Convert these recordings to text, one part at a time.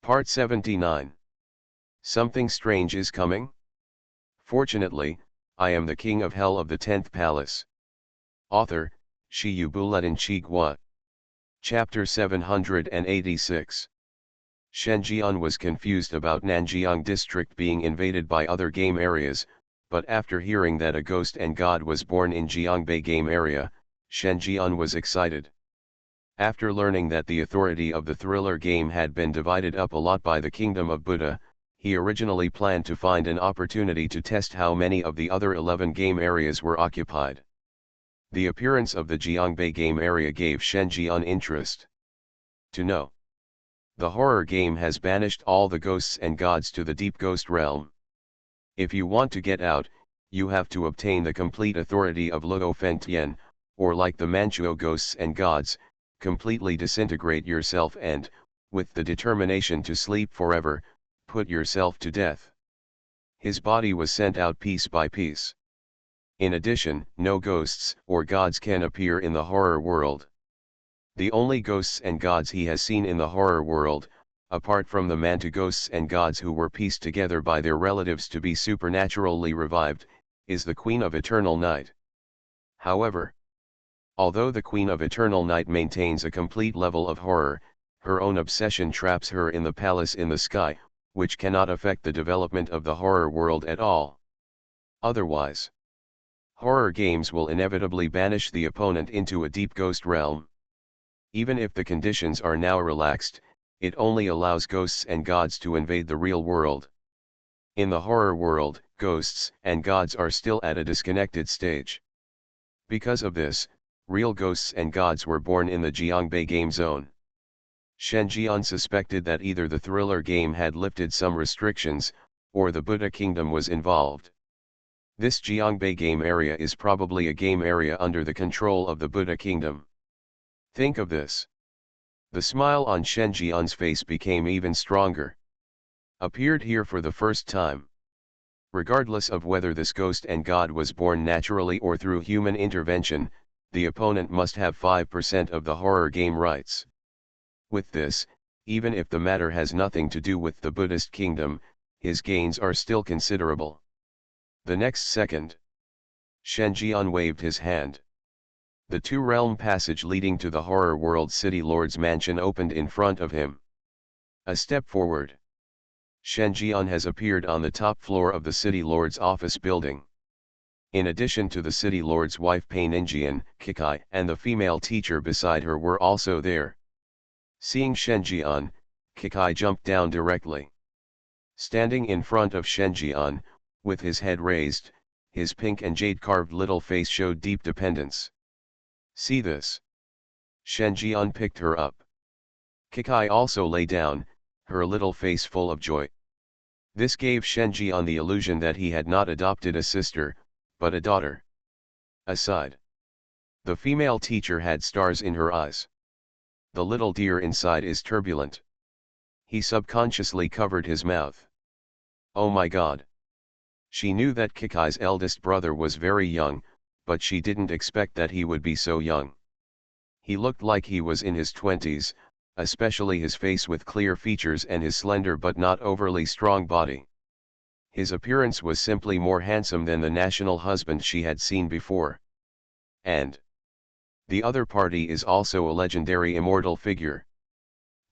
Part 79. Something strange is coming? Fortunately, I am the king of hell of the 10th palace. Author, Shiyubuletin Chigwa. Chapter 786. Shenjian was confused about Nanjiang district being invaded by other game areas, but after hearing that a ghost and god was born in Jiangbei game area, Shenjian was excited. After learning that the authority of the thriller game had been divided up a lot by the kingdom of Buddha, he originally planned to find an opportunity to test how many of the other 11 game areas were occupied. The appearance of the Jiangbei game area gave Shenjian interest to know. The horror game has banished all the ghosts and gods to the deep ghost realm. If you want to get out, you have to obtain the complete authority of Luo Fengtian, or like the Manchuo ghosts and gods, completely disintegrate yourself and, with the determination to sleep forever, put yourself to death. His body was sent out piece by piece. In addition, no ghosts or gods can appear in the horror world. The only ghosts and gods he has seen in the horror world, apart from the Mantu ghosts and gods who were pieced together by their relatives to be supernaturally revived, is the Queen of Eternal Night. However, although the Queen of Eternal Night maintains a complete level of horror, her own obsession traps her in the palace in the sky, which cannot affect the development of the horror world at all. Otherwise, horror games will inevitably banish the opponent into a deep ghost realm. Even if the conditions are now relaxed, it only allows ghosts and gods to invade the real world. In the horror world, ghosts and gods are still at a disconnected stage. Because of this, real ghosts and gods were born in the Jiangbei game zone. Shenjian suspected that either the thriller game had lifted some restrictions, or the Buddha kingdom was involved. This Jiangbei game area is probably a game area under the control of the Buddha kingdom. Think of this. The smile on Shenjian's face became even stronger. Appeared here for the first time. Regardless of whether this ghost and god was born naturally or through human intervention, the opponent must have 5% of the horror game rights. With this, even if the matter has nothing to do with the Buddhist kingdom, his gains are still considerable. The next second, Shenjian waved his hand. The two-realm passage leading to the horror world City Lord's mansion opened in front of him. A step forward. Shenjian has appeared on the top floor of the City Lord's office building. In addition to the City Lord's wife Paininjian, Kikai, and the female teacher beside her were also there. Seeing Shenjian, Kikai jumped down directly. Standing in front of Shenjian, with his head raised, his pink and jade-carved little face showed deep dependence. See this. Shenjian picked her up. Kikai also lay down, her little face full of joy. This gave Shenjian the illusion that he had not adopted a sister, but a daughter. Aside. The female teacher had stars in her eyes. The little deer inside is turbulent. He subconsciously covered his mouth. Oh my God. She knew that Kikai's eldest brother was very young, but she didn't expect that he would be so young. He looked like he was in his 20s, especially his face with clear features and his slender but not overly strong body. His appearance was simply more handsome than the national husband she had seen before. And the other party is also a legendary immortal figure.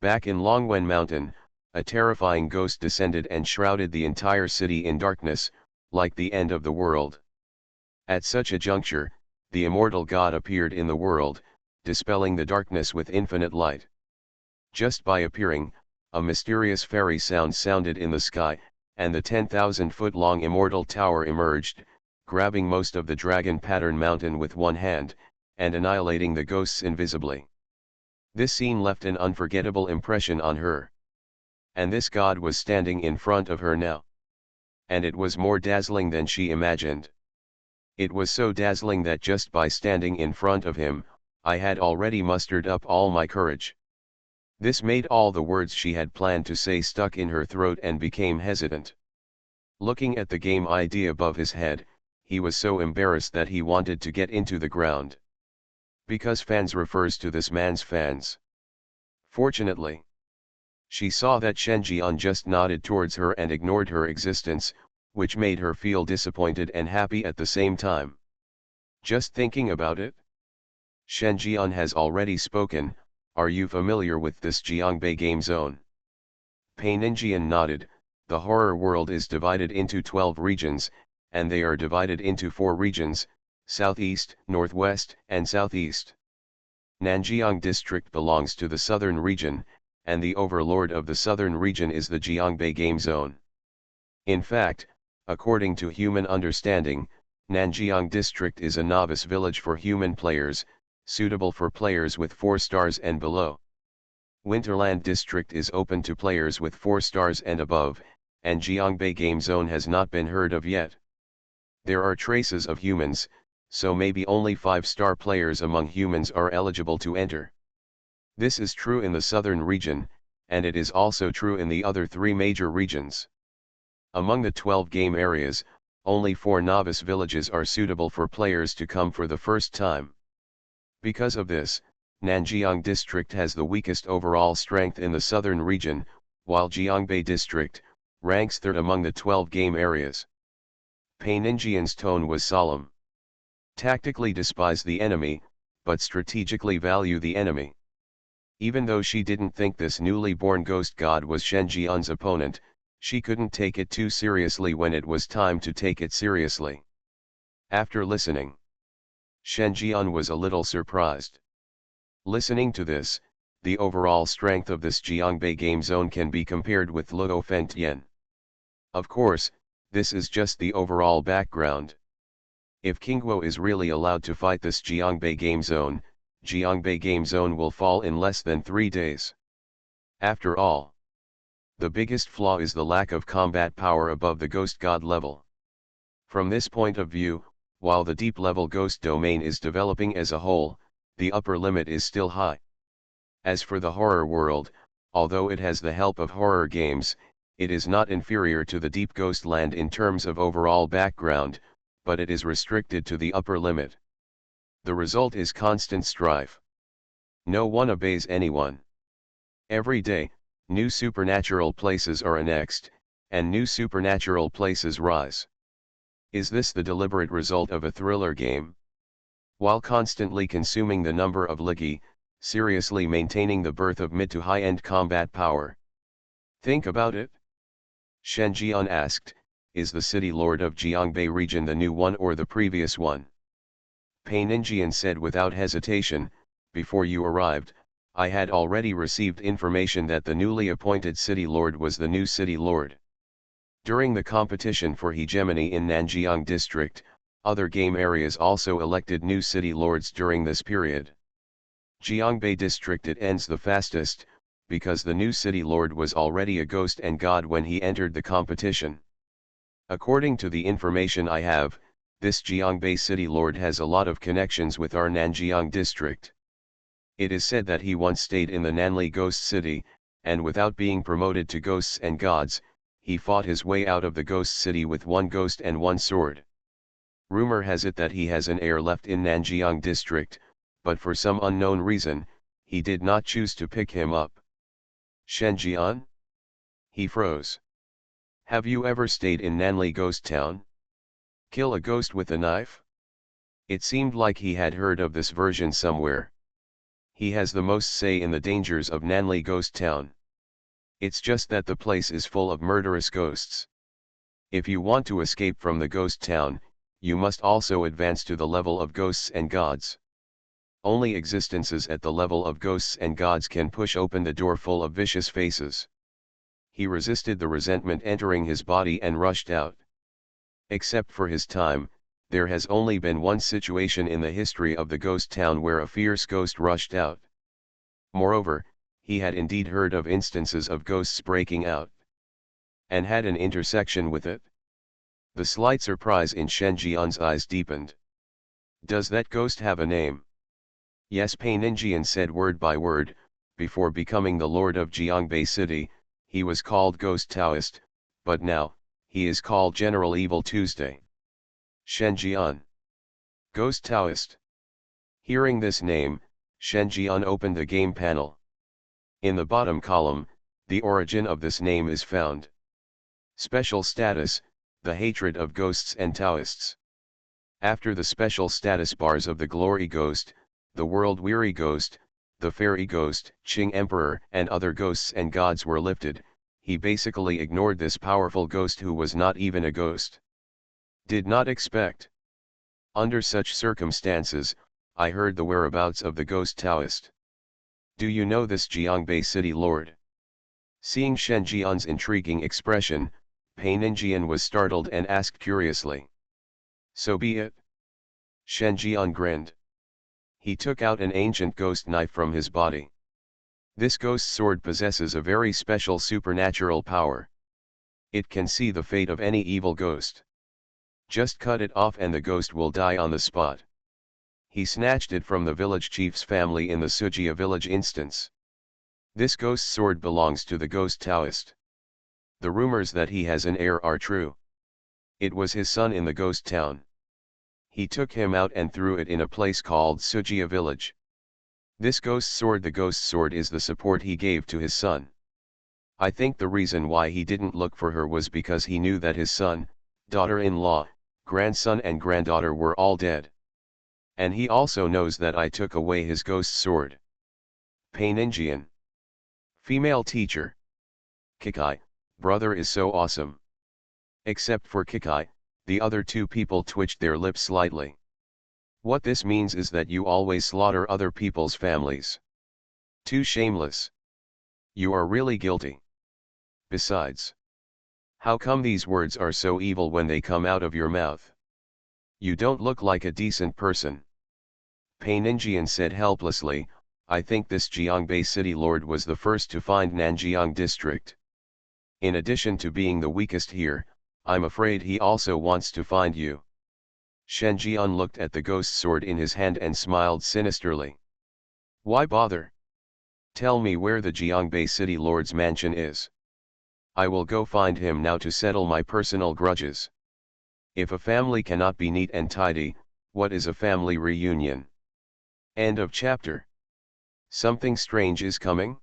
Back in Longwen Mountain, a terrifying ghost descended and shrouded the entire city in darkness, like the end of the world. At such a juncture, the immortal god appeared in the world, dispelling the darkness with infinite light. Just by appearing, a mysterious fairy sound sounded in the sky, and the 10,000-foot-long immortal tower emerged, grabbing most of the dragon pattern mountain with one hand, and annihilating the ghosts invisibly. This scene left an unforgettable impression on her. And this god was standing in front of her now. And it was more dazzling than she imagined. It was so dazzling that just by standing in front of him, I had already mustered up all my courage. This made all the words she had planned to say stuck in her throat and became hesitant. Looking at the game ID above his head, he was so embarrassed that he wanted to get into the ground. Because fans refers to this man's fans. Fortunately, She saw that Shen Jian just nodded towards her and ignored her existence, which made her feel disappointed and happy at the same time. Just thinking about it? Shen Jian has already spoken. Are you familiar with this Jiangbei game zone? Paininjian nodded. The horror world is divided into 12 regions, and they are divided into 4 regions, southeast, northwest, and southeast. Nanjiang district belongs to the southern region, and the overlord of the southern region is the Jiangbei game zone. In fact, according to human understanding, Nanjiang district is a novice village for human players, suitable for players with 4 stars and below. Winterland district is open to players with 4 stars and above, and Jiangbei game zone has not been heard of yet. There are traces of humans, so maybe only 5-star players among humans are eligible to enter. This is true in the southern region, and it is also true in the other 3 major regions. Among the 12 game areas, only 4 novice villages are suitable for players to come for the first time. Because of this, Nanjiang district has the weakest overall strength in the southern region, while Jiangbei district ranks 3rd among the 12 game areas. Paininjian's tone was solemn. Tactically despise the enemy, but strategically value the enemy. Even though she didn't think this newly born ghost god was Shen Jian's opponent, she couldn't take it too seriously when it was time to take it seriously. After listening, Shen Jian was a little surprised. Listening to this, the overall strength of this Jiangbei game zone can be compared with Luo Fengtian. Of course, this is just the overall background. If Qingguo is really allowed to fight this Jiangbei game zone will fall in less than 3 days. After all, the biggest flaw is the lack of combat power above the ghost god level. From this point of view, while the deep level ghost domain is developing as a whole, the upper limit is still high. As for the horror world, although it has the help of horror games, it is not inferior to the deep ghost land in terms of overall background, but it is restricted to the upper limit. The result is constant strife. No one obeys anyone. Every day, new supernatural places are annexed, and new supernatural places rise. Is this the deliberate result of a thriller game? While constantly consuming the number of Ligi, seriously maintaining the birth of mid to high-end combat power. Think about it. Shen Jian asked, is the city lord of Jiangbei region the new one or the previous one? Paininjian said without hesitation, before you arrived, I had already received information that the newly appointed city lord was the new city lord. During the competition for hegemony in Nanjiang district, other game areas also elected new city lords during this period. Jiangbei district it ends the fastest, because the new city lord was already a ghost and god when he entered the competition. According to the information I have, this Jiangbei city lord has a lot of connections with our Nanjiang district. It is said that he once stayed in the Nanli Ghost City, and without being promoted to ghosts and gods, he fought his way out of the ghost city with 1 ghost and 1 sword. Rumor has it that he has an heir left in Nanjiang district, but for some unknown reason, he did not choose to pick him up. Shen Jian? He froze. Have you ever stayed in Nanli Ghost Town? Kill a ghost with a knife? It seemed like he had heard of this version somewhere. He has the most say in the dangers of Nanli Ghost Town. It's just that the place is full of murderous ghosts. If you want to escape from the ghost town, you must also advance to the level of ghosts and gods. Only existences at the level of ghosts and gods can push open the door full of vicious faces. He resisted the resentment entering his body and rushed out. Except for his time, there has only been one situation in the history of the ghost town where a fierce ghost rushed out. Moreover, he had indeed heard of instances of ghosts breaking out, and had an intersection with it. The slight surprise in Shen Jian's eyes deepened. Does that ghost have a name? Yes, Paininjian said word by word. Before becoming the lord of Jiangbei city, he was called Ghost Taoist, but now, he is called General Evil Tuesday. Shen Jian. Ghost Taoist. Hearing this name, Shen Jian opened the game panel. In the bottom column, The origin of this name is found. Special status, the hatred of ghosts and Taoists. After the special status bars of the Glory Ghost, the World-Weary Ghost, the Fairy Ghost, Qing Emperor and other ghosts and gods were lifted, he basically ignored this powerful ghost who was not even a ghost. Did not expect. Under such circumstances, I heard the whereabouts of the ghost Taoist. Do you know this Jiangbei city lord? Seeing Shen Jian's intriguing expression, Peininjian was startled and asked curiously. So be it. Shen Jian grinned. He took out an ancient ghost knife from his body. This ghost sword possesses a very special supernatural power. It can see the fate of any evil ghost. Just cut it off and the ghost will die on the spot. He snatched it from the village chief's family in the Sujia village instance. This ghost sword belongs to the ghost Taoist. The rumors that he has an heir are true. It was his son in the ghost town. He took him out and threw it in a place called Sujia village. This ghost sword, the ghost sword, is the support he gave to his son. I think the reason why he didn't look for her was because he knew that his son, daughter-in-law, grandson and granddaughter were all dead. And he also knows that I took away his ghost sword. Peininjian. Female teacher. Kikai, brother is so awesome. Except for Kikai, the other two people twitched their lips slightly. What this means is that you always slaughter other people's families. Too shameless. You are really guilty. Besides, how come these words are so evil when they come out of your mouth? You don't look like a decent person. Peininjian said helplessly, I think this Jiangbei city lord was the first to find Nanjiang district. In addition to being the weakest here, I'm afraid he also wants to find you. Shen Jian looked at the ghost sword in his hand and smiled sinisterly. Why bother? Tell me where the Jiangbei city lord's mansion is. I will go find him now to settle my personal grudges. If a family cannot be neat and tidy, what is a family reunion? End of chapter. Something strange is coming?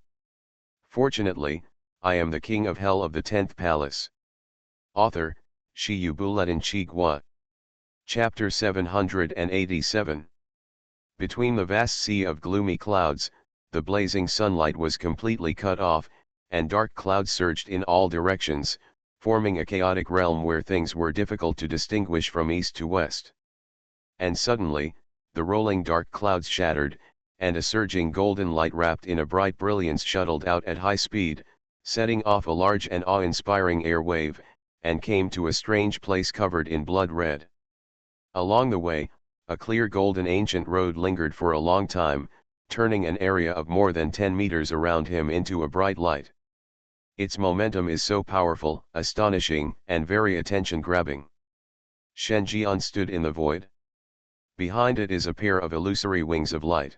Fortunately, I am the king of hell of the 10th palace. Author, Shi Yubuletin Chigua. Chapter 787. Between the vast sea of gloomy clouds, the blazing sunlight was completely cut off, and dark clouds surged in all directions, forming a chaotic realm where things were difficult to distinguish from east to west. And suddenly, the rolling dark clouds shattered, and a surging golden light wrapped in a bright brilliance shuttled out at high speed, setting off a large and awe-inspiring air wave, and came to a strange place covered in blood red. Along the way, a clear golden ancient road lingered for a long time, turning an area of more than 10 meters around him into a bright light. Its momentum is so powerful, astonishing, and very attention-grabbing. Shen Jian stood in the void. Behind it is a pair of illusory wings of light.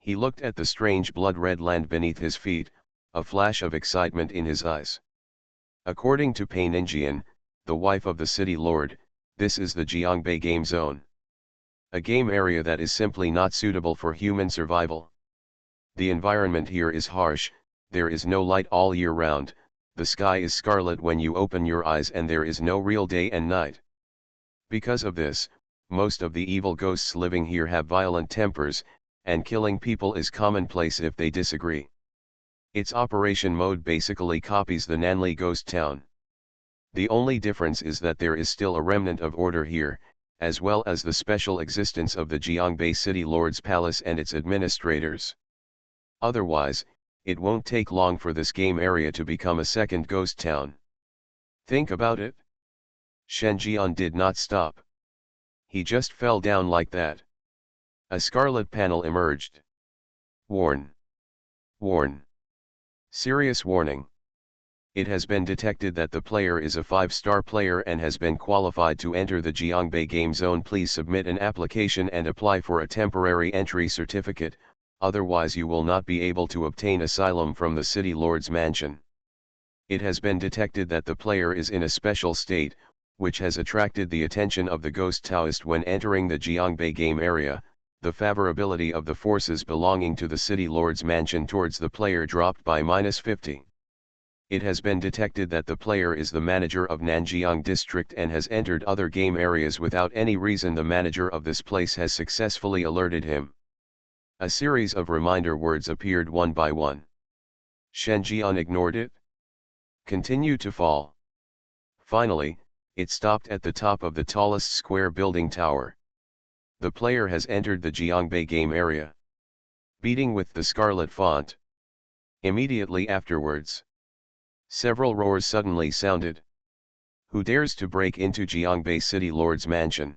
He looked at the strange blood-red land beneath his feet, a flash of excitement in his eyes. According to Peininjian, the wife of the city lord, this is the Jiangbei game zone. A game area that is simply not suitable for human survival. The environment here is harsh, there is no light all year round, the sky is scarlet when you open your eyes and there is no real day and night. Because of this, most of the evil ghosts living here have violent tempers, and killing people is commonplace if they disagree. Its operation mode basically copies the Nanli ghost town. The only difference is that there is still a remnant of order here, as well as the special existence of the Jiangbei City Lord's Palace and its administrators. Otherwise, it won't take long for this game area to become a second ghost town. Think about it. Shen Jian did not stop. He just fell down like that. A scarlet panel emerged. Warn. Warn. Serious warning. It has been detected that the player is a 5-star player and has been qualified to enter the Jiangbei game zone. Please submit an application and apply for a temporary entry certificate, otherwise you will not be able to obtain asylum from the city lord's mansion. It has been detected that the player is in a special state, which has attracted the attention of the ghost Taoist when entering the Jiangbei game area. The favorability of the forces belonging to the city lord's mansion towards the player dropped by -50. It has been detected that the player is the manager of Nanjiang district and has entered other game areas without any reason. The manager of this place has successfully alerted him. A series of reminder words appeared one by one. Shenjian ignored it. Continue to fall. Finally, it stopped at the top of the tallest square building tower. The player has entered the Jiangbei game area. Beating with the scarlet font. Immediately afterwards, several roars suddenly sounded. Who dares to break into Jiangbei City Lord's mansion?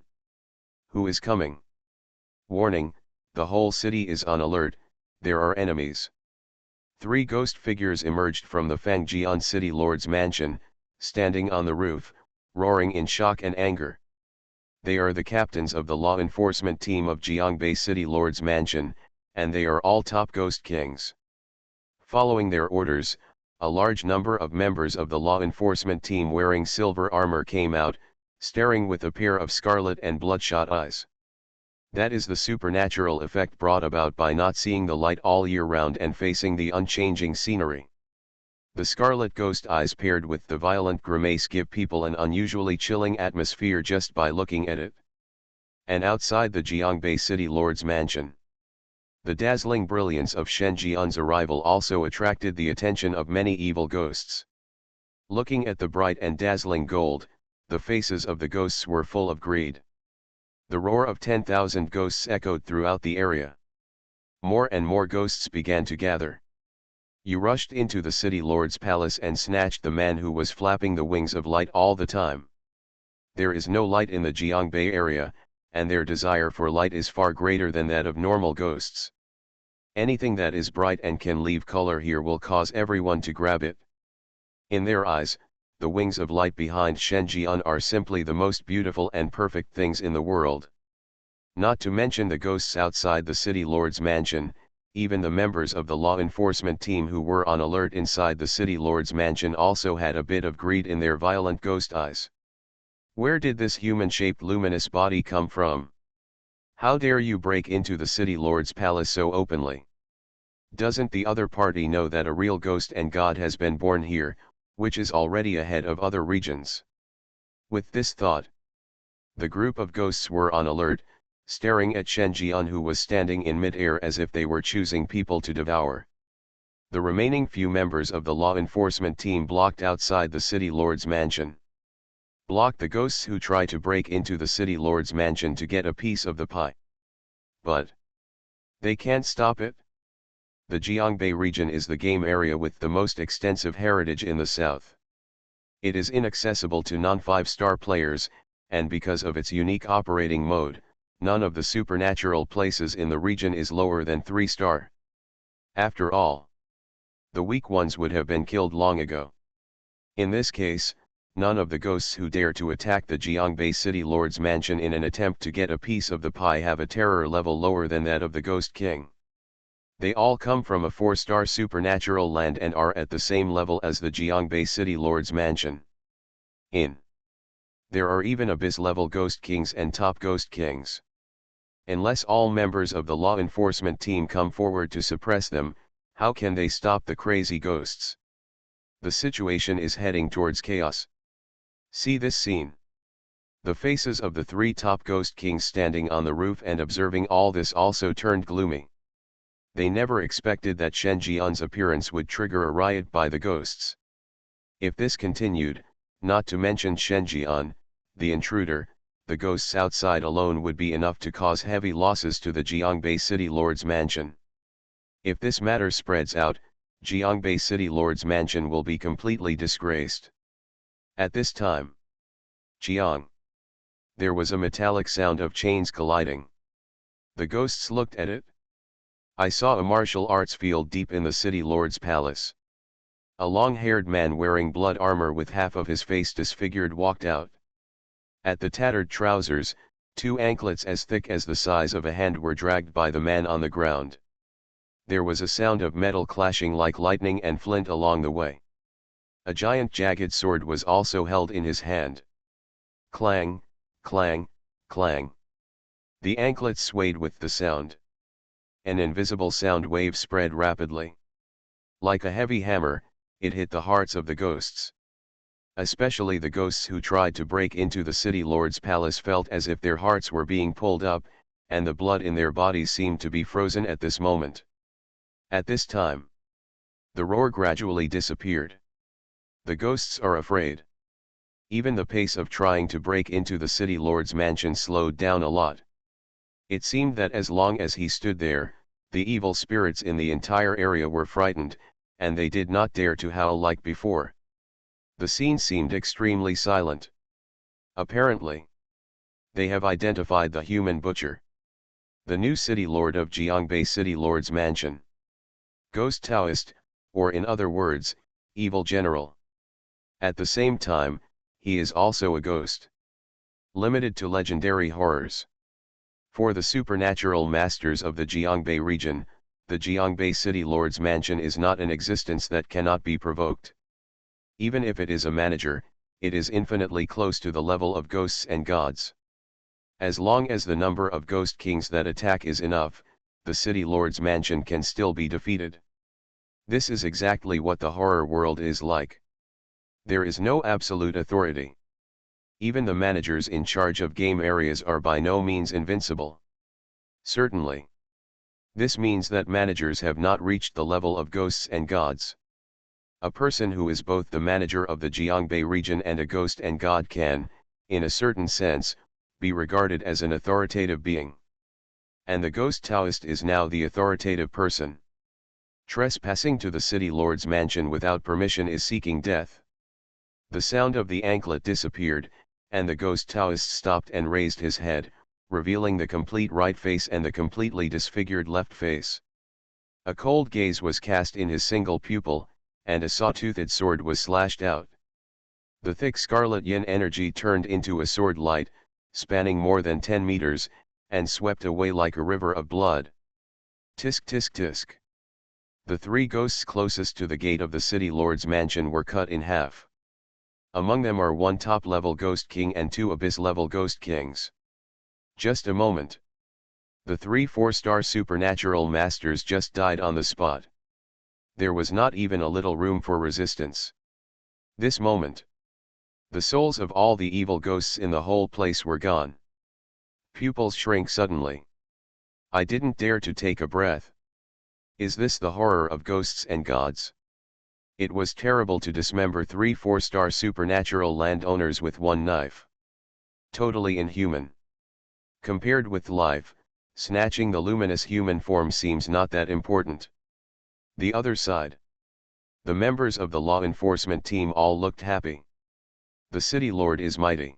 Who is coming? Warning, the whole city is on alert, there are enemies. 3 ghost figures emerged from the Fangjian City Lord's mansion, standing on the roof, roaring in shock and anger. They are the captains of the law enforcement team of Jiangbei City Lord's mansion, and they are all top ghost kings. Following their orders, a large number of members of the law enforcement team wearing silver armor came out, staring with a pair of scarlet and bloodshot eyes. That is the supernatural effect brought about by not seeing the light all year round and facing the unchanging scenery. The scarlet ghost eyes paired with the violent grimace give people an unusually chilling atmosphere just by looking at it. And outside the Jiangbei City Lord's mansion, the dazzling brilliance of Shenjian's arrival also attracted the attention of many evil ghosts. Looking at the bright and dazzling gold, the faces of the ghosts were full of greed. The roar of 10,000 ghosts echoed throughout the area. More and more ghosts began to gather. You rushed into the city lord's palace and snatched the man who was flapping the wings of light all the time. There is no light in the Jiangbei area, and their desire for light is far greater than that of normal ghosts. Anything that is bright and can leave color here will cause everyone to grab it. In their eyes, the wings of light behind Shenjian are simply the most beautiful and perfect things in the world. Not to mention the ghosts outside the city lord's mansion, even the members of the law enforcement team who were on alert inside the city lord's mansion also had a bit of greed in their violent ghost eyes. Where did this human-shaped luminous body come from? How dare you break into the city lord's palace so openly? Doesn't the other party know that a real ghost and god has been born here, which is already ahead of other regions? With this thought, the group of ghosts were on alert, staring at Shenjian, who was standing in mid-air as if they were choosing people to devour. The remaining few members of the law enforcement team blocked outside the city lord's mansion. Blocked the ghosts who try to break into the city lord's mansion to get a piece of the pie. But they can't stop it. The Jiangbei region is the game area with the most extensive heritage in the south. It is inaccessible to non-5-star players, and because of its unique operating mode, none of the supernatural places in the region is lower than 3-star. After all, the weak ones would have been killed long ago. In this case, none of the ghosts who dare to attack the Jiangbei City Lord's mansion in an attempt to get a piece of the pie have a terror level lower than that of the Ghost King. They all come from a 4-star supernatural land and are at the same level as the Jiangbei City Lord's mansion. There are even abyss-level Ghost Kings and top Ghost Kings. Unless all members of the law enforcement team come forward to suppress them, how can they stop the crazy ghosts? The situation is heading towards chaos. See this scene. The faces of the 3 top Ghost Kings standing on the roof and observing all this also turned gloomy. They never expected that Shenjian's appearance would trigger a riot by the ghosts. If this continued, not to mention Shenjian, the intruder, the ghosts outside alone would be enough to cause heavy losses to the Jiangbei City Lord's mansion. If this matter spreads out, Jiangbei City Lord's mansion will be completely disgraced. At this time, Jiang. There was a metallic sound of chains colliding. The ghosts looked at it. I saw a martial arts field deep in the city lord's palace. A long-haired man wearing blood armor with half of his face disfigured walked out. At the tattered trousers, 2 anklets as thick as the size of a hand were dragged by the man on the ground. There was a sound of metal clashing like lightning and flint along the way. A giant jagged sword was also held in his hand. Clang, clang, clang. The anklets swayed with the sound. An invisible sound wave spread rapidly. Like a heavy hammer, it hit the hearts of the ghosts. Especially the ghosts who tried to break into the city lord's palace felt as if their hearts were being pulled up, and the blood in their bodies seemed to be frozen at this moment. At this time, the roar gradually disappeared. The ghosts are afraid. Even the pace of trying to break into the city lord's mansion slowed down a lot. It seemed that as long as he stood there, the evil spirits in the entire area were frightened, and they did not dare to howl like before. The scene seemed extremely silent. Apparently, they have identified the human butcher. The new city lord of Jiangbei City Lord's Mansion. Ghost Taoist, or in other words, evil general. At the same time, he is also a ghost. Limited to legendary horrors. For the supernatural masters of the Jiangbei region, the Jiangbei City Lord's Mansion is not an existence that cannot be provoked. Even if it is a manager, it is infinitely close to the level of ghosts and gods. As long as the number of ghost kings that attack is enough, the City Lord's Mansion can still be defeated. This is exactly what the horror world is like. There is no absolute authority. Even the managers in charge of game areas are by no means invincible. Certainly. This means that managers have not reached the level of ghosts and gods. A person who is both the manager of the Jiangbei region and a ghost and god can, in a certain sense, be regarded as an authoritative being. And the ghost Taoist is now the authoritative person. Trespassing to the city lord's mansion without permission is seeking death. The sound of the anklet disappeared, and the ghost Taoist stopped and raised his head, revealing the complete right face and the completely disfigured left face. A cold gaze was cast in his single pupil, and a saw-toothed sword was slashed out. The thick scarlet yin energy turned into a sword light, spanning more than 10 meters, and swept away like a river of blood. Tisk tisk tisk. The three ghosts closest to the gate of the city lord's mansion were cut in half. Among them are one top-level ghost king and two abyss-level ghost kings. Just a moment. The three 4-star supernatural masters just died on the spot. There was not even a little room for resistance. This moment, the souls of all the evil ghosts in the whole place were gone. Pupils shrank suddenly. I didn't dare to take a breath. Is this the horror of ghosts and gods? It was terrible to dismember three 4-star supernatural landowners with one knife. Totally inhuman. Compared with life, snatching the luminous human form seems not that important. The other side. The members of the law enforcement team all looked happy. The city lord is mighty.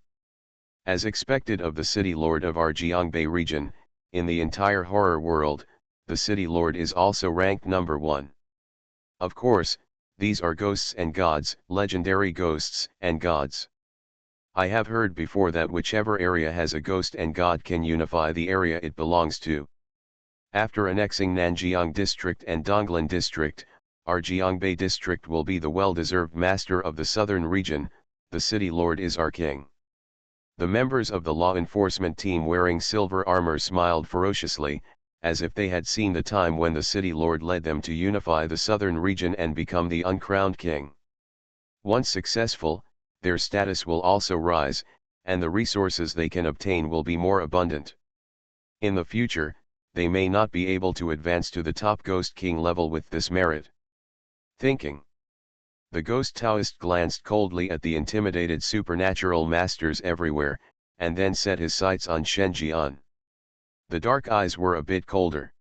As expected of the city lord of our Jiangbei region, in the entire horror world, the city lord is also ranked number 1. Of course, these are ghosts and gods, legendary ghosts and gods. I have heard before that whichever area has a ghost and god can unify the area it belongs to. After annexing Nanjiang District and Donglan District, our Jiangbei District will be the well-deserved master of the southern region. The city lord is our king. The members of the law enforcement team wearing silver armor smiled ferociously, as if they had seen the time when the city lord led them to unify the southern region and become the uncrowned king. Once successful, their status will also rise, and the resources they can obtain will be more abundant. In the future, they may not be able to advance to the top Ghost King level with this merit. Thinking. The Ghost Taoist glanced coldly at the intimidated supernatural masters everywhere, and then set his sights on Shen Jian. The dark eyes were a bit colder.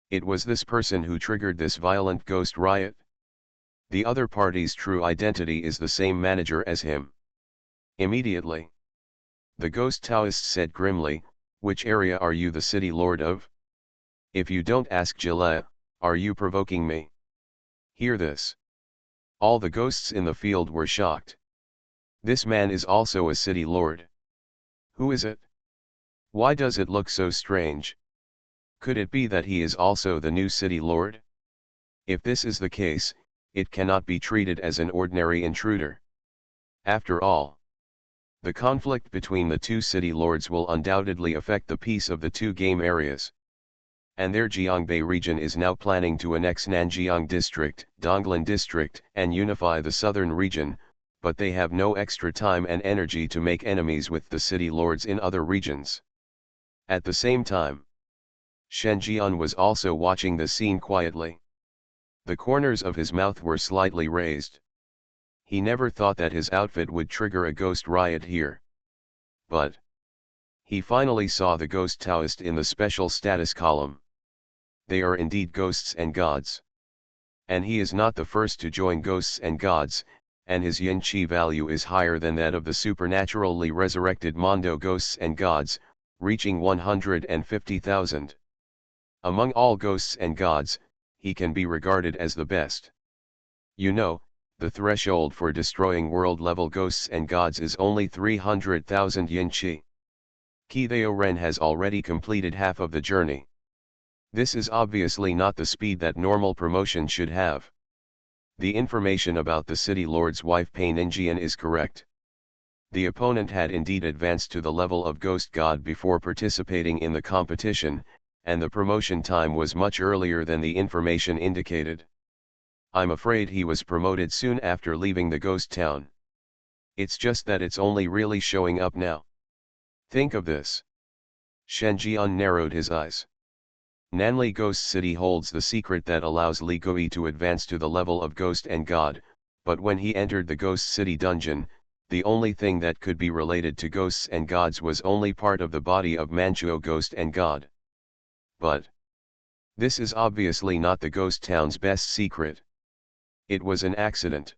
It was this person who triggered this violent ghost riot. The other party's true identity is the same manager as him. Immediately, the Ghost Taoist said grimly, "Which area are you the city lord of? If you don't ask Jile, are you provoking me?" Hear this. All the ghosts in the field were shocked. This man is also a city lord. Who is it? Why does it look so strange? Could it be that he is also the new city lord? If this is the case, it cannot be treated as an ordinary intruder. After all, the conflict between the two city lords will undoubtedly affect the peace of the two game areas. and their Jiangbei region is now planning to annex Nanjiang District, Donglan District, and unify the southern region, but they have no extra time and energy to make enemies with the city lords in other regions. At the same time, Shen Jian was also watching the scene quietly. The corners of his mouth were slightly raised. He never thought that his outfit would trigger a ghost riot here. But he finally saw the ghost Taoist in the special status column. They are indeed ghosts and gods. And he is not the first to join ghosts and gods, and his yin qi value is higher than that of the supernaturally resurrected Mondo ghosts and gods, reaching 150,000. Among all ghosts and gods, he can be regarded as the best. You know, the threshold for destroying world-level ghosts and gods is only 300,000 yin qi. Qi Theo Ren has already completed half of the journey. This is obviously not the speed that normal promotion should have. The information about the city lord's wife Pain Ninjian is correct. The opponent had indeed advanced to the level of ghost god before participating in the competition, and the promotion time was much earlier than the information indicated. I'm afraid he was promoted soon after leaving the ghost town. It's just that it's only really showing up now. Think of this. Shen Jian narrowed his eyes. Nanli Ghost City holds the secret that allows Li Gui to advance to the level of ghost and god, but when he entered the Ghost City dungeon, the only thing that could be related to ghosts and gods was only part of the body of Manchuo ghost and god. But this is obviously not the ghost town's best secret. It was an accident.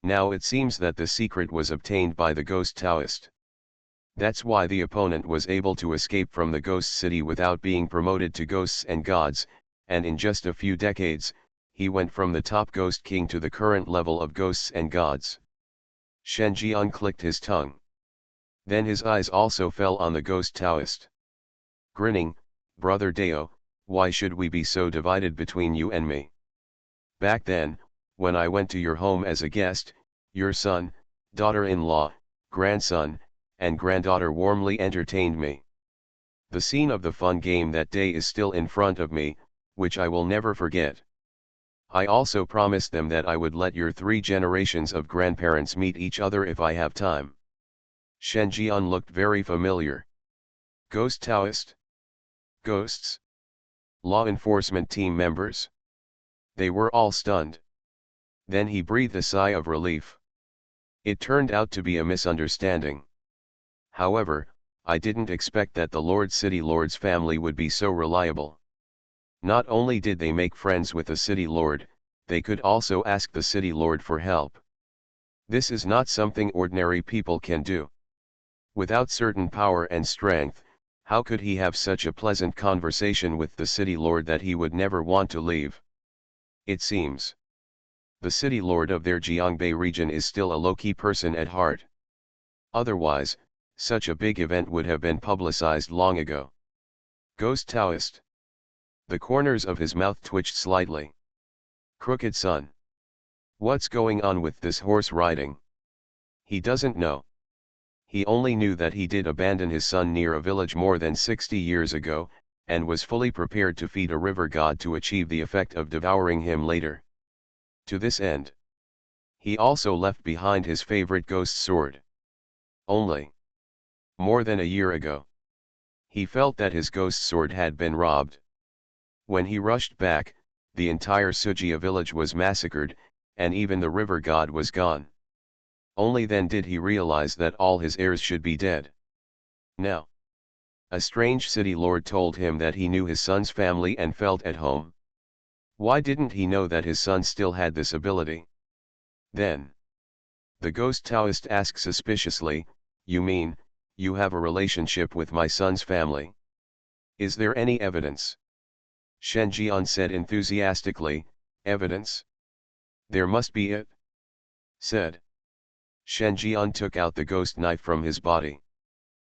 Now it seems that the secret was obtained by the ghost Taoist. That's why the opponent was able to escape from the ghost city without being promoted to ghosts and gods, and in just a few decades, he went from the top ghost king to the current level of ghosts and gods. Shen Jian clicked his tongue. Then his eyes also fell on the ghost Taoist. Grinning, "Brother Dao, why should we be so divided between you and me? Back then, when I went to your home as a guest, your son, daughter-in-law, grandson, and granddaughter warmly entertained me. The scene of the fun game that day is still in front of me, which I will never forget. I also promised them that I would let your 3 generations of grandparents meet each other if I have time." Shen Jian looked very familiar. Ghost Taoist? Ghosts? Law enforcement team members? They were all stunned. Then he breathed a sigh of relief. It turned out to be a misunderstanding. However, I didn't expect that the Lord City Lord's family would be so reliable. Not only did they make friends with the City Lord, they could also ask the City Lord for help. This is not something ordinary people can do. Without certain power and strength, how could he have such a pleasant conversation with the City Lord that he would never want to leave? It seems the City Lord of their Jiangbei region is still a low-key person at heart. Otherwise, such a big event would have been publicized long ago. Ghost Taoist. The corners of his mouth twitched slightly. Crooked son. What's going on with this horse riding? He doesn't know. He only knew that he did abandon his son near a village more than 60 years ago, and was fully prepared to feed a river god to achieve the effect of devouring him later. To this end, he also left behind his favorite ghost sword. Only more than a year ago, he felt that his ghost sword had been robbed. When he rushed back, the entire Sujia village was massacred, and even the river god was gone. Only then did he realize that all his heirs should be dead. Now, a strange city lord told him that he knew his son's family and felt at home. Why didn't he know that his son still had this ability? Then, the ghost Taoist asked suspiciously, "You mean, you have a relationship with my son's family? Is there any evidence?" Shen Jian said enthusiastically, "Evidence? There must be it," said. Shen Jian took out the ghost knife from his body.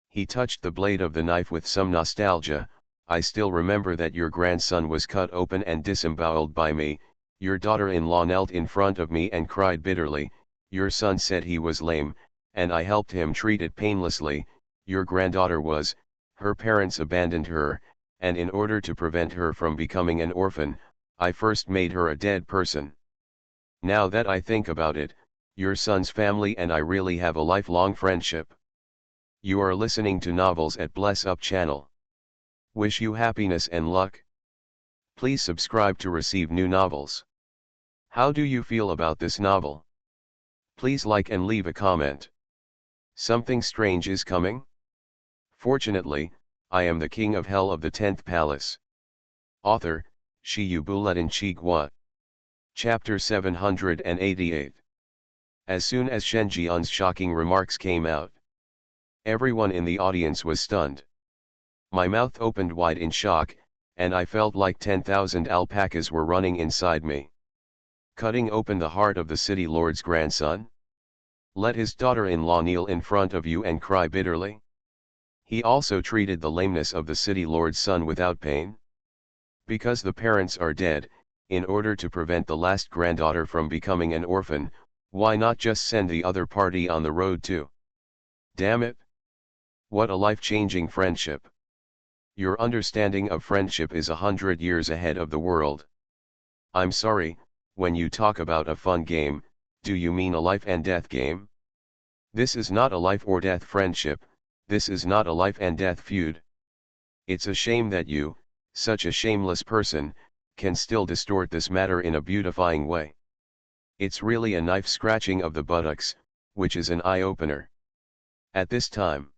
He touched the blade of the knife with some nostalgia. "I still remember that your grandson was cut open and disemboweled by me, your daughter-in-law knelt in front of me and cried bitterly, your son said he was lame, and I helped him treat it painlessly, your granddaughter was, her parents abandoned her, and in order to prevent her from becoming an orphan, I first made her a dead person. Now that I think about it, your son's family and I really have a lifelong friendship. You are listening to Novels at Bless Up channel. Wish you happiness and luck. Please subscribe to receive new novels. How do you feel about this novel? Please like and leave a comment. Something strange is coming? Fortunately, I am the king of hell of the 10th palace. Author, Shiyubuletin Chigwa. Chapter 788. As soon as Shen Jian's shocking remarks came out, everyone in the audience was stunned. My mouth opened wide in shock, and I felt like 10,000 alpacas were running inside me. Cutting open the heart of the city lord's grandson? Let his daughter-in-law kneel in front of you and cry bitterly? He also treated the lameness of the city lord's son without pain? Because the parents are dead, in order to prevent the last granddaughter from becoming an orphan, why not just send the other party on the road too? Damn it! What a life-changing friendship! Your understanding of friendship is 100 years ahead of the world. I'm sorry, when you talk about a fun game, do you mean a life and death game? This is not a life or death friendship, this is not a life and death feud. It's a shame that you, such a shameless person, can still distort this matter in a beautifying way. It's really a knife scratching of the buttocks, which is an eye-opener. At this time,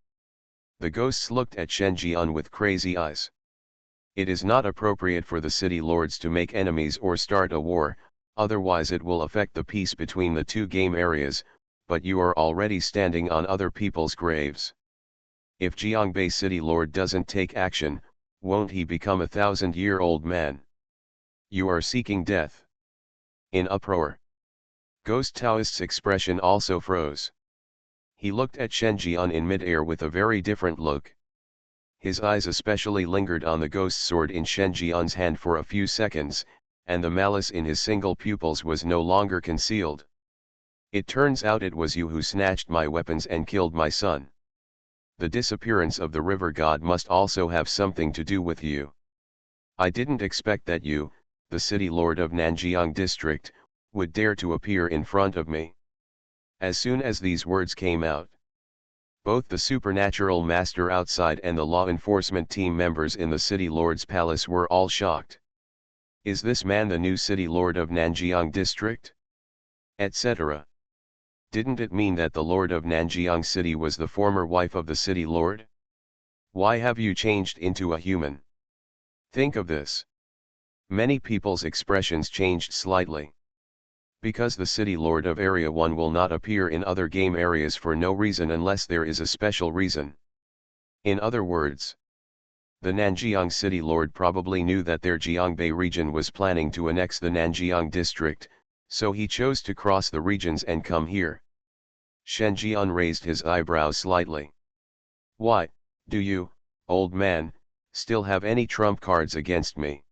the ghosts looked at Shen Jian with crazy eyes. It is not appropriate for the city lords to make enemies or start a war, otherwise it will affect the peace between the two game areas, but you are already standing on other people's graves. If Jiangbei city lord doesn't take action, won't he become a 1,000-year-old man? You are seeking death. In uproar. Ghost Taoist's expression also froze. He looked at Shen Jian in mid-air with a very different look. His eyes especially lingered on the ghost sword in Shen Jian's hand for a few seconds, and the malice in his single pupils was no longer concealed. It turns out it was you who snatched my weapons and killed my son. The disappearance of the river god must also have something to do with you. I didn't expect that you, the city lord of Nanjiang district, would dare to appear in front of me. As soon as these words came out, both the supernatural master outside and the law enforcement team members in the city lord's palace were all shocked. Is this man the new city lord of Nanjiang district? Etc. Didn't it mean that the lord of Nanjiang city was the former wife of the city lord? Why have you changed into a human? Think of this. Many people's expressions changed slightly. Because the city lord of Area 1 will not appear in other game areas for no reason unless there is a special reason. In other words, the Nanjiang city lord probably knew that their Jiangbei region was planning to annex the Nanjiang district, so he chose to cross the regions and come here. Shen Jian raised his eyebrows slightly. Why, do you, old man, still have any trump cards against me?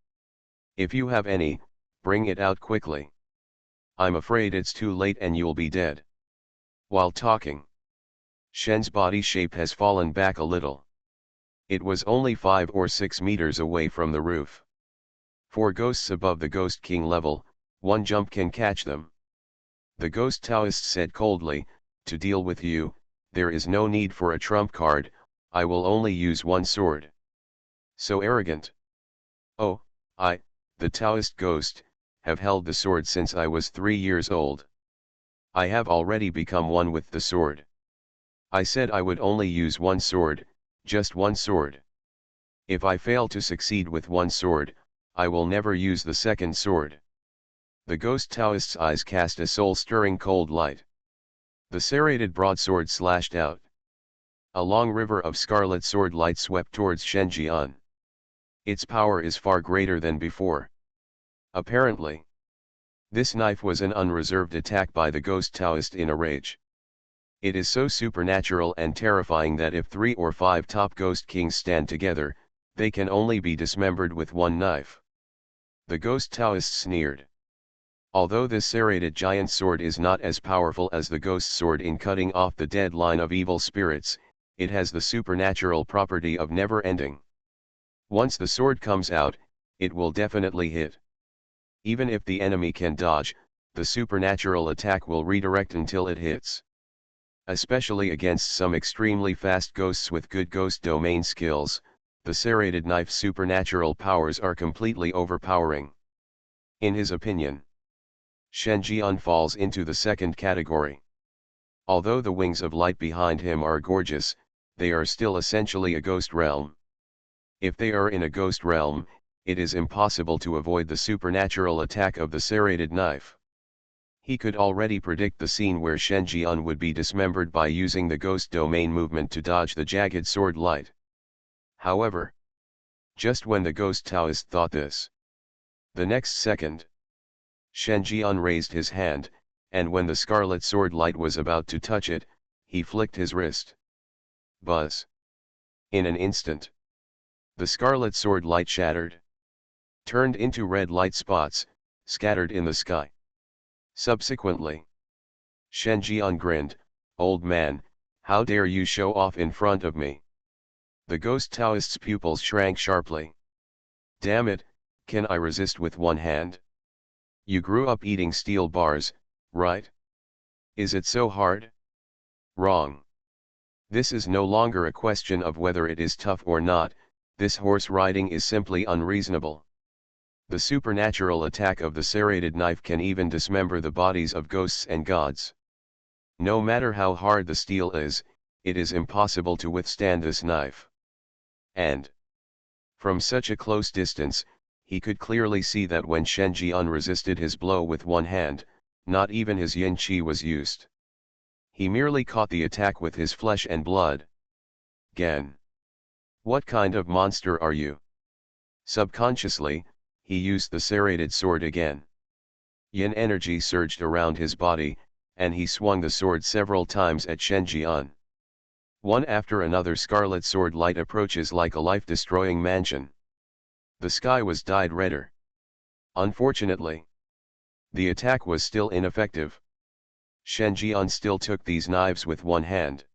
If you have any, bring it out quickly. I'm afraid it's too late and you'll be dead. While talking, Shen's body shape has fallen back a little. It was only 5 or 6 meters away from the roof. For ghosts above the Ghost King level, one jump can catch them. The Ghost Taoist said coldly, to deal with you, there is no need for a trump card, I will only use one sword. So arrogant. Oh, the Taoist ghost, have held the sword since I was 3 years old. I have already become one with the sword. I said I would only use one sword, just one sword. If I fail to succeed with one sword, I will never use the second sword. The ghost Taoist's eyes cast a soul-stirring cold light. The serrated broadsword slashed out. A long river of scarlet sword light swept towards Shen Jian. Its power is far greater than before. Apparently, this knife was an unreserved attack by the ghost Taoist in a rage. It is so supernatural and terrifying that if 3 or 5 top ghost kings stand together, they can only be dismembered with one knife. The ghost Taoist sneered. Although this serrated giant sword is not as powerful as the ghost sword in cutting off the dead line of evil spirits, it has the supernatural property of never ending. Once the sword comes out, it will definitely hit. Even if the enemy can dodge, the supernatural attack will redirect until it hits. Especially against some extremely fast ghosts with good ghost domain skills, the serrated knife's supernatural powers are completely overpowering. In his opinion, Shen Jian falls into the second category. Although the wings of light behind him are gorgeous, they are still essentially a ghost realm. If they are in a ghost realm, it is impossible to avoid the supernatural attack of the serrated knife. He could already predict the scene where Shen Jian would be dismembered by using the ghost domain movement to dodge the jagged sword light. However, just when the ghost Taoist thought this, the next second, Shen Jian raised his hand, and when the scarlet sword light was about to touch it, he flicked his wrist. Buzz! In an instant, the scarlet sword light shattered, turned into red light spots, scattered in the sky. Subsequently, Shen Jian grinned, "Old man, how dare you show off in front of me?" The ghost Taoist's pupils shrank sharply. "Damn it, can I resist with one hand? You grew up eating steel bars, right? Is it so hard?" Wrong. This is no longer a question of whether it is tough or not, this horse riding is simply unreasonable. The supernatural attack of the serrated knife can even dismember the bodies of ghosts and gods. No matter how hard the steel is, it is impossible to withstand this knife. And from such a close distance, he could clearly see that when Shen Jian resisted his blow with one hand, not even his yin qi was used. He merely caught the attack with his flesh and blood. Gan. What kind of monster are you? Subconsciously, he used the serrated sword again. Yin energy surged around his body, and he swung the sword several times at Shen Jian. One after another scarlet sword light approaches like a life-destroying mansion. The sky was dyed redder. Unfortunately, the attack was still ineffective. Shen Jian still took these knives with one hand.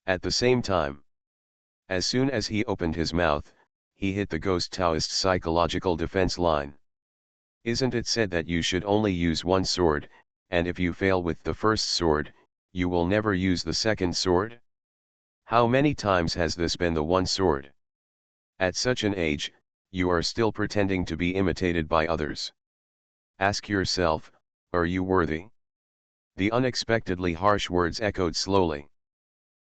At the same time, as soon as he opened his mouth, he hit the ghost Taoist psychological defense line. Isn't it said that you should only use one sword, and if you fail with the first sword, you will never use the second sword? How many times has this been the one sword? At such an age, you are still pretending to be imitated by others. Ask yourself, are you worthy? The unexpectedly harsh words echoed slowly.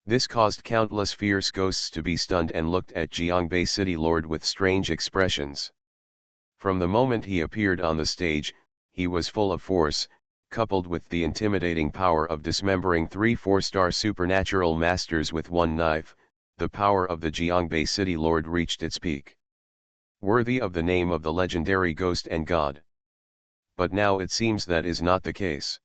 This caused countless fierce ghosts to be stunned and looked at Jiangbei City Lord with strange expressions. From the moment he appeared on the stage, he was full of force, coupled with the intimidating power of dismembering 3 4-star supernatural masters with one knife. The power of the Jiangbei City Lord reached its peak. Worthy of the name of the legendary ghost and god. But now it seems that is not the case.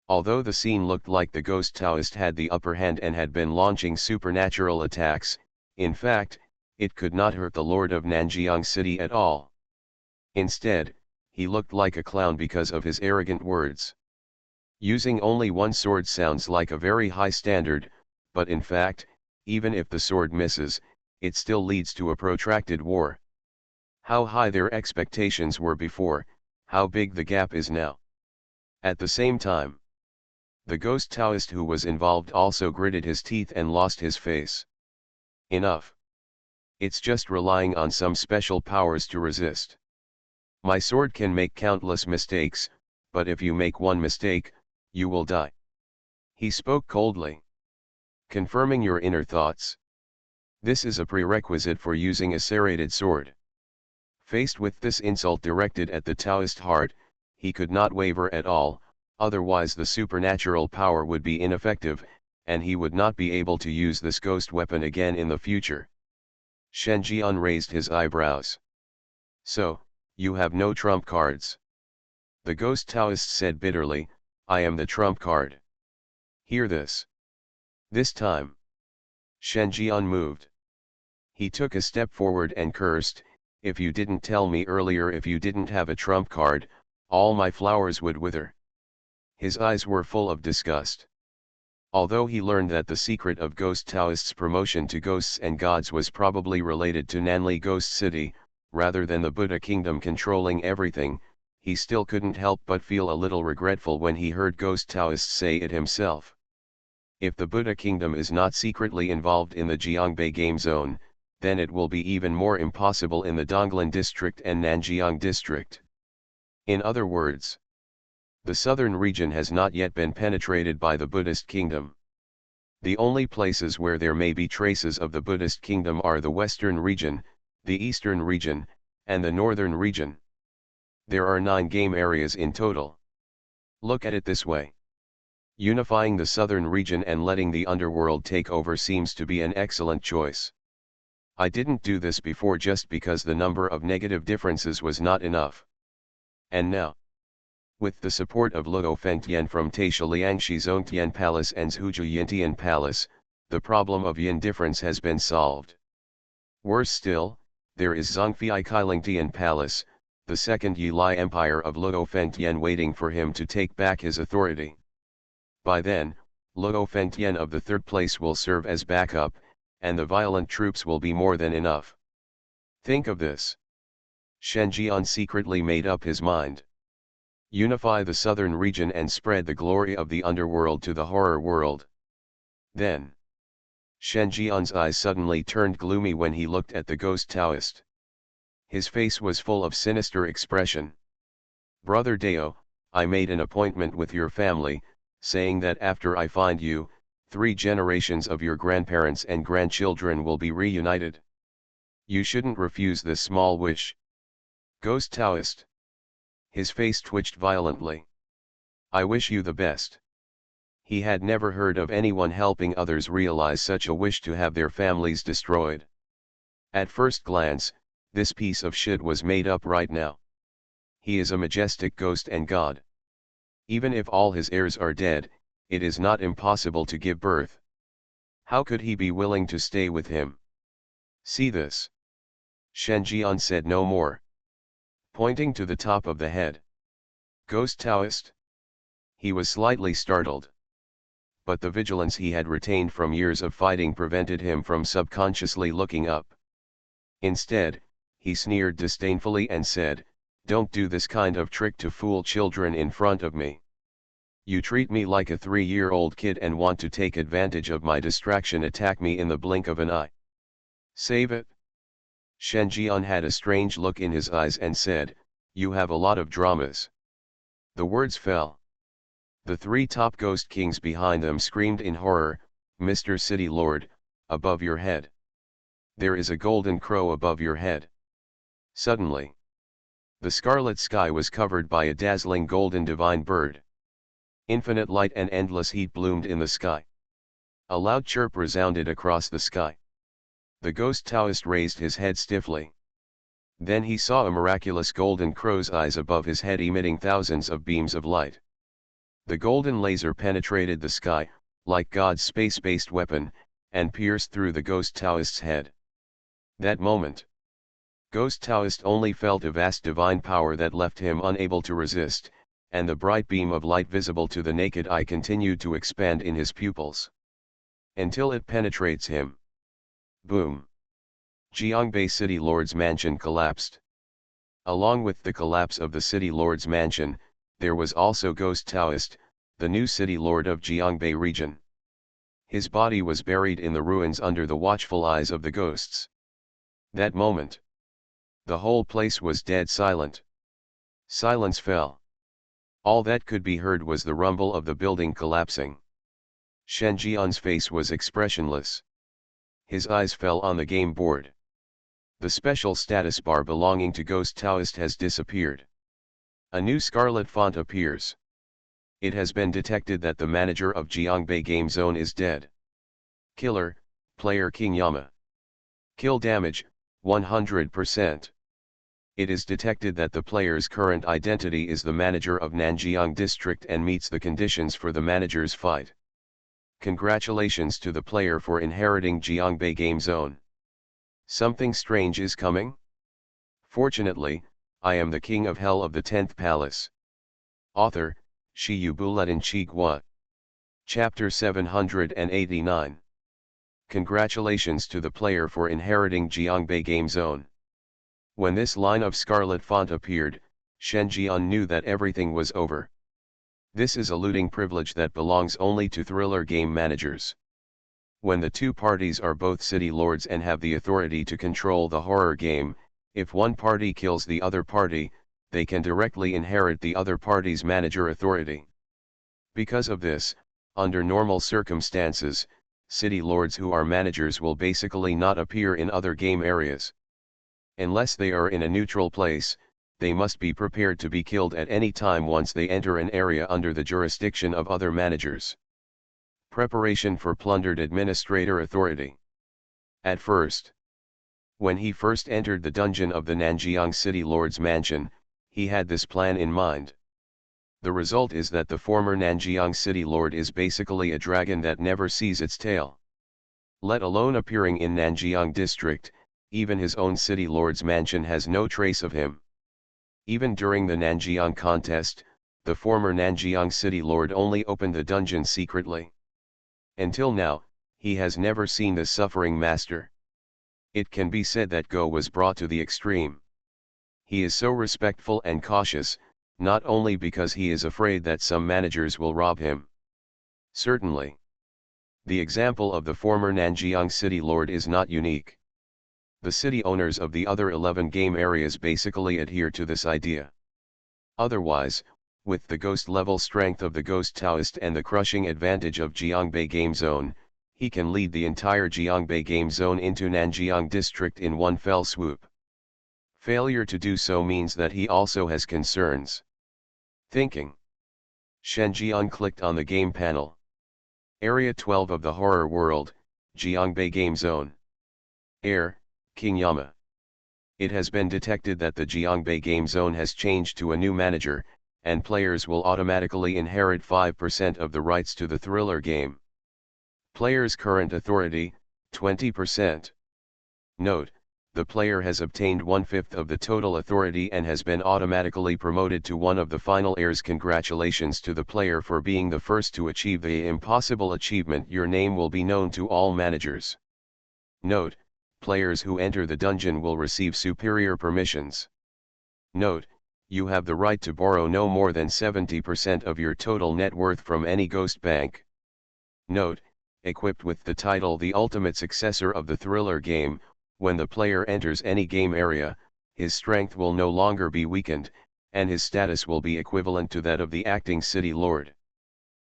Although the scene looked like the ghost Taoist had the upper hand and had been launching supernatural attacks, in fact, it could not hurt the Lord of Nanjiang City at all. Instead, he looked like a clown because of his arrogant words. Using only one sword sounds like a very high standard, but in fact, even if the sword misses, it still leads to a protracted war. How high their expectations were before, how big the gap is now. At the same time, the ghost Taoist who was involved also gritted his teeth and lost his face. Enough. It's just relying on some special powers to resist. My sword can make countless mistakes, but if you make one mistake, you will die. He spoke coldly. Confirming your inner thoughts. This is a prerequisite for using a serrated sword. Faced with this insult directed at the Taoist heart, he could not waver at all. Otherwise the supernatural power would be ineffective, and he would not be able to use this ghost weapon again in the future. Shen Jian raised his eyebrows. So, you have no trump cards. The ghost Taoist said bitterly, I am the trump card. Hear this. This time, Shen Jian moved. He took a step forward and cursed, if you didn't tell me earlier if you didn't have a trump card, all my flowers would wither. His eyes were full of disgust. Although he learned that the secret of Ghost Taoist's promotion to ghosts and gods was probably related to Nanli Ghost City, rather than the Buddha kingdom controlling everything, he still couldn't help but feel a little regretful when he heard Ghost Taoist say it himself. If the Buddha kingdom is not secretly involved in the Jiangbei game zone, then it will be even more impossible in the Donglan district and Nanjiang district. In other words, the southern region has not yet been penetrated by the Buddhist kingdom. The only places where there may be traces of the Buddhist kingdom are the western region, the eastern region, and the northern region. There are 9 game areas in total. Look at it this way. Unifying the southern region and letting the underworld take over seems to be an excellent choice. I didn't do this before just because the number of negative differences was not enough. And now, with the support of Luo Fengtian from Taishiliangshi Zongtian Palace and Zhuju Yintian Palace, the problem of yin difference has been solved. Worse still, there is Zongfei Kailingtian Palace, the second Yilai Empire of Luo Fengtian waiting for him to take back his authority. By then, Luo Fengtian of the third place will serve as backup, and the violent troops will be more than enough. Think of this. Shen Jian secretly made up his mind. Unify the southern region and spread the glory of the underworld to the horror world. Then, Shen Jian's eyes suddenly turned gloomy when he looked at the ghost Taoist. His face was full of sinister expression. Brother Dao, I made an appointment with your family, saying that after I find you, 3 generations of your grandparents and grandchildren will be reunited. You shouldn't refuse this small wish. Ghost Taoist. His face twitched violently. I wish you the best. He had never heard of anyone helping others realize such a wish to have their families destroyed. At first glance, this piece of shit was made up right now. He is a majestic ghost and god. Even if all his heirs are dead, it is not impossible to give birth. How could he be willing to stay with him? See this. Shen Jian said no more, pointing to the top of the head. Ghost Taoist? He was slightly startled. But the vigilance he had retained from years of fighting prevented him from subconsciously looking up. Instead, he sneered disdainfully and said, "Don't do this kind of trick to fool children in front of me. You treat me like a 3-year-old kid and want to take advantage of my distraction, attack me in the blink of an eye. Save it." Shen Jian had a strange look in his eyes and said, "You have a lot of dramas." The words fell. The 3 top ghost kings behind them screamed in horror, "Mr. City Lord, above your head. There is a golden crow above your head." Suddenly, the scarlet sky was covered by a dazzling golden divine bird. Infinite light and endless heat bloomed in the sky. A loud chirp resounded across the sky. The ghost Taoist raised his head stiffly. Then he saw a miraculous golden crow's eyes above his head emitting thousands of beams of light. The golden laser penetrated the sky, like God's space-based weapon, and pierced through the ghost Taoist's head. That moment, Ghost Taoist only felt a vast divine power that left him unable to resist, and the bright beam of light visible to the naked eye continued to expand in his pupils. Until it penetrates him. Boom! Jiangbei City Lord's mansion collapsed. Along with the collapse of the City Lord's mansion, there was also Ghost Taoist, the new City Lord of Jiangbei region. His body was buried in the ruins under the watchful eyes of the ghosts. That moment, the whole place was dead silent. Silence fell. All that could be heard was the rumble of the building collapsing. Shen Jian's face was expressionless. His eyes fell on the game board. The special status bar belonging to Ghost Taoist has disappeared. A new scarlet font appears. It has been detected that the manager of Jiangbei Game Zone is dead. Killer, player King Yama. Kill damage, 100%. It is detected that the player's current identity is the manager of Nanjiang District and meets the conditions for the manager's fight. Congratulations to the player for inheriting Jiangbei Game Zone. Something strange is coming? Fortunately, I am the king of hell of the 10th palace. Author, Shi Yubuletin Chi Gua. Chapter 789. Congratulations to the player for inheriting Jiangbei Game Zone. When this line of scarlet font appeared, Shen Jian knew that everything was over. This is a looting privilege that belongs only to thriller game managers. When the two parties are both city lords and have the authority to control the horror game, if one party kills the other party, they can directly inherit the other party's manager authority. Because of this, under normal circumstances, city lords who are managers will basically not appear in other game areas. Unless they are in a neutral place, they must be prepared to be killed at any time once they enter an area under the jurisdiction of other managers. Preparation for plundered administrator authority. At first, when he first entered the dungeon of the Nanjiang City Lord's mansion, he had this plan in mind. The result is that the former Nanjiang City Lord is basically a dragon that never sees its tail. Let alone appearing in Nanjiang district, even his own City Lord's mansion has no trace of him. Even during the Nanjiang contest, the former Nanjiang City Lord only opened the dungeon secretly. Until now, he has never seen the suffering master. It can be said that Go was brought to the extreme. He is so respectful and cautious, not only because he is afraid that some managers will rob him. Certainly, the example of the former Nanjiang City Lord is not unique. The city owners of the other 11 game areas basically adhere to this idea. Otherwise, with the ghost level strength of the Ghost Taoist and the crushing advantage of Jiangbei Game Zone, he can lead the entire Jiangbei Game Zone into Nanjiang district in one fell swoop. Failure to do so means that he also has concerns. Thinking. Shen Jian clicked on the game panel. Area 12 of the horror world, Jiangbei Game Zone. Heir, King Yama. It has been detected that the Jiangbei Game Zone has changed to a new manager, and players will automatically inherit 5% of the rights to the thriller game. Player's current authority, 20%. Note, the player has obtained 1/5 of the total authority and has been automatically promoted to one of the final heirs. Congratulations to the player for being the first to achieve the impossible achievement. Your name will be known to all managers. Note, players who enter the dungeon will receive superior permissions. Note, you have the right to borrow no more than 70% of your total net worth from any ghost bank. Note, equipped with the title The Ultimate Successor of the Thriller Game, when the player enters any game area, his strength will no longer be weakened, and his status will be equivalent to that of the acting city lord.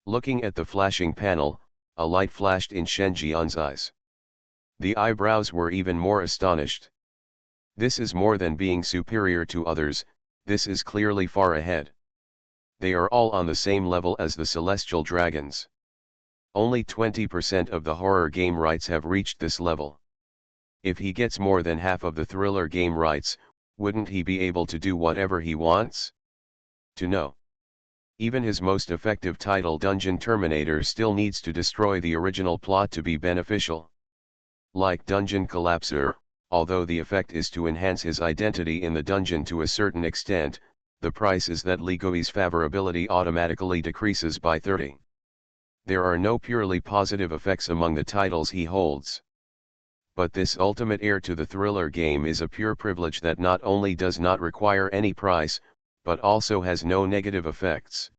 Looking at the flashing panel, a light flashed in Shen Jian's eyes. The eyebrows were even more astonished. This is more than being superior to others, this is clearly far ahead. They are all on the same level as the celestial dragons. Only 20% of the horror game rights have reached this level. If he gets more than half of the thriller game rights, wouldn't he be able to do whatever he wants? To know. Even his most effective title Dungeon Terminator still needs to destroy the original plot to be beneficial. Like Dungeon Collapser, although the effect is to enhance his identity in the dungeon to a certain extent, the price is that Ligoi's favorability automatically decreases by 30. There are no purely positive effects among the titles he holds. But this ultimate heir to the thriller game is a pure privilege that not only does not require any price, but also has no negative effects.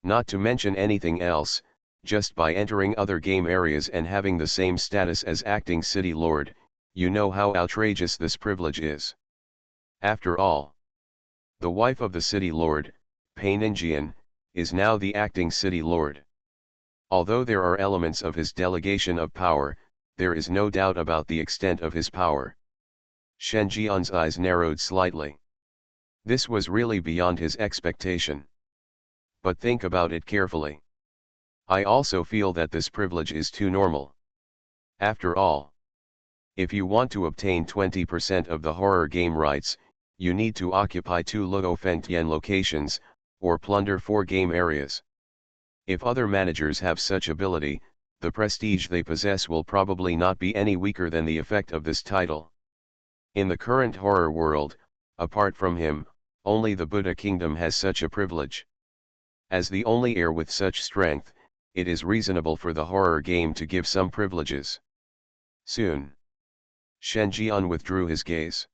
Not to mention anything else, just by entering other game areas and having the same status as acting city lord, you know how outrageous this privilege is. After all, the wife of the city lord, Pei Ninjian, is now the acting city lord. Although there are elements of his delegation of power, there is no doubt about the extent of his power. Shen Jian's eyes narrowed slightly. This was really beyond his expectation. But think about it carefully. I also feel that this privilege is too normal. After all, if you want to obtain 20% of the horror game rights, you need to occupy 2 Luo Fengtian locations, or plunder 4 game areas. If other managers have such ability, the prestige they possess will probably not be any weaker than the effect of this title. In the current horror world, apart from him, only the Buddha Kingdom has such a privilege. As the only heir with such strength, it is reasonable for the horror game to give some privileges. Soon, Shen Jian withdrew his gaze.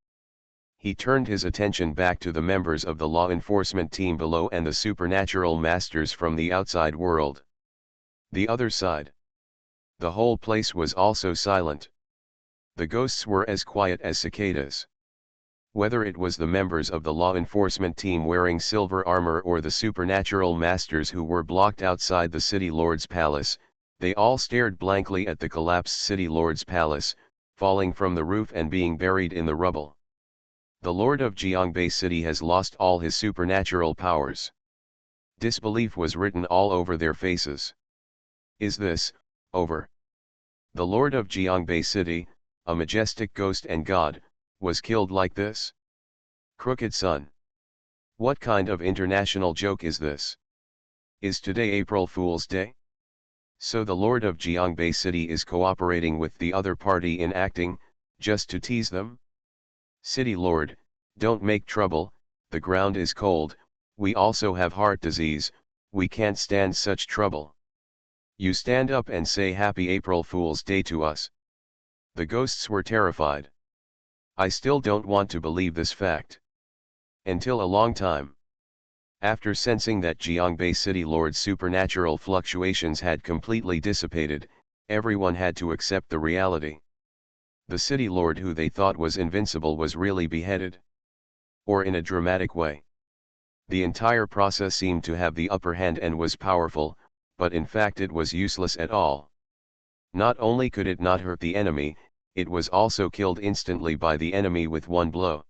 He turned his attention back to the members of the law enforcement team below and the supernatural masters from the outside world. The other side. The whole place was also silent. The ghosts were as quiet as cicadas. Whether it was the members of the law enforcement team wearing silver armor or the supernatural masters who were blocked outside the city lord's palace, they all stared blankly at the collapsed city lord's palace, falling from the roof and being buried in the rubble. The Lord of Jiangbei City has lost all his supernatural powers. Disbelief was written all over their faces. Is this over? The Lord of Jiangbei City, a majestic ghost and god, was killed like this? Crooked Sun. What kind of international joke is this? Is today April Fool's Day? So the Lord of Jiangbei City is cooperating with the other party in acting, just to tease them? City Lord, don't make trouble, the ground is cold, we also have heart disease, we can't stand such trouble. You stand up and say Happy April Fool's Day to us. The ghosts were terrified. I still don't want to believe this fact. Until a long time. After sensing that Jiangbei City Lord's supernatural fluctuations had completely dissipated, everyone had to accept the reality. The city lord who they thought was invincible was really beheaded. Or in a dramatic way. The entire process seemed to have the upper hand and was powerful, but in fact it was useless at all. Not only could it not hurt the enemy, it was also killed instantly by the enemy with one blow.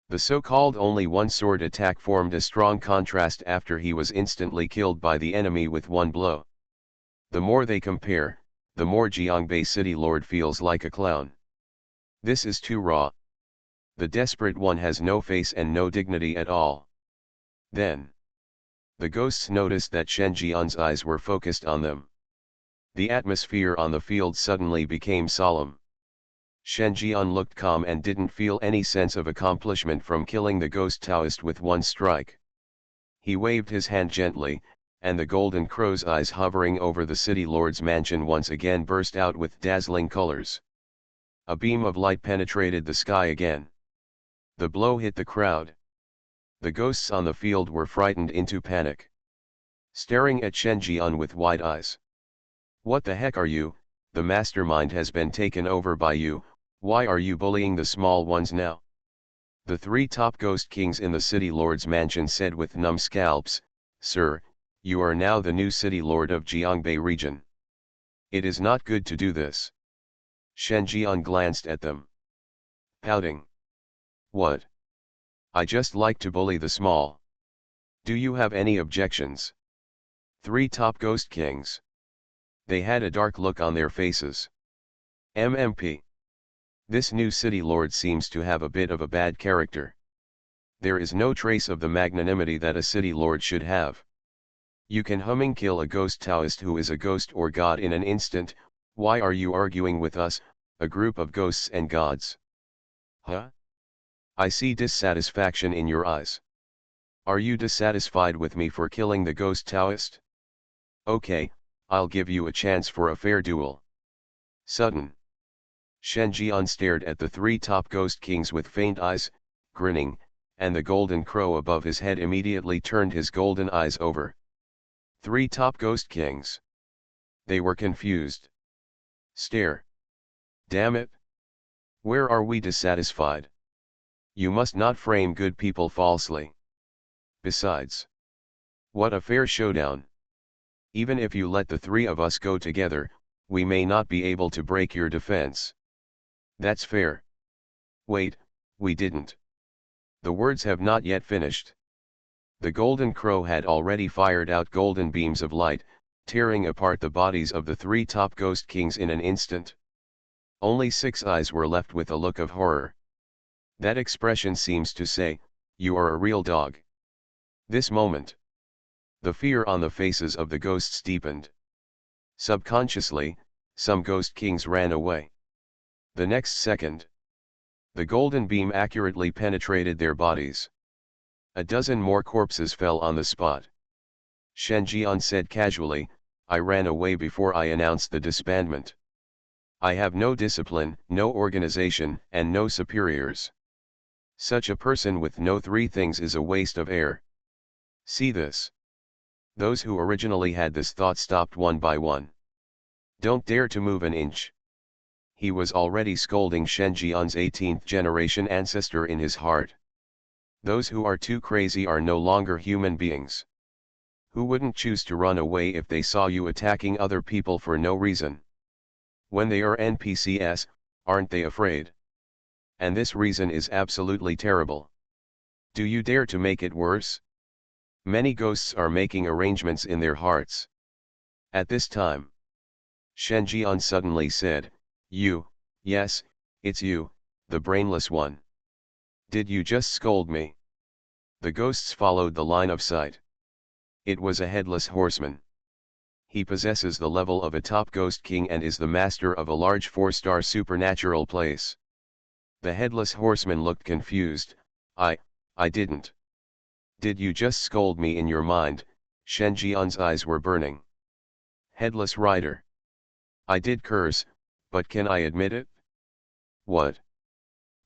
The so-called only one sword attack formed a strong contrast after he was instantly killed by the enemy with one blow. The more they compare, the more Jiangbei City Lord feels like a clown. This is too raw. The desperate one has no face and no dignity at all. Then, the ghosts noticed that Shen Jian's eyes were focused on them. The atmosphere on the field suddenly became solemn. Shen Jian looked calm and didn't feel any sense of accomplishment from killing the ghost Taoist with one strike. He waved his hand gently, and the golden crow's eyes hovering over the city lord's mansion once again burst out with dazzling colors. A beam of light penetrated the sky again. The blow hit the crowd. The ghosts on the field were frightened into panic. Staring at Shen Jian with wide eyes. What the heck are you? The mastermind has been taken over by you, why are you bullying the small ones now? The three top ghost kings in the city lord's mansion said with numb scalps, Sir, you are now the new city lord of Jiangbei region. It is not good to do this. Shen Jian glanced at them. Pouting. What? I just like to bully the small. Do you have any objections? Three top ghost kings. They had a dark look on their faces. MMP. This new city lord seems to have a bit of a bad character. There is no trace of the magnanimity that a city lord should have. You can humming kill a ghost Taoist who is a ghost or god in an instant, why are you arguing with us, a group of ghosts and gods? Huh? I see dissatisfaction in your eyes. Are you dissatisfied with me for killing the ghost Taoist? Okay, I'll give you a chance for a fair duel. Sudden. Shen Jian stared at the three top ghost kings with faint eyes, grinning, and the golden crow above his head immediately turned his golden eyes over. Three top ghost kings. They were confused. Stare. Damn it. Where are we dissatisfied? You must not frame good people falsely. Besides. What a fair showdown. Even if you let the three of us go together, we may not be able to break your defense. That's fair. Wait, we didn't. The words have not yet finished. The golden crow had already fired out golden beams of light, tearing apart the bodies of the three top ghost kings in an instant. Only 6 eyes were left with a look of horror. That expression seems to say, you are a real dog. This moment. The fear on the faces of the ghosts deepened. Subconsciously, some ghost kings ran away. The next second, the golden beam accurately penetrated their bodies. A dozen more corpses fell on the spot. Shen Jian said casually, I ran away before I announced the disbandment. I have no discipline, no organization, and no superiors. Such a person with no three things is a waste of air. See this. Those who originally had this thought stopped one by one. Don't dare to move an inch. He was already scolding Shen Jian's 18th generation ancestor in his heart. Those who are too crazy are no longer human beings. Who wouldn't choose to run away if they saw you attacking other people for no reason? When they are NPCs, aren't they afraid? And this reason is absolutely terrible. Do you dare to make it worse? Many ghosts are making arrangements in their hearts. At this time, Shen Jian suddenly said, "You, yes, it's you, the brainless one. Did you just scold me?" The ghosts followed the line of sight. It was a headless horseman. He possesses the level of a top ghost king and is the master of a large 4-star supernatural place. The headless horseman looked confused. I didn't. Did you just scold me in your mind?" Shen Jian's eyes were burning. Headless rider. I did curse, but can I admit it? What?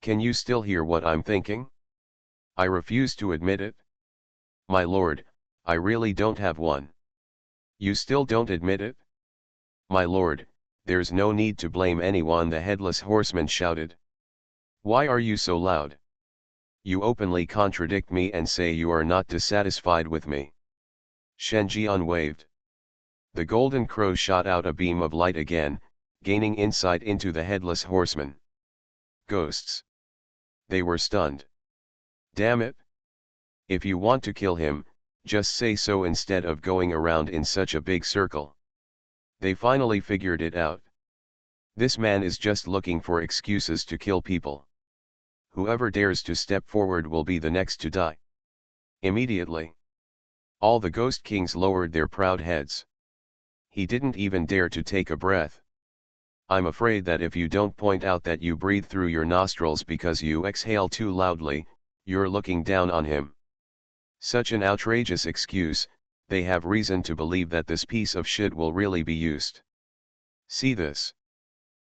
Can you still hear what I'm thinking? I refuse to admit it. My lord, I really don't have one. You still don't admit it? My lord, there's no need to blame anyone, the headless horseman shouted. Why are you so loud? You openly contradict me and say you are not dissatisfied with me. Shen Jian waved. The golden crow shot out a beam of light again, gaining insight into the headless horseman. Ghosts. They were stunned. Damn it. If you want to kill him, just say so instead of going around in such a big circle. They finally figured it out. This man is just looking for excuses to kill people. Whoever dares to step forward will be the next to die. Immediately, all the ghost kings lowered their proud heads. He didn't even dare to take a breath. I'm afraid that if you don't point out that you breathe through your nostrils because you exhale too loudly, you're looking down on him. Such an outrageous excuse, they have reason to believe that this piece of shit will really be used. See this.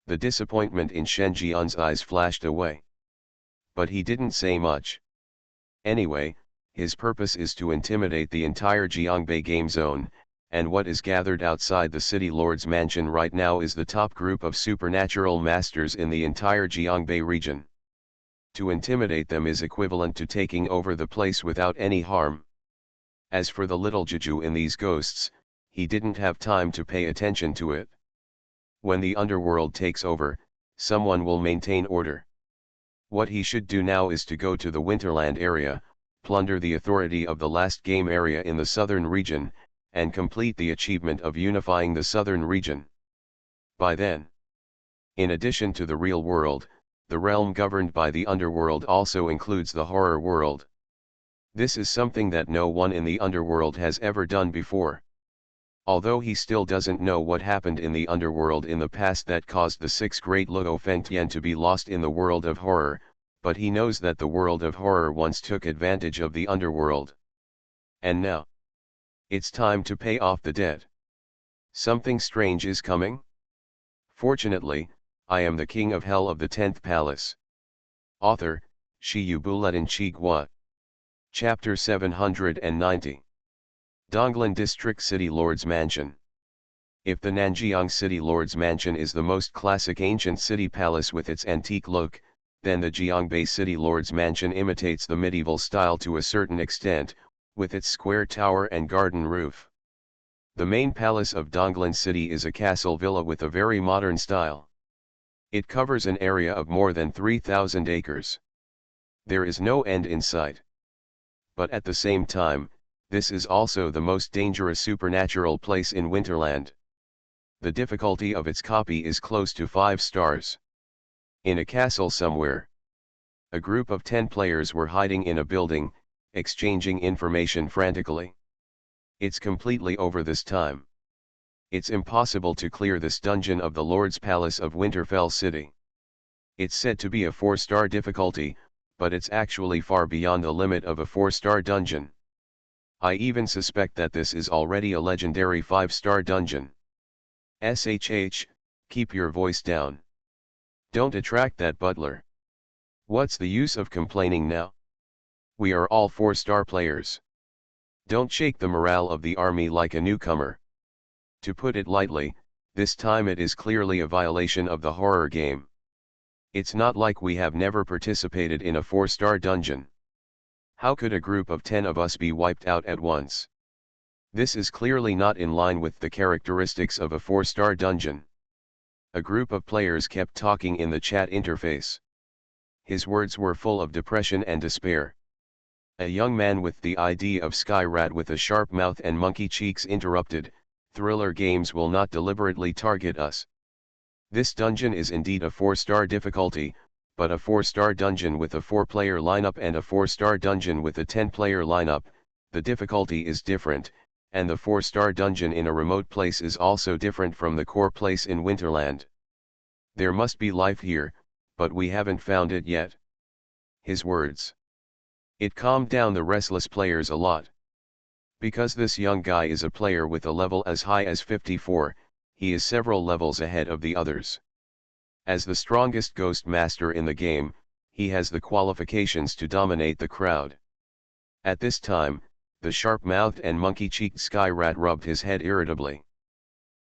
The disappointment in Shen Jian's eyes flashed away. But he didn't say much. Anyway, his purpose is to intimidate the entire Jiangbei game zone, and what is gathered outside the city lord's mansion right now is the top group of supernatural masters in the entire Jiangbei region. To intimidate them is equivalent to taking over the place without any harm. As for the little Juju in these ghosts, he didn't have time to pay attention to it. When the underworld takes over, someone will maintain order. What he should do now is to go to the Winterland area, plunder the authority of the last game area in the southern region, and complete the achievement of unifying the southern region. By then, in addition to the real world, the realm governed by the underworld also includes the horror world. This is something that no one in the underworld has ever done before. Although he still doesn't know what happened in the underworld in the past that caused the 6 great Luo Fengtian to be lost in the world of horror, but he knows that the world of horror once took advantage of the underworld. And now, it's time to pay off the debt. Something strange is coming? Fortunately, I am the king of hell of the 10th palace. Author, Shi Yubuletin Chigua. Chapter 790. Donglan District City Lord's Mansion. If the Nanjiang City Lord's Mansion is the most classic ancient city palace with its antique look, then the Jiangbei City Lord's Mansion imitates the medieval style to a certain extent, with its square tower and garden roof. The main palace of Donglan City is a castle villa with a very modern style. It covers an area of more than 3,000 acres. There is no end in sight. But at the same time, this is also the most dangerous supernatural place in Winterland. The difficulty of its copy is close to 5 stars. In a castle somewhere, a group of 10 players were hiding in a building, exchanging information frantically. It's completely over this time. It's impossible to clear this dungeon of the Lord's Palace of Winterfell City. It's said to be a 4-star difficulty, but it's actually far beyond the limit of a 4-star dungeon. I even suspect that this is already a legendary 5-star dungeon. SHH, keep your voice down. Don't attract that butler. What's the use of complaining now? We are all 4-star players. Don't shake the morale of the army like a newcomer. To put it lightly, this time it is clearly a violation of the horror game. It's not like we have never participated in a 4-star dungeon. How could a group of 10 of us be wiped out at once? This is clearly not in line with the characteristics of a 4-star dungeon. A group of players kept talking in the chat interface. His words were full of depression and despair. A young man with the ID of Skyrat with a sharp mouth and monkey cheeks interrupted, "Thriller games will not deliberately target us. This dungeon is indeed a 4-star difficulty, but a 4-star dungeon with a 4-player lineup and a 4-star dungeon with a 10-player lineup, the difficulty is different, and the 4-star dungeon in a remote place is also different from the core place in Winterland. There must be life here, but we haven't found it yet." His words. It calmed down the restless players a lot. Because this young guy is a player with a level as high as 54, he is several levels ahead of the others. As the strongest ghost master in the game, he has the qualifications to dominate the crowd. At this time, the sharp-mouthed and monkey-cheeked Skyrat rubbed his head irritably.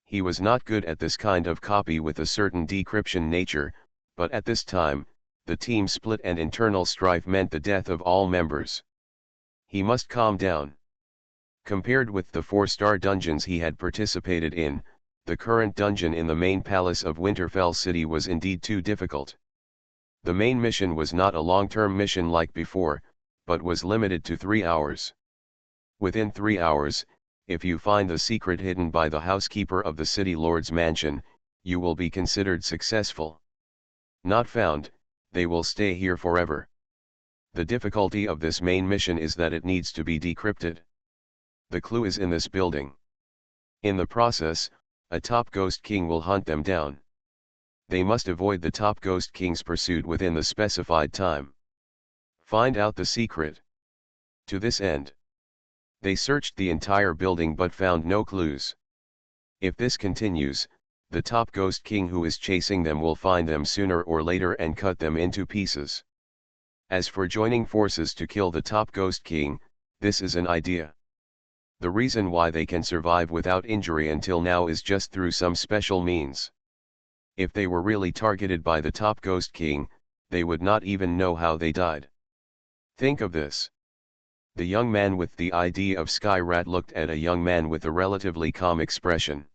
He was not good at this kind of copy with a certain decryption nature, but at this time, the team split and internal strife meant the death of all members. He must calm down. Compared with the 4-star dungeons he had participated in, the current dungeon in the main palace of Winterfell City was indeed too difficult. The main mission was not a long-term mission like before, but was limited to 3 hours. Within 3 hours, if you find the secret hidden by the housekeeper of the city lord's mansion, you will be considered successful. Not found, they will stay here forever. The difficulty of this main mission is that it needs to be decrypted. The clue is in this building. In the process, a top ghost king will hunt them down. They must avoid the top ghost king's pursuit within the specified time. Find out the secret. To this end, they searched the entire building but found no clues. If this continues, the top ghost king who is chasing them will find them sooner or later and cut them into pieces. As for joining forces to kill the top ghost king, this is an idea. The reason why they can survive without injury until now is just through some special means. If they were really targeted by the top ghost king, they would not even know how they died. Think of this. The young man with the ID of Skyrat looked at a young man with a relatively calm expression.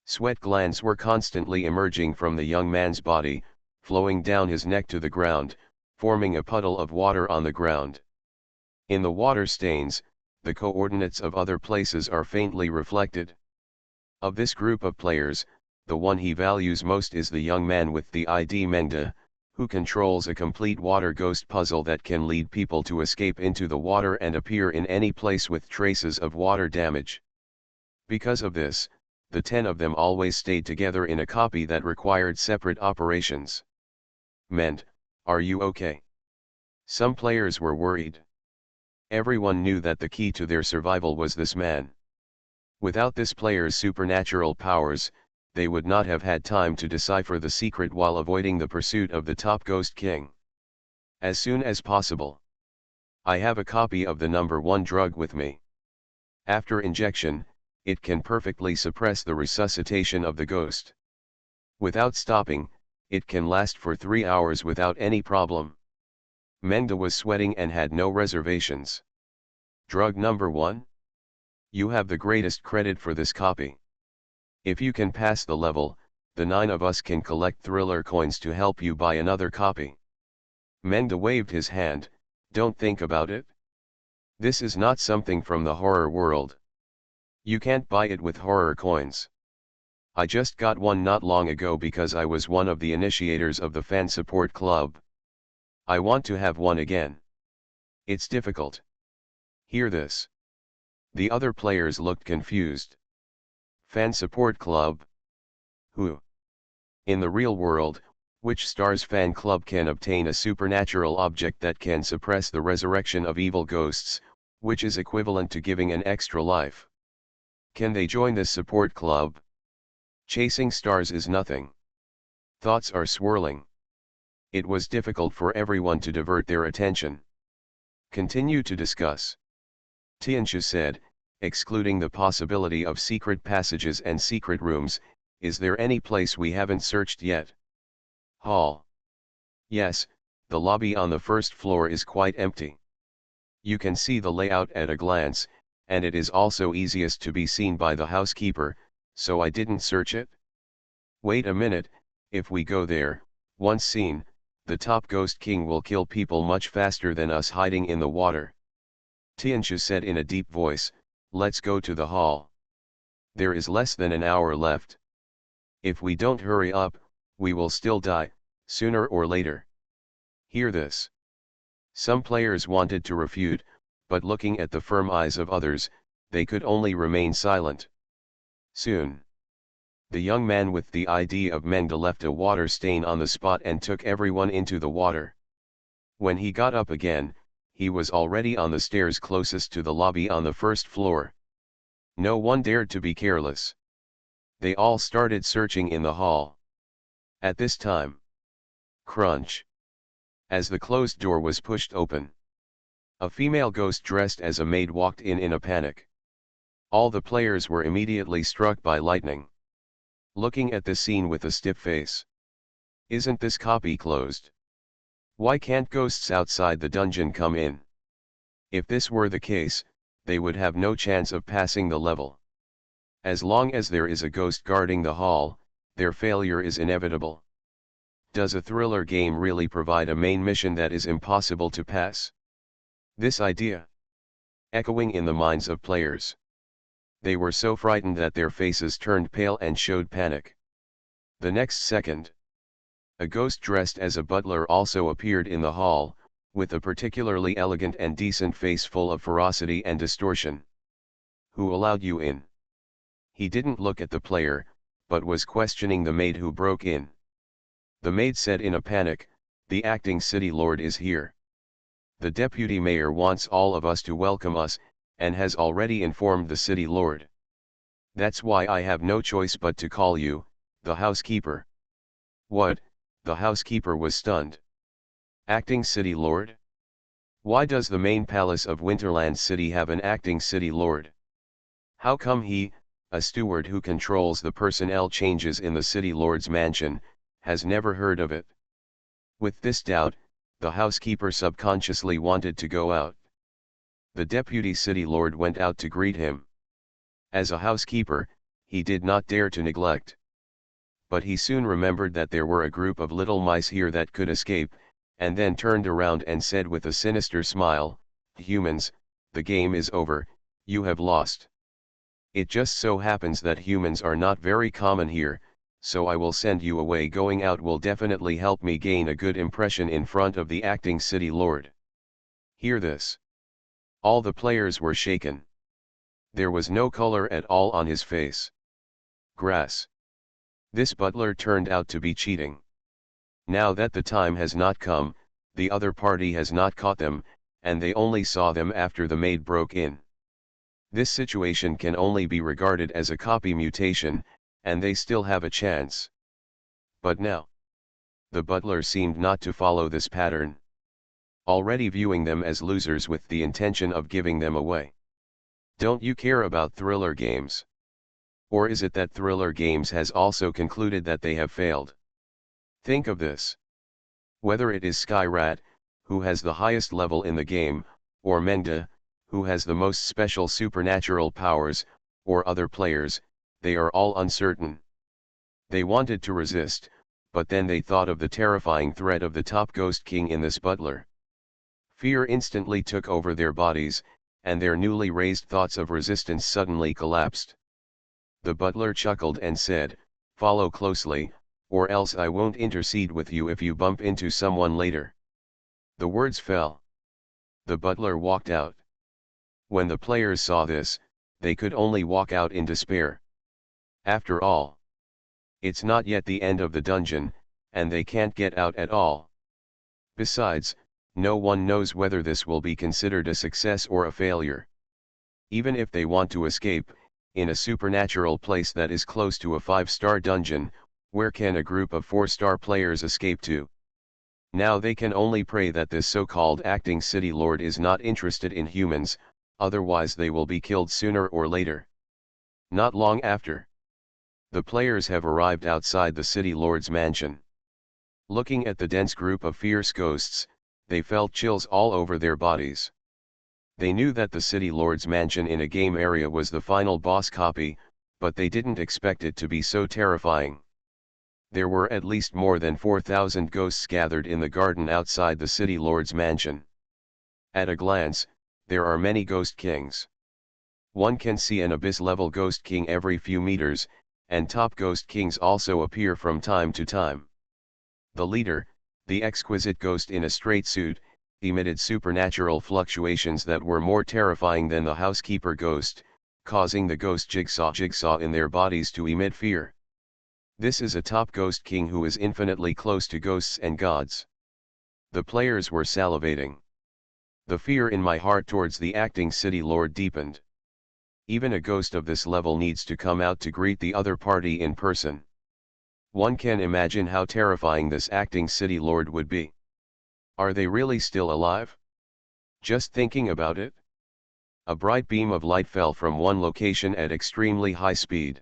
Sweat glands were constantly emerging from the young man's body, flowing down his neck to the ground, forming a puddle of water on the ground. In the water stains, the coordinates of other places are faintly reflected. Of this group of players, the one he values most is the young man with the ID Mengda, who controls a complete water ghost puzzle that can lead people to escape into the water and appear in any place with traces of water damage. Because of this, the 10 of them always stayed together in a copy that required separate operations. Mend, are you okay? Some players were worried. Everyone knew that the key to their survival was this man. Without this player's supernatural powers, they would not have had time to decipher the secret while avoiding the pursuit of the top ghost king. As soon as possible. I have a copy of the number 1 drug with me. After injection, it can perfectly suppress the resuscitation of the ghost. Without stopping, it can last for 3 hours without any problem. Mengda was sweating and had no reservations. Drug number 1? You have the greatest credit for this copy. If you can pass the level, the 9 of us can collect thriller coins to help you buy another copy. Mengda waved his hand, don't think about it. This is not something from the horror world. You can't buy it with horror coins. I just got one not long ago because I was one of the initiators of the fan support club. I want to have one again. It's difficult. Hear this. The other players looked confused. Fan support club? Who? In the real world, which star's fan club can obtain a supernatural object that can suppress the resurrection of evil ghosts, which is equivalent to giving an extra life. Can they join this support club? Chasing stars is nothing. Thoughts are swirling. It was difficult for everyone to divert their attention. Continue to discuss. Tianxu said, excluding the possibility of secret passages and secret rooms, is there any place we haven't searched yet? Hall. Yes, the lobby on the first floor is quite empty. You can see the layout at a glance, and it is also easiest to be seen by the housekeeper, so I didn't search it. Wait a minute, if we go there, once seen, the top Ghost King will kill people much faster than us hiding in the water. Tianxu said in a deep voice, let's go to the hall. There is less than an hour left. If we don't hurry up, we will still die, sooner or later. Hear this. Some players wanted to refute, but looking at the firm eyes of others, they could only remain silent. Soon. The young man with the ID of Mengda left a water stain on the spot and took everyone into the water. When he got up again, he was already on the stairs closest to the lobby on the first floor. No one dared to be careless. They all started searching in the hall. At this time, crunch. As the closed door was pushed open, a female ghost dressed as a maid walked in a panic. All the players were immediately struck by lightning. Looking at the scene with a stiff face. Isn't this copy closed? Why can't ghosts outside the dungeon come in? If this were the case, they would have no chance of passing the level. As long as there is a ghost guarding the hall, their failure is inevitable. Does a thriller game really provide a main mission that is impossible to pass? This idea, echoing in the minds of players. They were so frightened that their faces turned pale and showed panic. The next second, a ghost dressed as a butler also appeared in the hall, with a particularly elegant and decent face full of ferocity and distortion. Who allowed you in? He didn't look at the player, but was questioning the maid who broke in. The maid said in a panic, the acting city lord is here. The deputy mayor wants all of us to welcome us, and has already informed the city lord. That's why I have no choice but to call you, the housekeeper. What? The housekeeper was stunned. Acting city lord? Why does the main palace of Winterland City have an acting city lord? How come he, a steward who controls the personnel changes in the city lord's mansion, has never heard of it? With this doubt, the housekeeper subconsciously wanted to go out. The deputy city lord went out to greet him. As a housekeeper, he did not dare to neglect. But he soon remembered that there were a group of little mice here that could escape, and then turned around and said with a sinister smile, humans, the game is over, you have lost. It just so happens that humans are not very common here, so I will send you away. Going out will definitely help me gain a good impression in front of the acting city lord. Hear this. All the players were shaken. There was no color at all on his face. Grass. This butler turned out to be cheating. Now that the time has not come, the other party has not caught them, and they only saw them after the maid broke in. This situation can only be regarded as a copy mutation, and they still have a chance. But now, the butler seemed not to follow this pattern. Already viewing them as losers with the intention of giving them away. Don't you care about thriller games? Or is it that thriller games has also concluded that they have failed? Think of this. Whether it is Skyrat, who has the highest level in the game, or Mengda, who has the most special supernatural powers, or other players, they are all uncertain. They wanted to resist, but then they thought of the terrifying threat of the top Ghost King in this butler. Fear instantly took over their bodies, and their newly raised thoughts of resistance suddenly collapsed. The butler chuckled and said, "Follow closely, or else I won't intercede with you if you bump into someone later." The words fell. The butler walked out. When the players saw this, they could only walk out in despair. After all, it's not yet the end of the dungeon, and they can't get out at all. Besides, no one knows whether this will be considered a success or a failure. Even if they want to escape, in a supernatural place that is close to a 5-star dungeon, where can a group of 4-star players escape to? Now they can only pray that this so-called acting city lord is not interested in humans, otherwise they will be killed sooner or later. Not long after, the players have arrived outside the city lord's mansion. Looking at the dense group of fierce ghosts, they felt chills all over their bodies. They knew that the city lord's mansion in a game area was the final boss copy, but they didn't expect it to be so terrifying. There were at least more than 4,000 ghosts gathered in the garden outside the city lord's mansion. At a glance, there are many ghost kings. One can see an abyss-level ghost king every few meters, and top ghost kings also appear from time to time. The leader, the exquisite ghost in a straight suit, emitted supernatural fluctuations that were more terrifying than the housekeeper ghost, causing the ghost jigsaw in their bodies to emit fear. This is a top ghost king who is infinitely close to ghosts and gods. The players were salivating. The fear in my heart towards the acting city lord deepened. Even a ghost of this level needs to come out to greet the other party in person. One can imagine how terrifying this acting city lord would be. Are they really still alive? Just thinking about it? A bright beam of light fell from one location at extremely high speed.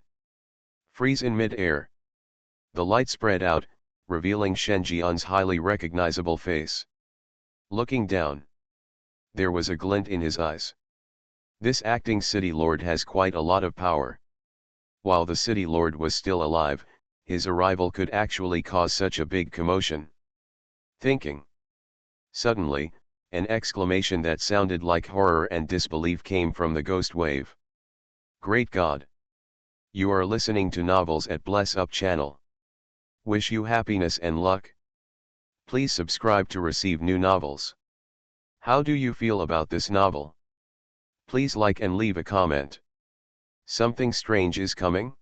Freeze in mid-air. The light spread out, revealing Shen Jian's highly recognizable face. Looking down, there was a glint in his eyes. This acting city lord has quite a lot of power. While the city lord was still alive, his arrival could actually cause such a big commotion. Thinking. Suddenly, an exclamation that sounded like horror and disbelief came from the ghost wave. Great God! You are listening to Novels at Bless Up channel. Wish you happiness and luck. Please subscribe to receive new novels. How do you feel about this novel? Please like and leave a comment. Something strange is coming?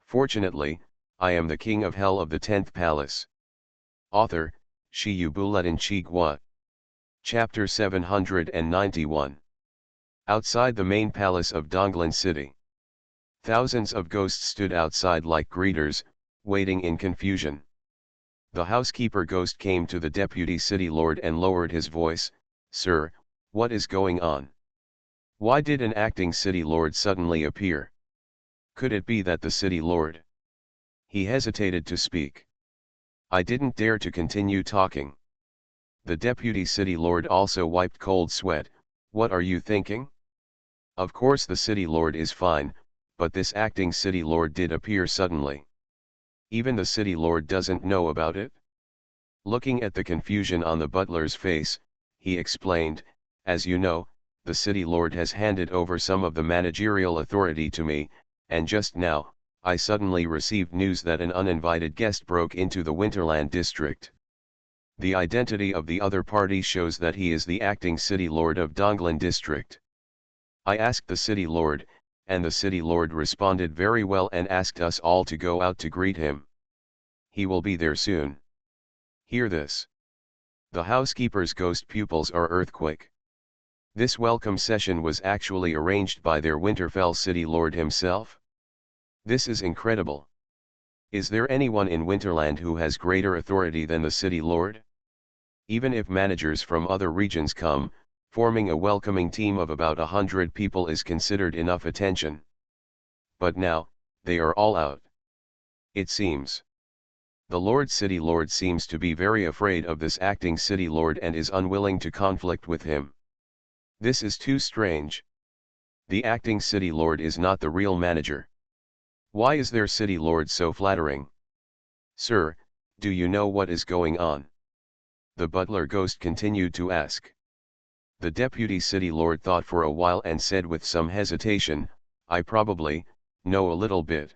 Fortunately, I am the king of hell of the 10th palace. Author, Shi Yubuletin Chigua. Chapter 791. Outside the main palace of Donglan City. Thousands of ghosts stood outside like greeters, waiting in confusion. The housekeeper ghost came to the deputy city lord and lowered his voice, "Sir, what is going on? Why did an acting city lord suddenly appear? Could it be that the city lord?" He hesitated to speak. I didn't dare to continue talking. The deputy city lord also wiped cold sweat. What are you thinking? Of course the city lord is fine, but this acting city lord did appear suddenly. Even the city lord doesn't know about it? Looking at the confusion on the butler's face, he explained, "As you know, the city lord has handed over some of the managerial authority to me, and just now, I suddenly received news that an uninvited guest broke into the Winterland district. The identity of the other party shows that he is the acting city lord of Donglan district. I asked the city lord, and the city lord responded very well and asked us all to go out to greet him. He will be there soon. Hear this. The housekeeper's ghost pupils are earthquake. This welcome session was actually arranged by their Winterfell city lord himself. This is incredible. Is there anyone in Winterland who has greater authority than the city lord? Even if managers from other regions come, forming a welcoming team of about 100 people is considered enough attention. But now, they are all out. It seems. The city lord seems to be very afraid of this acting city lord and is unwilling to conflict with him. This is too strange. The acting city lord is not the real manager. Why is their city lord so flattering? Sir, do you know what is going on? The butler ghost continued to ask. The deputy city lord thought for a while and said with some hesitation, I probably know a little bit.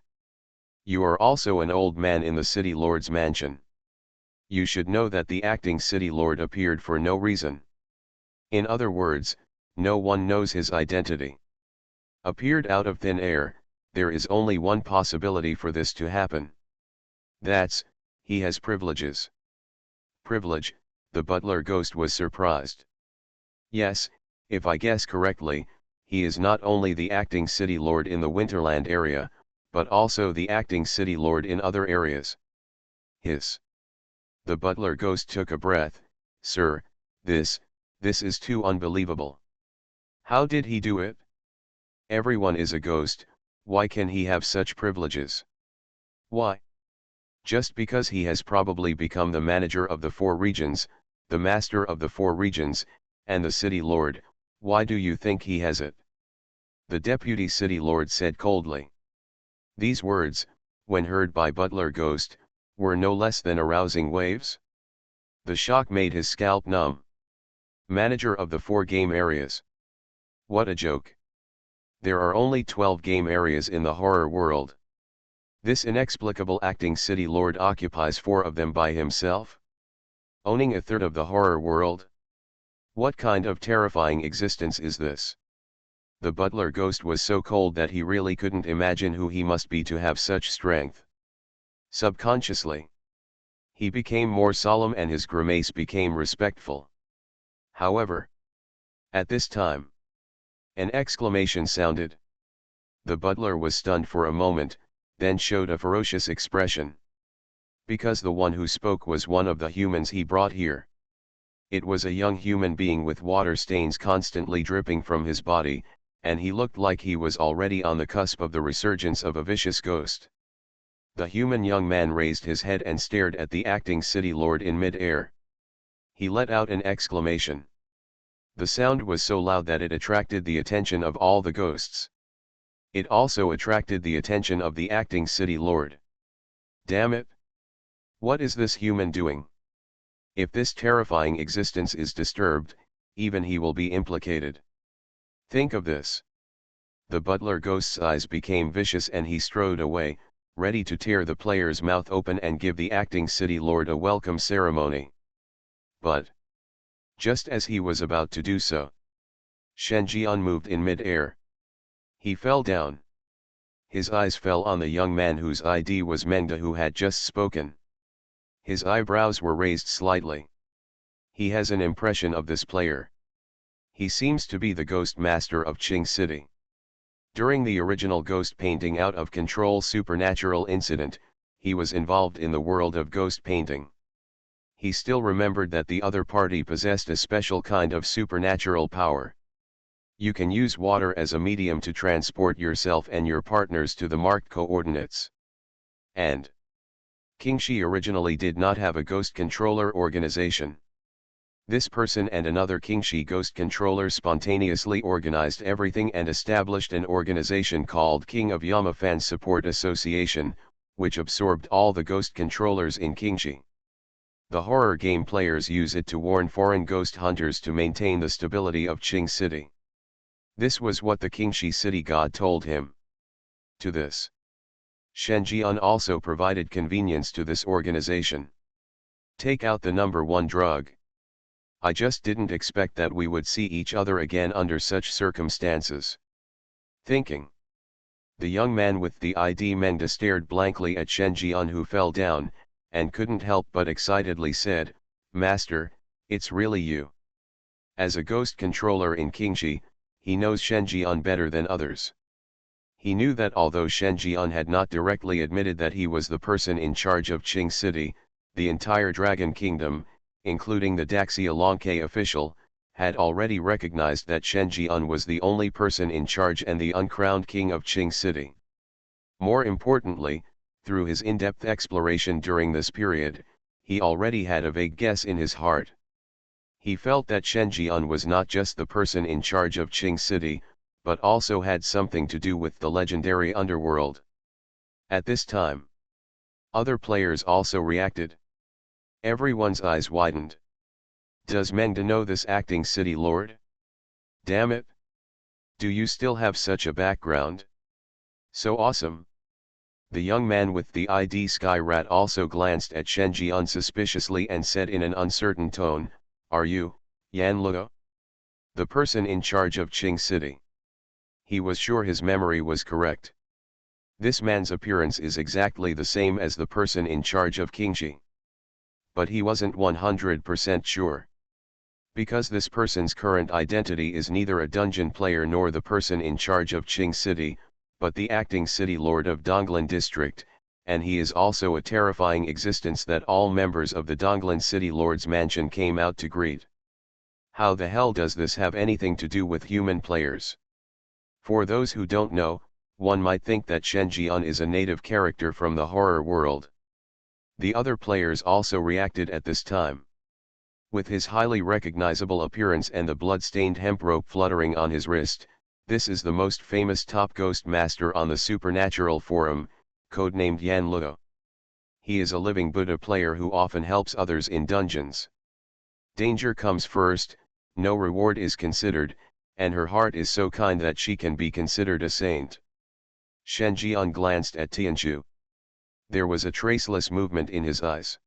You are also an old man in the city lord's mansion. You should know that the acting city lord appeared for no reason. In other words, no one knows his identity. Appeared out of thin air, there is only one possibility for this to happen. That's, he has privileges. Privilege, The butler ghost was surprised. Yes, if I guess correctly, he is not only the acting city lord in the Winterland area, but also the acting city lord in other areas. Hiss. The butler ghost took a breath. Sir, this is too unbelievable. How did he do it? Everyone is a ghost, why can he have such privileges? Why? Just because he has probably become the manager of the 4 regions, the master of the 4 regions, and the city lord, why do you think he has it? The deputy city lord said coldly. These words, when heard by Butler Ghost, were no less than arousing waves. The shock made his scalp numb. Manager of the 4 game areas. What a joke. There are only 12 game areas in the horror world. This inexplicable acting city lord occupies 4 of them by himself? Owning a third of the horror world? What kind of terrifying existence is this? The butler ghost was so cold that he really couldn't imagine who he must be to have such strength. Subconsciously, he became more solemn and his grimace became respectful. However, at this time, an exclamation sounded. The butler was stunned for a moment, then showed a ferocious expression. Because the one who spoke was one of the humans he brought here. It was a young human being with water stains constantly dripping from his body, and he looked like he was already on the cusp of the resurgence of a vicious ghost. The human young man raised his head and stared at the acting city lord in mid-air. He let out an exclamation. The sound was so loud that it attracted the attention of all the ghosts. It also attracted the attention of the acting city lord. Damn it! What is this human doing? If this terrifying existence is disturbed, even he will be implicated. Think of this. The butler ghost's eyes became vicious and he strode away, ready to tear the player's mouth open and give the acting city lord a welcome ceremony. But, just as he was about to do so, Shen Jian moved in mid-air. He fell down. His eyes fell on the young man whose ID was Mengda who had just spoken. His eyebrows were raised slightly. He has an impression of this player. He seems to be the ghost master of Qing City. During the original ghost painting out of control supernatural incident, he was involved in the world of ghost painting. He still remembered that the other party possessed a special kind of supernatural power. You can use water as a medium to transport yourself and your partners to the marked coordinates. And Qingxi originally did not have a ghost controller organization. This person and another Qingxi ghost controller spontaneously organized everything and established an organization called King of Yamafan Support Association, which absorbed all the ghost controllers in Qingxi. The horror game players use it to warn foreign ghost hunters to maintain the stability of Qing City. This was what the Qingxi city god told him. To this, Shen Jian also provided convenience to this organization. Take out the number 1 drug. I just didn't expect that we would see each other again under such circumstances. Thinking. The young man with the ID Mengda stared blankly at Shen Jian who fell down, and couldn't help but excitedly said, Master, it's really you. As a ghost controller in Qingxi, he knows Shen Jian better than others. He knew that although Shen Jian had not directly admitted that he was the person in charge of Qing City, the entire Dragon Kingdom, including the Daxia Longke official, had already recognized that Shen Jian was the only person in charge and the uncrowned king of Qing City. More importantly, through his in-depth exploration during this period, he already had a vague guess in his heart. He felt that Shen Jian was not just the person in charge of Qing City, but also had something to do with the legendary underworld. At this time, other players also reacted. Everyone's eyes widened. Does Mengda know this acting city lord? Damn it! Do you still have such a background? So awesome! The young man with the ID Sky Rat also glanced at Shen Jian suspiciously and said in an uncertain tone, Are you, Yan Luo? The person in charge of Qing City? He was sure his memory was correct. This man's appearance is exactly the same as the person in charge of Qingxi. but he wasn't 100% sure. Because this person's current identity is neither a dungeon player nor the person in charge of Qing City, but the acting city lord of Donglan District, and he is also a terrifying existence that all members of the Donglan City Lord's mansion came out to greet. How the hell does this have anything to do with human players? For those who don't know, one might think that Shen Jian is a native character from the horror world. The other players also reacted at this time. With his highly recognizable appearance and the blood-stained hemp rope fluttering on his wrist, this is the most famous top ghost master on the Supernatural forum, codenamed Yan Luo. He is a living Buddha player who often helps others in dungeons. Danger comes first, no reward is considered, and her heart is so kind that she can be considered a saint. Shen Jian glanced at Tianchu. There was a traceless movement in his eyes.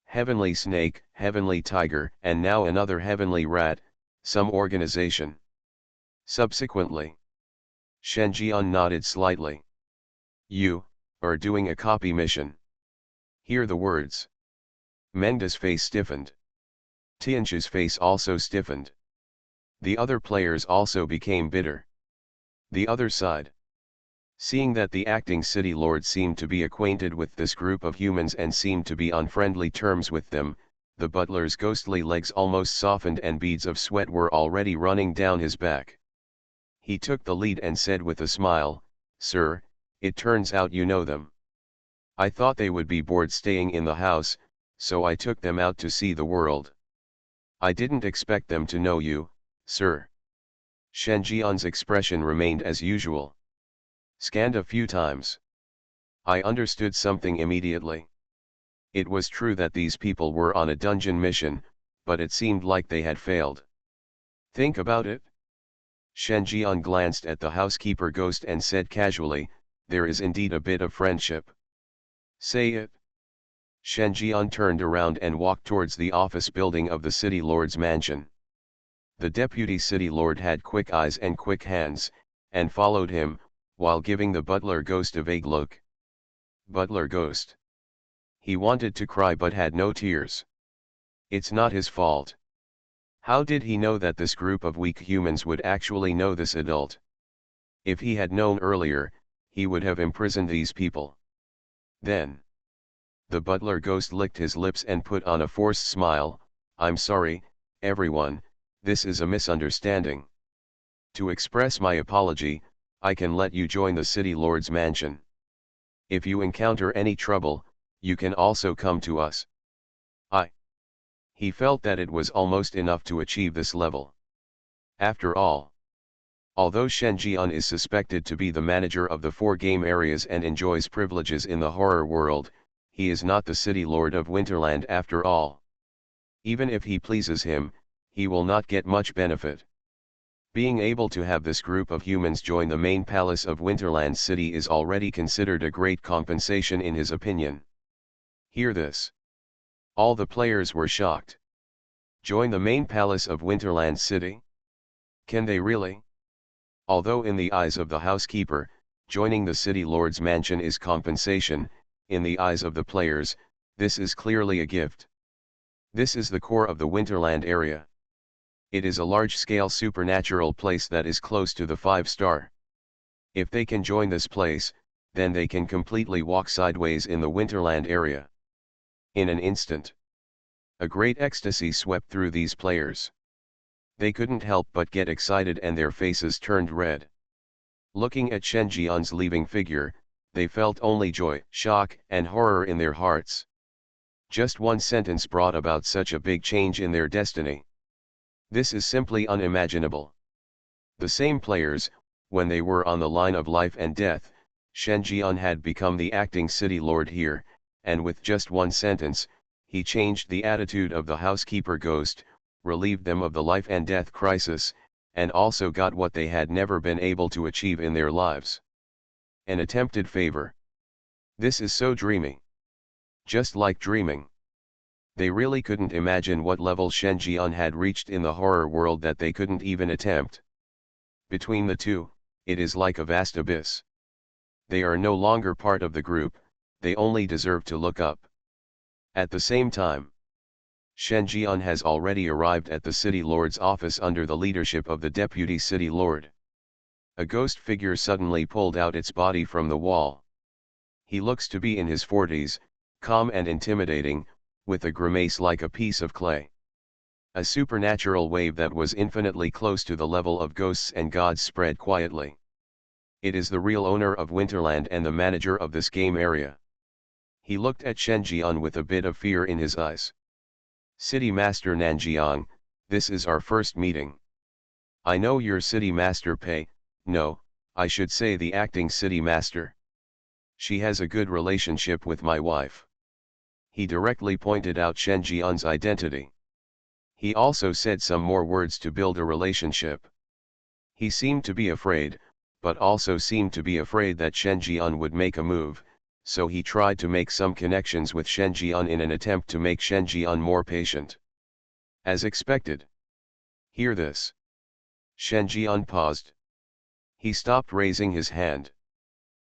Heavenly snake, heavenly tiger, and now another heavenly rat, some organization. Subsequently, Shen Jian nodded slightly. You are doing a copy mission. Hear the words. Mengda's face stiffened. Tianchu's face also stiffened. The other players also became bitter. The other side. Seeing that the acting city lord seemed to be acquainted with this group of humans and seemed to be on friendly terms with them, the butler's ghostly legs almost softened and beads of sweat were already running down his back. He took the lead and said with a smile, "Sir, it turns out you know them. I thought they would be bored staying in the house, so I took them out to see the world. I didn't expect them to know you, sir." Shen Jian's expression remained as usual. Scanned a few times. I understood something immediately. It was true that these people were on a dungeon mission, but it seemed like they had failed. Think about it. Shen Jian glanced at the housekeeper ghost and said casually, "There is indeed a bit of friendship." Say it. Shen Jian turned around and walked towards the office building of the city lord's mansion. The deputy city lord had quick eyes and quick hands, and followed him, while giving the butler ghost a vague look. Butler ghost. He wanted to cry but had no tears. It's not his fault. How did he know that this group of weak humans would actually know this adult? If he had known earlier, he would have imprisoned these people. Then, the butler ghost licked his lips and put on a forced smile. "I'm sorry, everyone, this is a misunderstanding. To express my apology, I can let you join the city lord's mansion. If you encounter any trouble, you can also come to us." He felt that it was almost enough to achieve this level. After all, although Shen Jian is suspected to be the manager of the 4 game areas and enjoys privileges in the horror world, he is not the city lord of Winterland after all. Even if he pleases him, he will not get much benefit. Being able to have this group of humans join the main palace of Winterland City is already considered a great compensation in his opinion. Hear this. All the players were shocked. Join the main palace of Winterland City? Can they really? Although in the eyes of the housekeeper, joining the city lord's mansion is compensation, in the eyes of the players, this is clearly a gift. This is the core of the Winterland area. It is a large-scale supernatural place that is close to the 5-star. If they can join this place, then they can completely walk sideways in the Winterland area. In an instant, a great ecstasy swept through these players. They couldn't help but get excited and their faces turned red. Looking at Shen Jian's leaving figure, they felt only joy, shock, and horror in their hearts. Just one sentence brought about such a big change in their destiny. This is simply unimaginable. The same players, when they were on the line of life and death, Shen Jian had become the acting city lord here, and with just one sentence, he changed the attitude of the housekeeper ghost, relieved them of the life and death crisis, and also got what they had never been able to achieve in their lives. An attempted favor. This is so dreamy. Just like dreaming. They really couldn't imagine what level Shen Jian had reached in the horror world that they couldn't even attempt. Between the two, it is like a vast abyss. They are no longer part of the group, they only deserve to look up. At the same time, Shen Jian has already arrived at the city lord's office under the leadership of the deputy city lord. A ghost figure suddenly pulled out its body from the wall. He looks to be in his 40s, calm and intimidating, with a grimace like a piece of clay. A supernatural wave that was infinitely close to the level of ghosts and gods spread quietly. It is the real owner of Winterland and the manager of this game area. He looked at Shen Jian with a bit of fear in his eyes. City Master Nanjiang, this is our first meeting. I know you're City Master Pei, no, I should say the acting City Master. She has a good relationship with my wife. He directly pointed out Shen Jian's identity. He also said some more words to build a relationship. He seemed to be afraid, but also seemed to be afraid that Shen Jian would make a move, so he tried to make some connections with Shen Jian in an attempt to make Shen Jian more patient. As expected. Hear this. Shen Jian paused. He stopped raising his hand.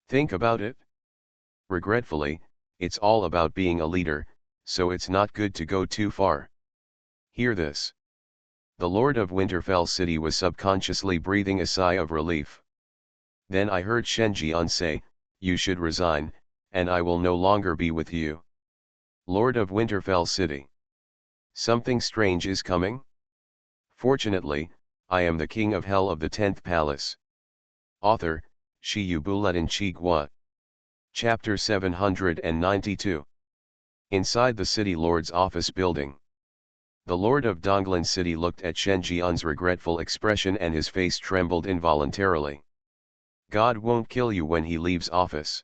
Think about it. Regretfully, it's all about being a leader, so it's not good to go too far. Hear this. The Lord of Winterfell City was subconsciously breathing a sigh of relief. Then I heard Shen Jian say, you should resign, and I will no longer be with you. Lord of Winterfell City. Something strange is coming? Fortunately, I am the king of hell of the 10th palace. Author, Shi Yubuletin Chigua. Chapter 792. Inside the city lord's office building. The lord of Donglan City looked at Shen Jian's regretful expression and his face trembled involuntarily. God won't kill you when he leaves office.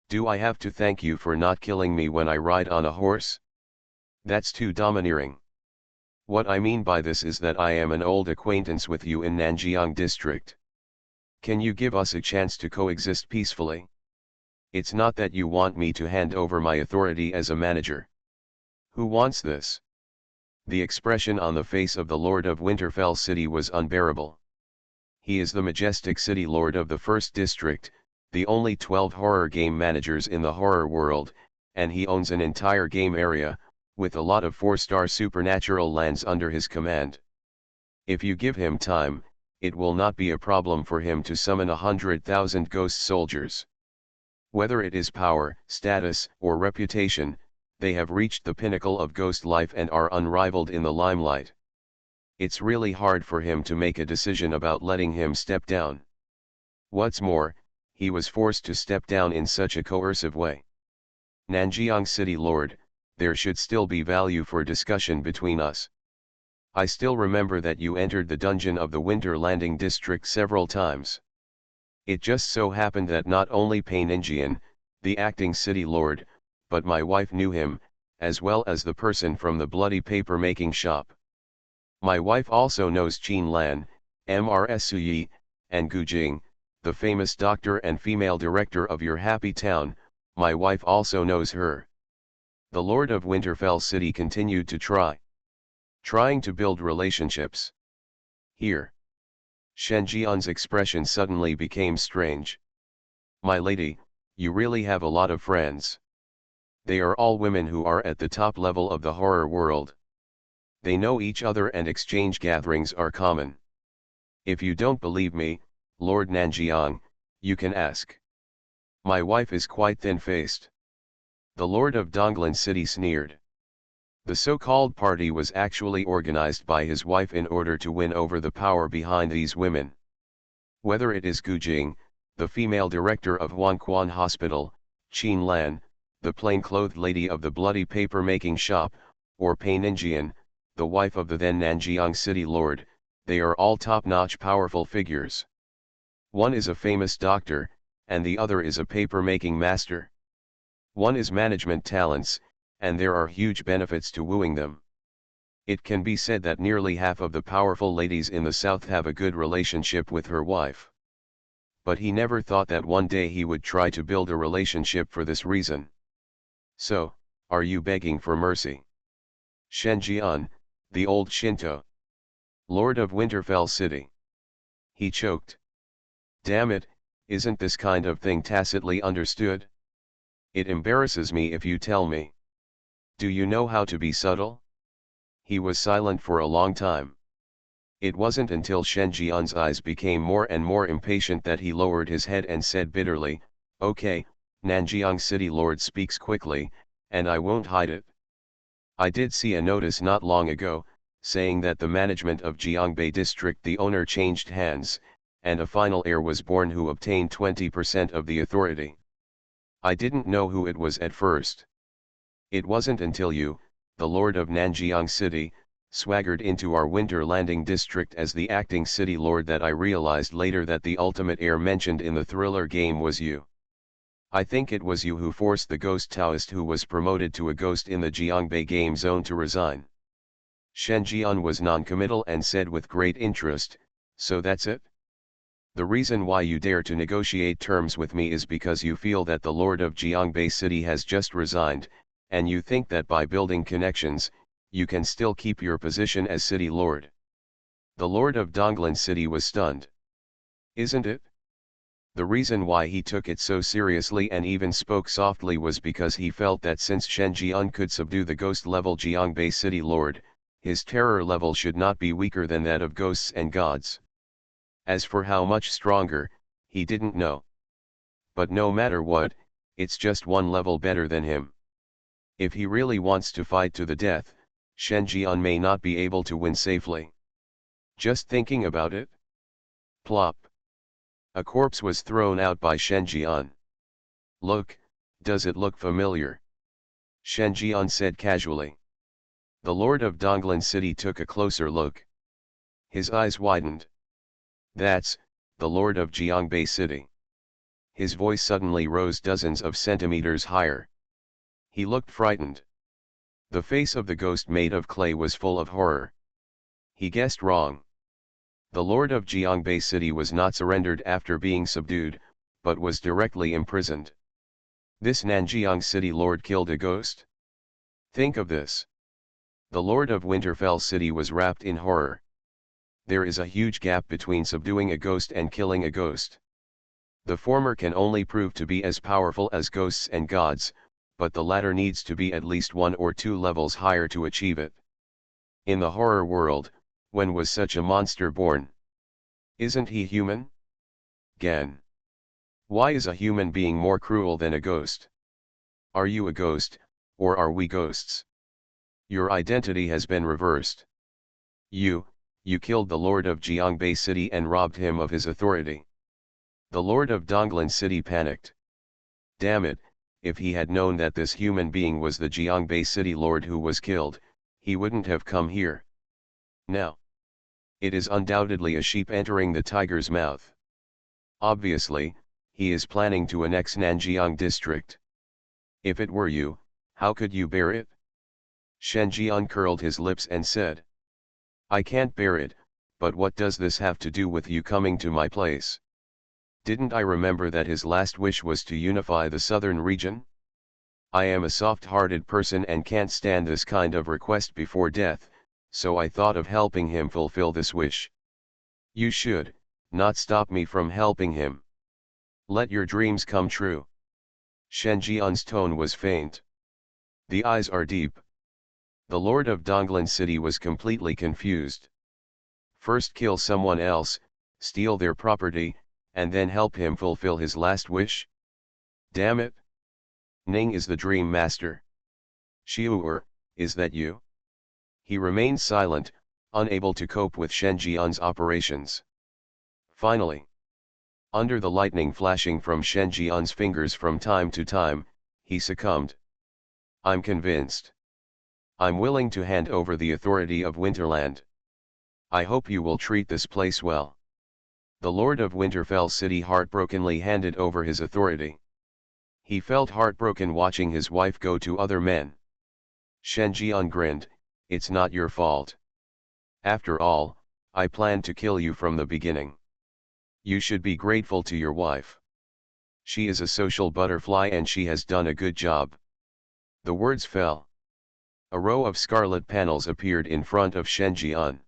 Do I have to thank you for not killing me when I ride on a horse? That's too domineering. What I mean by this is that I am an old acquaintance with you in Nanjiang district. Can you give us a chance to coexist peacefully? It's not that you want me to hand over my authority as a manager. Who wants this? The expression on the face of the Lord of Winterfell City was unbearable. He is the majestic city lord of the first district, the only 12 horror game managers in the horror world, and he owns an entire game area, with a lot of 4-star supernatural lands under his command. If you give him time, it will not be a problem for him to summon 100,000 ghost soldiers. Whether it is power, status, or reputation, they have reached the pinnacle of ghost life and are unrivaled in the limelight. It's really hard for him to make a decision about letting him step down. What's more, he was forced to step down in such a coercive way. Nanjiang City Lord, there should still be value for discussion between us. I still remember that you entered the dungeon of the Winter Landing district several times. It just so happened that not only Painingian, the acting city lord, but my wife knew him, as well as the person from the bloody paper making shop. My wife also knows Qin Lan, Mrsuyi, and Gu Jing, the famous doctor and female director of your happy town. My wife also knows her. The Lord of Winterfell City continued to trying to build relationships. Here. Shen Jian's expression suddenly became strange. My lady, you really have a lot of friends. They are all women who are at the top level of the horror world. They know each other and exchange gatherings are common. If you don't believe me, Lord Nanjiang, you can ask. My wife is quite thin-faced. The Lord of Donglan City sneered. The so-called party was actually organized by his wife in order to win over the power behind these women. Whether it is Gu Jing, the female director of Huanquan Hospital, Qin Lan, the plain-clothed lady of the bloody paper-making shop, or Painingian, the wife of the then Nanjiang City Lord, they are all top-notch powerful figures. One is a famous doctor, and the other is a paper-making master. One is management talents, and there are huge benefits to wooing them. It can be said that nearly half of the powerful ladies in the south have a good relationship with her wife. But he never thought that one day he would try to build a relationship for this reason. So, are you begging for mercy? Shen Jian, the old Shinto Lord of Winterfell City. He choked. Damn it, isn't this kind of thing tacitly understood? It embarrasses me if you tell me. Do you know how to be subtle? He was silent for a long time. It wasn't until Shen Jian's eyes became more and more impatient that he lowered his head and said bitterly, "Okay, Nanjiang City Lord speaks quickly, and I won't hide it. I did see a notice not long ago, saying that the management of Jiangbei district the owner changed hands, and a final heir was born who obtained 20% of the authority. I didn't know who it was at first. It wasn't until you, the Lord of Nanjiang City, swaggered into our winter landing district as the acting city lord that I realized later that the ultimate heir mentioned in the thriller game was you. I think it was you who forced the ghost Taoist who was promoted to a ghost in the Jiangbei game zone to resign." Shen Jian was non-committal and said with great interest, "So that's it? The reason why you dare to negotiate terms with me is because you feel that the Lord of Jiangbei City has just resigned, and you think that by building connections, you can still keep your position as city lord." The Lord of Donglan City was stunned. "Isn't it?" The reason why he took it so seriously and even spoke softly was because he felt that since Shen Jian could subdue the ghost-level Jiangbei City Lord, his terror level should not be weaker than that of ghosts and gods. As for how much stronger, he didn't know. But no matter what, it's just one level better than him. If he really wants to fight to the death, Shen Jian may not be able to win safely. Just thinking about it? Plop. A corpse was thrown out by Shen Jian. "Look, does it look familiar?" Shen Jian said casually. The Lord of Donglan City took a closer look. His eyes widened. "That's the Lord of Jiangbei City." His voice suddenly rose dozens of centimeters higher. He looked frightened. The face of the ghost made of clay was full of horror. He guessed wrong. The Lord of Jiangbei City was not surrendered after being subdued, but was directly imprisoned. This Nanjiang City Lord killed a ghost? Think of this. The Lord of Winterfell City was wrapped in horror. There is a huge gap between subduing a ghost and killing a ghost. The former can only prove to be as powerful as ghosts and gods, but the latter needs to be at least 1 or 2 levels higher to achieve it. In the horror world, when was such a monster born? Isn't he human? Gan. Why is a human being more cruel than a ghost? Are you a ghost, or are we ghosts? Your identity has been reversed. You killed the Lord of Jiangbei City and robbed him of his authority. The Lord of Donglan City panicked. Damn it, if he had known that this human being was the Jiangbei City Lord who was killed, he wouldn't have come here. Now, it is undoubtedly a sheep entering the tiger's mouth. Obviously, he is planning to annex Nanjiang district. If it were you, how could you bear it? Shen Jian curled his lips and said, "I can't bear it, but what does this have to do with you coming to my place? Didn't I remember that his last wish was to unify the southern region? I am a soft-hearted person and can't stand this kind of request before death, so I thought of helping him fulfill this wish. You should, not stop me from helping him. Let your dreams come true." Shen Jian's tone was faint. The eyes are deep. The Lord of Donglan City was completely confused. First kill someone else, steal their property, and then help him fulfill his last wish? Damn it! Ning is the Dream Master. Xiu'er, is that you? He remained silent, unable to cope with Shen Jian's operations. Finally, under the lightning flashing from Shen Jian's fingers from time to time, he succumbed. "I'm convinced. I'm willing to hand over the authority of Winterland. I hope you will treat this place well." The Lord of Winterfell City heartbrokenly handed over his authority. He felt heartbroken watching his wife go to other men. Shen Jian grinned, "It's not your fault. After all, I planned to kill you from the beginning. You should be grateful to your wife. She is a social butterfly and she has done a good job." The words fell. A row of scarlet panels appeared in front of Shen Jian.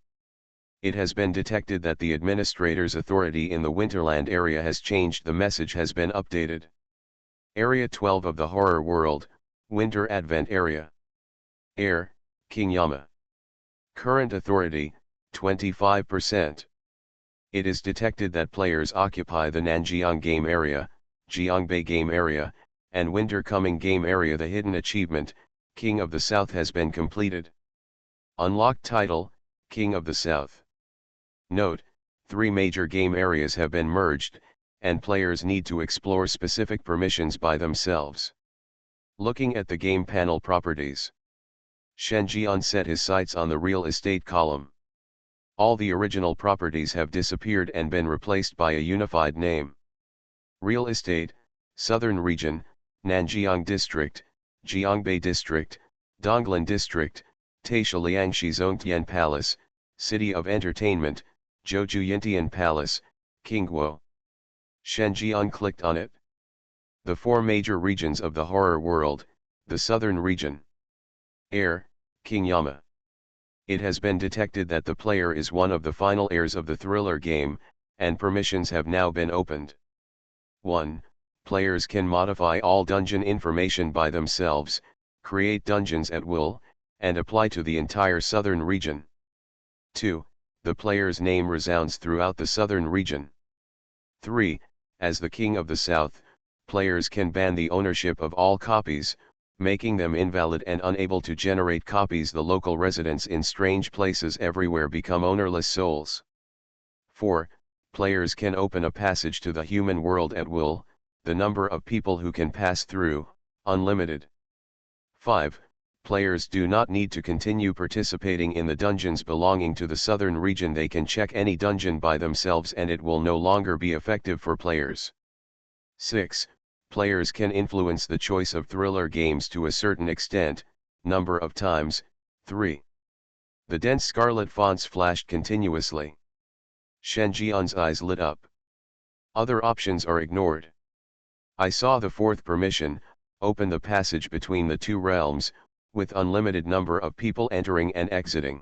It has been detected that the administrator's authority in the Winterland area has changed. The message has been updated. Area 12 of the horror world, Winter Advent area. Heir, King Yama. Current authority, 25%. It is detected that players occupy the Nanjiang Game Area, Jiangbei Game Area, and Winter Coming Game Area. The hidden achievement, King of the South, has been completed. Unlocked title, King of the South. Note, 3 major game areas have been merged, and players need to explore specific permissions by themselves. Looking at the game panel properties. Shen Jian set his sights on the real estate column. All the original properties have disappeared and been replaced by a unified name. Real estate, Southern Region, Nanjiang District, Jiangbei District, Donglan District, Taisha Liangshi Zongtian Palace, City of Entertainment, Zhouju Yintian Palace, Qingguo. Shen Jian clicked on it. The 4 major regions of the horror world, the Southern Region. Heir, King Yama. It has been detected that the player is one of the final heirs of the thriller game, and permissions have now been opened. 1. Players can modify all dungeon information by themselves, create dungeons at will, and apply to the entire Southern Region. 2. The player's name resounds throughout the Southern Region. 3. As the King of the South, players can ban the ownership of all copies, making them invalid and unable to generate copies. The local residents in strange places everywhere become ownerless souls. 4. Players can open a passage to the human world at will, the number of people who can pass through, unlimited. 5. Players do not need to continue participating in the dungeons belonging to the Southern Region. They can check any dungeon by themselves and it will no longer be effective for players. 6. Players can influence the choice of thriller games to a certain extent, number of times, 3. The dense scarlet fonts flashed continuously. Shen Jian's eyes lit up. Other options are ignored. I saw the 4th permission, open the passage between the 2 realms, with unlimited number of people entering and exiting.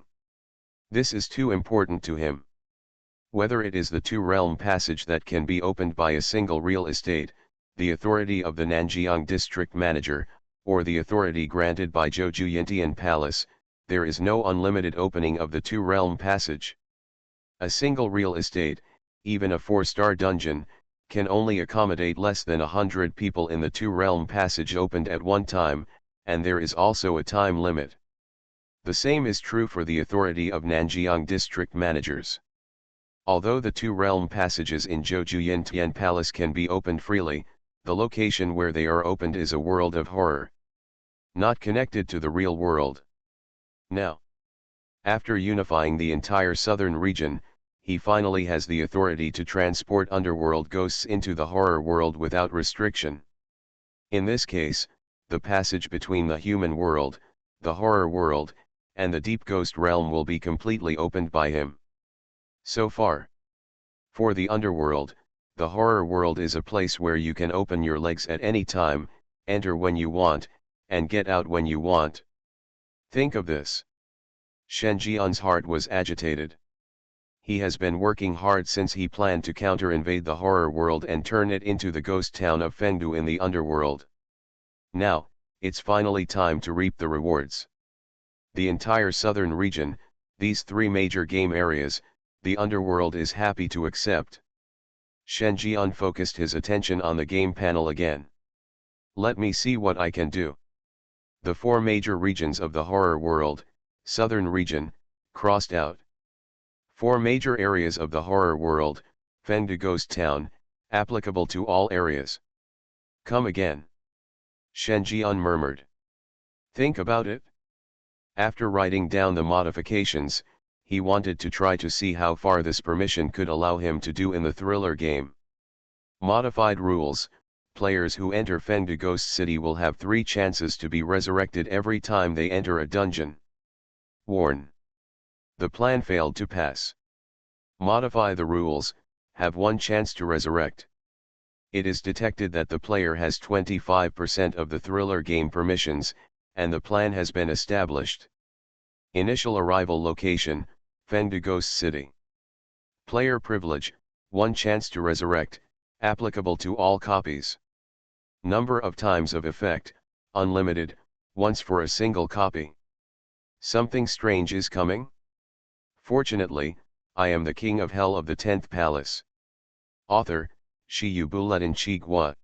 This is too important to him. Whether it is the 2-realm passage that can be opened by a single real estate, the authority of the Nanjiang District Manager, or the authority granted by Zhouju Yintian Palace, there is no unlimited opening of the 2-realm passage. A single real estate, even a 4-star dungeon, can only accommodate less than 100 people in the 2-realm passage opened at one time, and there is also a time limit. The same is true for the authority of Nanjiang District Managers. Although the 2-realm passages in Zhouju Yintian Palace can be opened freely, the location where they are opened is a world of horror, not connected to the real world. Now, after unifying the entire Southern Region, he finally has the authority to transport underworld ghosts into the horror world without restriction. In this case, the passage between the human world, the horror world, and the deep ghost realm will be completely opened by him. So far. For the underworld, the horror world is a place where you can open your legs at any time, enter when you want, and get out when you want. Think of this. Shen Jian's heart was agitated. He has been working hard since he planned to counter-invade the horror world and turn it into the ghost town of Fengdu in the underworld. Now, it's finally time to reap the rewards. The entire Southern Region, these 3 major game areas, the underworld is happy to accept. Shen Jian focused his attention on the game panel again. Let me see what I can do. The 4 major regions of the horror world, Southern Region, crossed out. 4 major areas of the horror world, Fengdu Ghost Town, applicable to all areas. Come again. Shen Jian murmured. Think about it. After writing down the modifications, he wanted to try to see how far this permission could allow him to do in the thriller game. Modified rules: players who enter Fengdu Ghost City will have 3 chances to be resurrected every time they enter a dungeon. Warn. The plan failed to pass. Modify the rules: have 1 chance to resurrect. It is detected that the player has 25% of the thriller game permissions, and the plan has been established. Initial arrival location, Fengdu Ghost City. Player privilege, 1 chance to resurrect, applicable to all copies. Number of times of effect, unlimited, once for a single copy. Something strange is coming? Fortunately, I am the king of hell of the 10th palace. Author, Shiyubuletin Chigwa.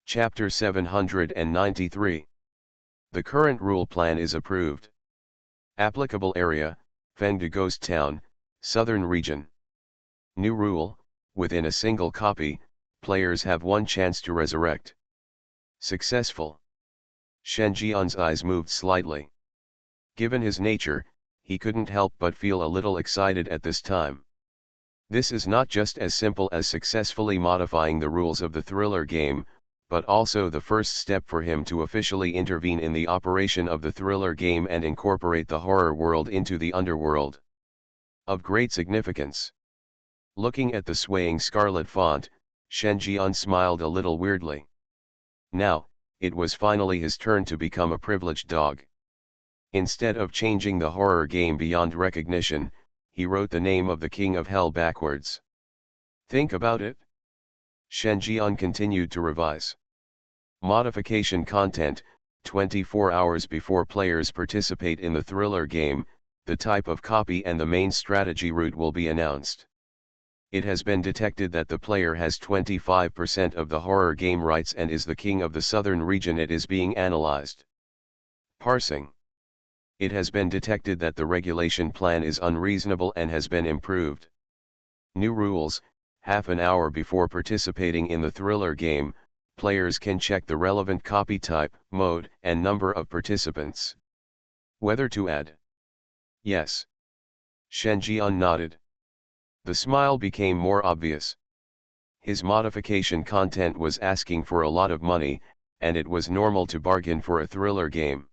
Chapter 793. The current rule plan is approved. Applicable area, Fengde Ghost Town, Southern Region. New rule, within a single copy, players have one chance to resurrect. Successful. Shen Jian's eyes moved slightly. Given his nature, he couldn't help but feel a little excited at this time. This is not just as simple as successfully modifying the rules of the thriller game, but also the first step for him to officially intervene in the operation of the thriller game and incorporate the horror world into the underworld. Of great significance. Looking at the swaying scarlet font, Shen Jian smiled a little weirdly. Now, it was finally his turn to become a privileged dog. Instead of changing the horror game beyond recognition, he wrote the name of the King of Hell backwards. Think about it. Shen Jian continued to revise. Modification content, 24 hours before players participate in the thriller game, the type of copy and the main strategy route will be announced. It has been detected that the player has 25% of the horror game rights and is the king of the southern region. It is being analyzed. Parsing. It has been detected that the regulation plan is unreasonable and has been improved. New rules, half an hour before participating in the thriller game, players can check the relevant copy type, mode, and number of participants. Whether to add. Yes. Shen Jian nodded. The smile became more obvious. His modification content was asking for a lot of money, and it was normal to bargain for a thriller game.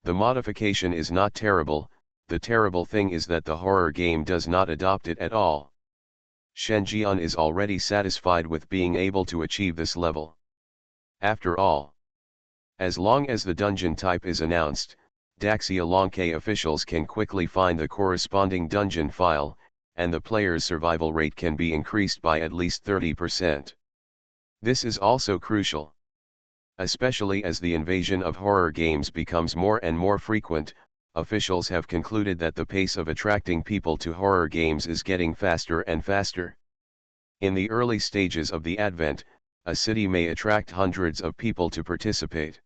The modification is not terrible, the terrible thing is that the horror game does not adopt it at all. Shen Jian is already satisfied with being able to achieve this level. After all, as long as the dungeon type is announced, Daxia Longke officials can quickly find the corresponding dungeon file, and the player's survival rate can be increased by at least 30%. This is also crucial. Especially as the invasion of horror games becomes more and more frequent, officials have concluded that the pace of attracting people to horror games is getting faster and faster. In the early stages of the advent, a city may attract hundreds of people to participate.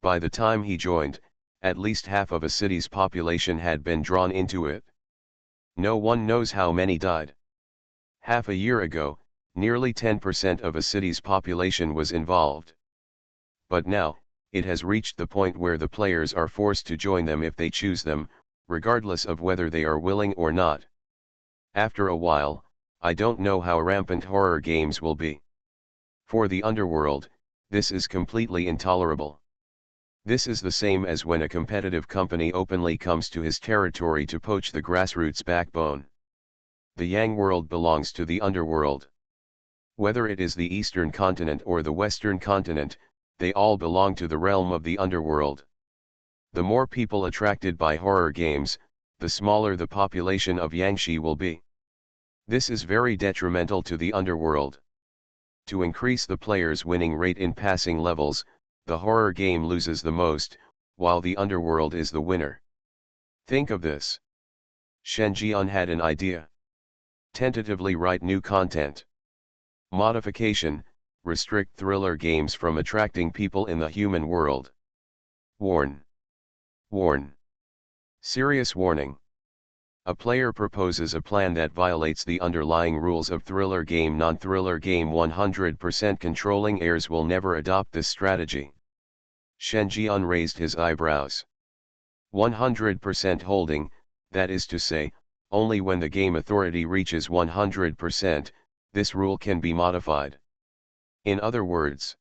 By the time he joined, at least half of a city's population had been drawn into it. No one knows how many died. Half a year ago, nearly 10% of a city's population was involved. But now, it has reached the point where the players are forced to join them if they choose them, regardless of whether they are willing or not. After a while, I don't know how rampant horror games will be. For the underworld, this is completely intolerable. This is the same as when a competitive company openly comes to his territory to poach the grassroots backbone. The Yang world belongs to the underworld. Whether it is the eastern continent or the western continent, they all belong to the realm of the underworld. The more people attracted by horror games, the smaller the population of Yangshi will be. This is very detrimental to the underworld. To increase the player's winning rate in passing levels, the horror game loses the most, while the underworld is the winner. Think of this. Shen Jian had an idea. Tentatively write new content. Modification, restrict thriller games from attracting people in the human world. Warn. Warn. Serious warning. A player proposes a plan that violates the underlying rules of thriller game. Non-thriller game 100% controlling heirs will never adopt this strategy. Shen Jian raised his eyebrows. 100% holding, that is to say, only when the game authority reaches 100%, this rule can be modified. In other words,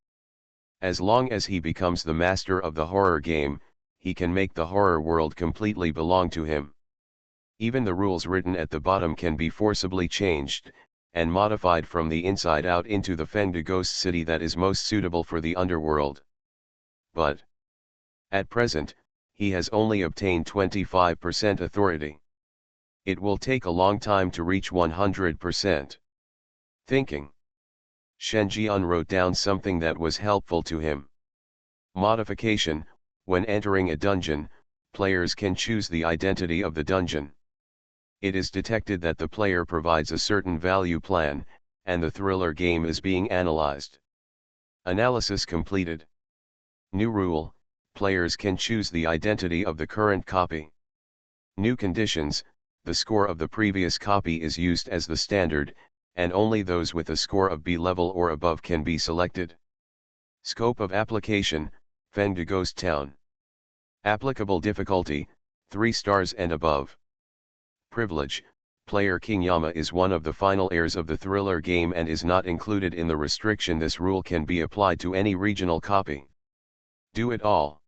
as long as he becomes the master of the horror game, he can make the horror world completely belong to him. Even the rules written at the bottom can be forcibly changed, and modified from the inside out into the Fengde Ghost City that is most suitable for the underworld. But, at present, he has only obtained 25% authority. It will take a long time to reach 100%. Thinking. Shen Jian wrote down something that was helpful to him. Modification: when entering a dungeon, players can choose the identity of the dungeon. It is detected that the player provides a certain value plan, and the thriller game is being analyzed. Analysis completed. New rule: players can choose the identity of the current copy. New conditions: the score of the previous copy is used as the standard, and only those with a score of B level or above can be selected. Scope of application: Fengde Ghost Town. Applicable difficulty: 3 stars and above. Privilege: player King Yama is one of the final heirs of the thriller game and is not included in the restriction. This rule can be applied to any regional copy. Do it all.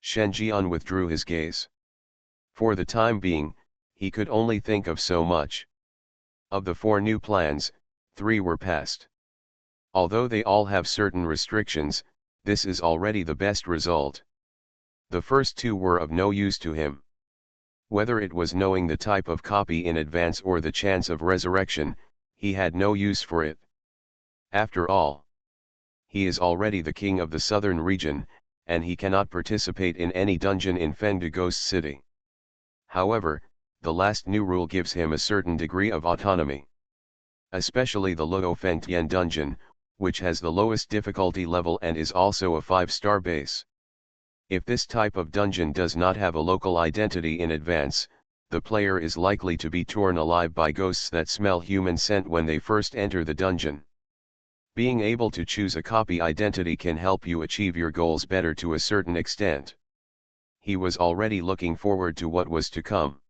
Shen Jian withdrew his gaze. For the time being, he could only think of so much. Of the 4 new plans, 3 were passed. Although they all have certain restrictions, this is already the best result. The first 2 were of no use to him. Whether it was knowing the type of copy in advance or the chance of resurrection, he had no use for it. After all, he is already the king of the southern region, and he cannot participate in any dungeon in Fengde Ghost City. However, the last new rule gives him a certain degree of autonomy. Especially the Luo Fengtian dungeon, which has the lowest difficulty level and is also a 5-star base. If this type of dungeon does not have a local identity in advance, the player is likely to be torn alive by ghosts that smell human scent when they first enter the dungeon. Being able to choose a copy identity can help you achieve your goals better to a certain extent. He was already looking forward to what was to come.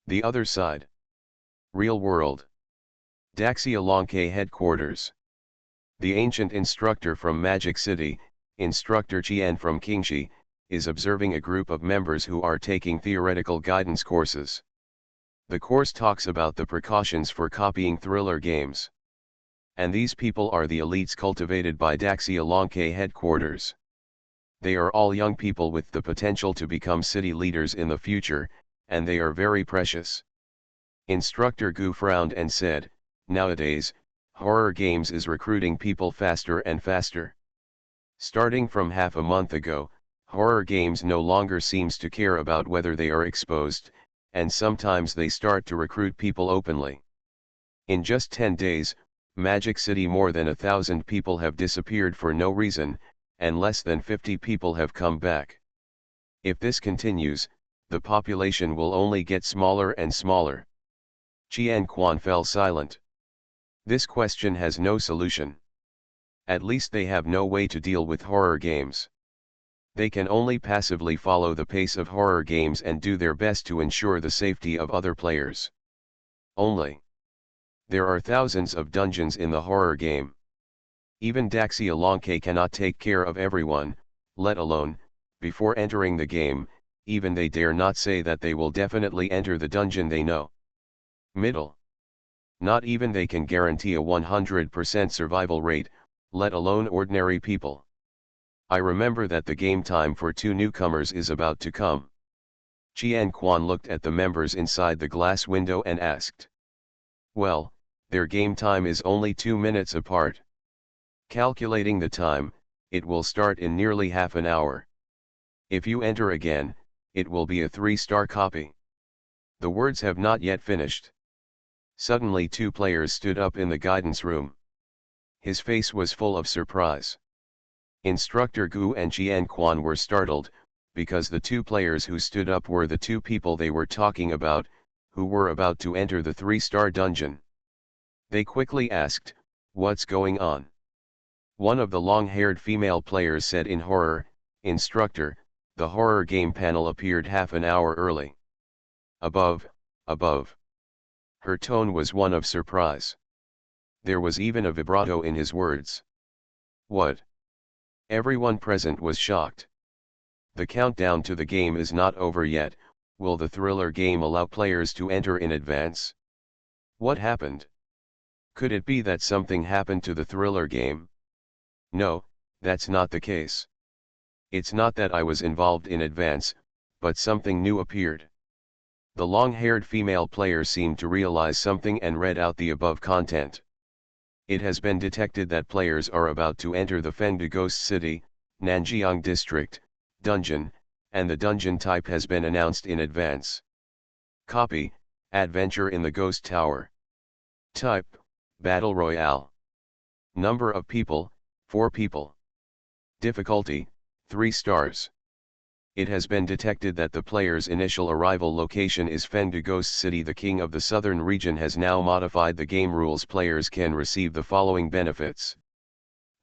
The other side. Real world. Daxia Longke headquarters. The ancient instructor from Magic City, Instructor Qian from Qingxi, is observing a group of members who are taking theoretical guidance courses. The course talks about the precautions for copying thriller games. And these people are the elites cultivated by Daxia Longke headquarters. They are all young people with the potential to become city leaders in the future, and they are very precious. Instructor Gu frowned and said, "Nowadays, horror games is recruiting people faster and faster. Starting from half a month ago, horror games no longer seems to care about whether they are exposed, and sometimes they start to recruit people openly. In just 10 days, Magic City more than 1,000 people have disappeared for no reason, and less than 50 people have come back. If this continues, the population will only get smaller and smaller." Qian Quan fell silent. This question has no solution. At least they have no way to deal with horror games. They can only passively follow the pace of horror games and do their best to ensure the safety of other players. Only. There are thousands of dungeons in the horror game. Even Daxia Longke cannot take care of everyone, let alone, before entering the game, even they dare not say that they will definitely enter the dungeon they know. Middle. Not even they can guarantee a 100% survival rate, let alone ordinary people. I remember that the game time for 2 newcomers is about to come. Qian Quan looked at the members inside the glass window and asked. Well, their game time is only 2 minutes apart. Calculating the time, it will start in nearly half an hour. If you enter again, it will be a 3-star copy. The words have not yet finished. Suddenly 2 players stood up in the guidance room. His face was full of surprise. Instructor Gu and Qian Quan were startled, because the 2 players who stood up were the 2 people they were talking about, who were about to enter the 3-star dungeon. They quickly asked, "What's going on?" One of the long-haired female players said in horror, "Instructor, the horror game panel appeared half an hour early." Above, above. Her tone was one of surprise. There was even a vibrato in his words. What? Everyone present was shocked. The countdown to the game is not over yet. Will the thriller game allow players to enter in advance? What happened? Could it be that something happened to the thriller game? No, that's not the case. It's not that I was involved in advance, but something new appeared. The long-haired female player seemed to realize something and read out the above content. It has been detected that players are about to enter the Fengde Ghost City, Nanjiang District, dungeon, and the dungeon type has been announced in advance. Copy, Adventure in the Ghost Tower. Type, Battle Royale. Number of people, 4 people. Difficulty, 3 stars. It has been detected that the player's initial arrival location is Fendu Ghost City. The king of the southern region has now modified the game rules. Players can receive the following benefits.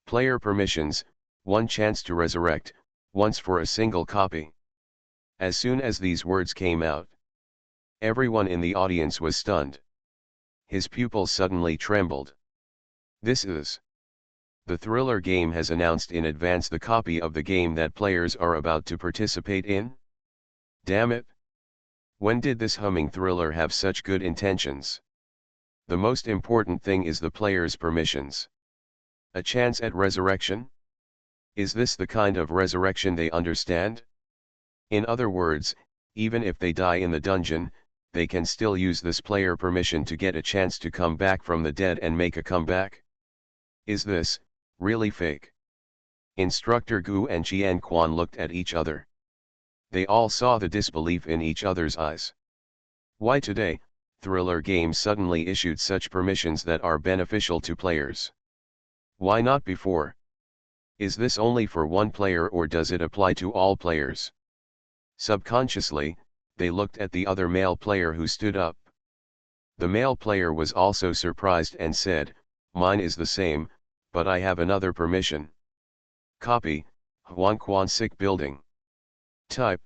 Player permissions, 1 chance to resurrect, once for a single copy. As soon as these words came out, everyone in the audience was stunned. His pupils suddenly trembled. This is. The Thriller game has announced in advance the copy of the game that players are about to participate in? Damn it! When did this humming thriller have such good intentions? The most important thing is the player's permissions. A chance at resurrection? Is this the kind of resurrection they understand? In other words, even if they die in the dungeon, they can still use this player permission to get a chance to come back from the dead and make a comeback? Is this really fake? Instructor Gu and Qian Quan looked at each other. They all saw the disbelief in each other's eyes. Why today, Thriller Games suddenly issued such permissions that are beneficial to players? Why not before? Is this only for one player or does it apply to all players? Subconsciously, they looked at the other male player who stood up. The male player was also surprised and said, "Mine is the same, but I have another permission." Copy, Huangquan Sick Building. Type,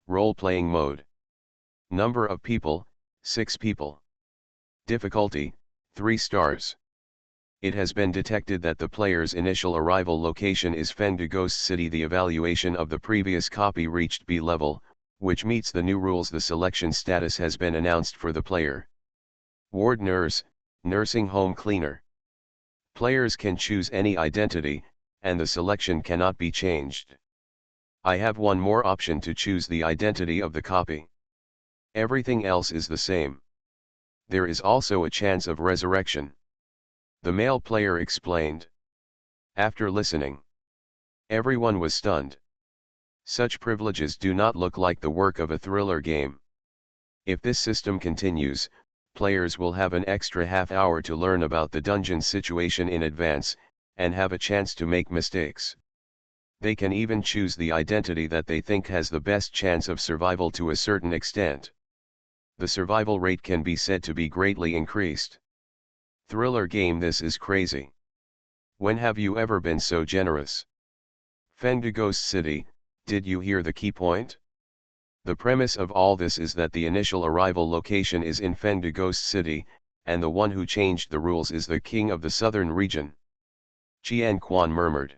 Role-playing mode. Number of people, 6 people. Difficulty, 3 stars. It has been detected that the player's initial arrival location is Fendu Ghost City. The evaluation of the previous copy reached B level, which meets the new rules. The selection status has been announced for the player. Ward nurse, nursing home cleaner. Players can choose any identity, and the selection cannot be changed. I have one more option to choose the identity of the copy. Everything else is the same. There is also a chance of resurrection. The male player explained. After listening, everyone was stunned. Such privileges do not look like the work of a thriller game. If this system continues, players will have an extra half hour to learn about the dungeon situation in advance, and have a chance to make mistakes. They can even choose the identity that they think has the best chance of survival to a certain extent. The survival rate can be said to be greatly increased. Thriller game, this is crazy. When have you ever been so generous? Fendu Ghost City, did you hear the key point? The premise of all this is that the initial arrival location is in Fendu Ghost City, and the one who changed the rules is the king of the southern region. Qian Quan murmured.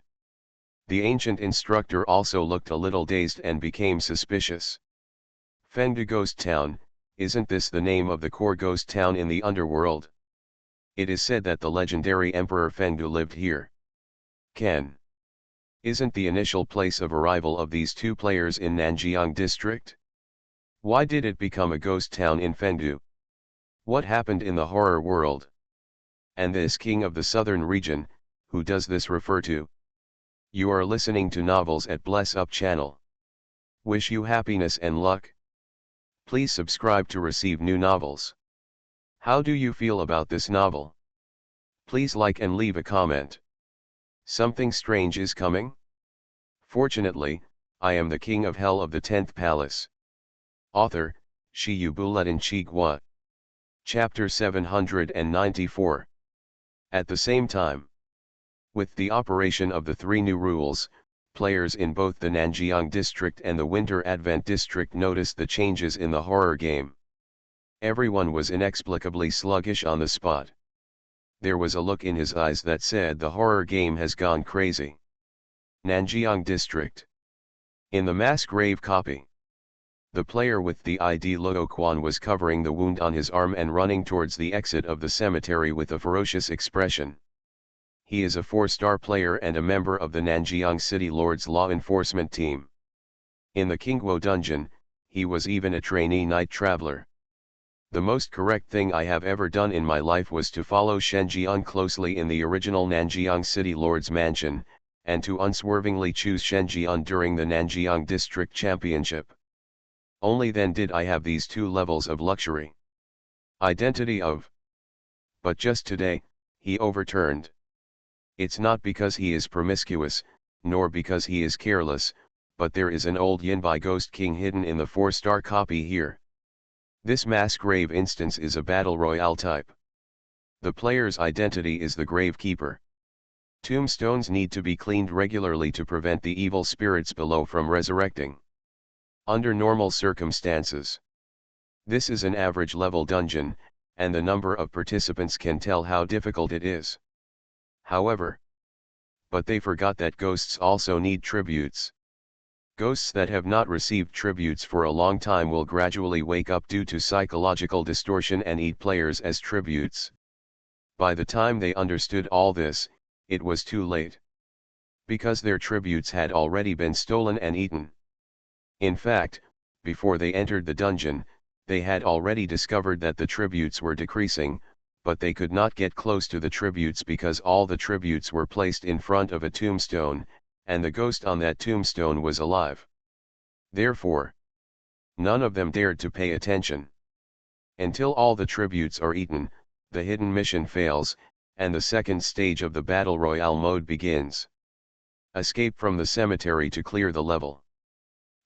The ancient instructor also looked a little dazed and became suspicious. Fendu Ghost Town, isn't this the name of the core ghost town in the underworld? It is said that the legendary Emperor Fendu lived here. Isn't the initial place of arrival of these 2 players in Nanjiang district? Why did it become a ghost town in Fendu? What happened in the horror world? And this king of the southern region, who does this refer to? You are listening to Novels at Bless Up channel. Wish you happiness and luck. Please subscribe to receive new novels. How do you feel about this novel? Please like and leave a comment. Something strange is coming? Fortunately, I am the king of hell of the 10th palace. Author, Shiyu Buletin Chigua. Chapter 794. At the same time, with the operation of the 3 new rules, players in both the Nanjiang district and the Winter Advent district noticed the changes in the horror game. Everyone was inexplicably sluggish on the spot. There was a look in his eyes that said the horror game has gone crazy. Nanjiang district. In the mass grave copy, the player with the ID logo Quan was covering the wound on his arm and running towards the exit of the cemetery with a ferocious expression. He is a 4-star player and a member of the Nanjiang City Lord's law enforcement team. In the Qingguo dungeon, he was even a trainee night traveler. The most correct thing I have ever done in my life was to follow Shen Jian closely in the original Nanjiang City Lord's mansion, and to unswervingly choose Shenjian during the Nanjiang District Championship. Only then did I have these two levels of luxury. Identity of. But just today, he overturned. It's not because he is promiscuous, nor because he is careless, but there is an old Yinbai Ghost King hidden in the 4-star copy here. This mass grave instance is a battle royale type. The player's identity is the gravekeeper. Tombstones need to be cleaned regularly to prevent the evil spirits below from resurrecting. Under normal circumstances. This is an average level dungeon, and the number of participants can tell how difficult it is. However, but they forgot that ghosts also need tributes. Ghosts that have not received tributes for a long time will gradually wake up due to psychological distortion and eat players as tributes. By the time they understood all this, it was too late. Because their tributes had already been stolen and eaten. In fact, before they entered the dungeon, they had already discovered that the tributes were decreasing, but they could not get close to the tributes because all the tributes were placed in front of a tombstone, and the ghost on that tombstone was alive. Therefore, none of them dared to pay attention. Until all the tributes are eaten, the hidden mission fails, and the second stage of the Battle Royale mode begins. Escape from the cemetery to clear the level.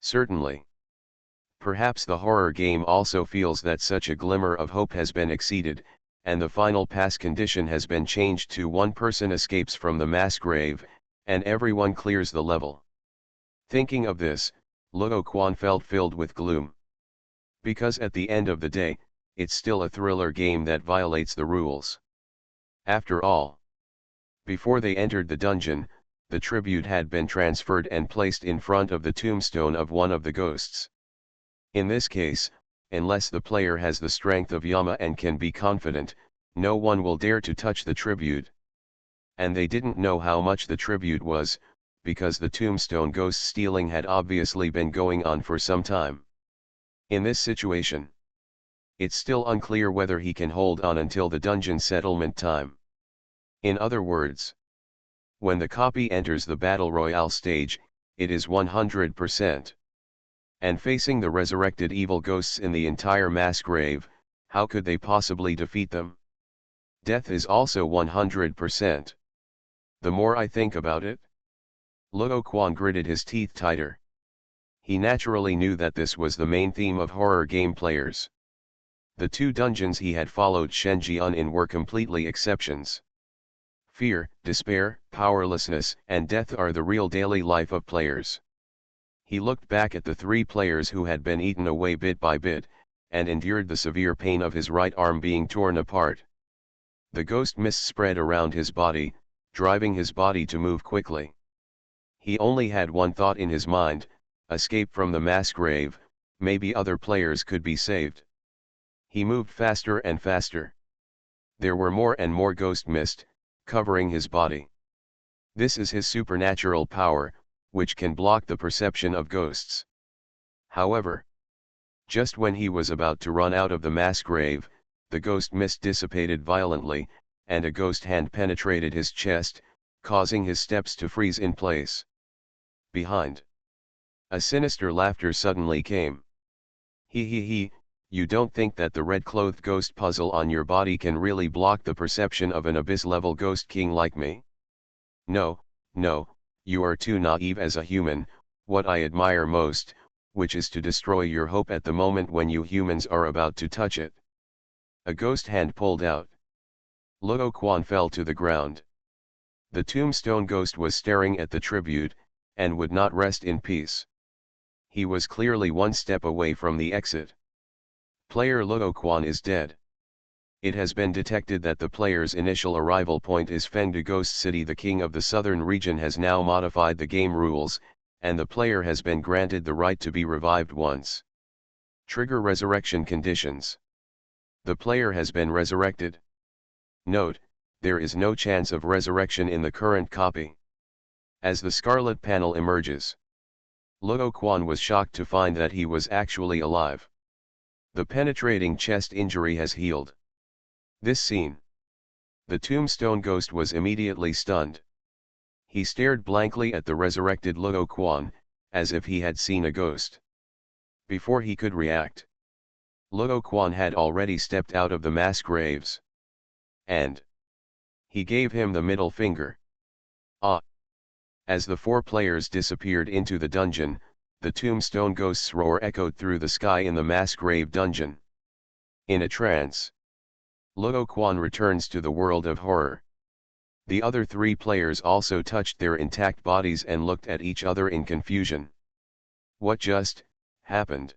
Certainly. Perhaps the horror game also feels that such a glimmer of hope has been exceeded, and the final pass condition has been changed to one person escapes from the mass grave, and everyone clears the level. Thinking of this, Luo Quan felt filled with gloom. Because at the end of the day, it's still a thriller game that violates the rules. After all, before they entered the dungeon, the tribute had been transferred and placed in front of the tombstone of one of the ghosts. In this case, unless the player has the strength of Yama and can be confident, no one will dare to touch the tribute. And they didn't know how much the tribute was, because the tombstone ghost stealing had obviously been going on for some time. In this situation, it's still unclear whether he can hold on until the dungeon settlement time. In other words, when the copy enters the Battle Royale stage, it is 100%. And facing the resurrected evil ghosts in the entire mass grave, how could they possibly defeat them? Death is also 100%. The more I think about it, Luo Quan gritted his teeth tighter. He naturally knew that this was the main theme of horror game players. The two dungeons he had followed Shenjian in were completely exceptions. Fear, despair, powerlessness, and death are the real daily life of players. He looked back at the three players who had been eaten away bit by bit, and endured the severe pain of his right arm being torn apart. The ghost mist spread around his body, driving his body to move quickly. He only had one thought in his mind: escape from the mass grave, maybe other players could be saved. He moved faster and faster. There were more and more ghost mist, covering his body. This is his supernatural power, which can block the perception of ghosts. However, just when he was about to run out of the mass grave, the ghost mist dissipated violently, and a ghost hand penetrated his chest, causing his steps to freeze in place. Behind, a sinister laughter suddenly came. He, you don't think that the red-clothed ghost puzzle on your body can really block the perception of an abyss-level ghost king like me? No, you are too naive as a human, what I admire most, which is to destroy your hope at the moment when you humans are about to touch it. A ghost hand pulled out. Luo Quan fell to the ground. The tombstone ghost was staring at the tribute, and would not rest in peace. He was clearly one step away from the exit. Player Luo Quan is dead. It has been detected that the player's initial arrival point is Fengde Ghost City. The king of the southern region has now modified the game rules, and the player has been granted the right to be revived once. Trigger resurrection conditions. The player has been resurrected. Note, there is no chance of resurrection in the current copy. As the scarlet panel emerges, Luo Quan was shocked to find that he was actually alive. The penetrating chest injury has healed. This scene. The tombstone ghost was immediately stunned. He stared blankly at the resurrected Luo Quan, as if he had seen a ghost. Before he could react, Luo Quan had already stepped out of the mass graves. And he gave him the middle finger. Ah! As the four players disappeared into the dungeon, the tombstone ghost's roar echoed through the sky in the mass grave dungeon. In a trance, Luo Quan returns to the world of horror. The other three players also touched their intact bodies and looked at each other in confusion. What just happened?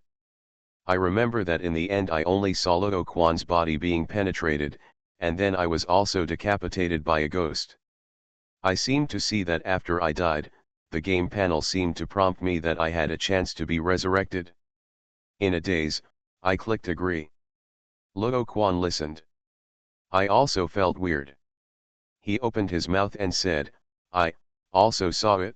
I remember that in the end I only saw Luo Quan's body being penetrated, and then I was also decapitated by a ghost. I seemed to see that after I died, the game panel seemed to prompt me that I had a chance to be resurrected. In a daze, I clicked agree. Luo Quan listened. I also felt weird. He opened his mouth and said, I also saw it.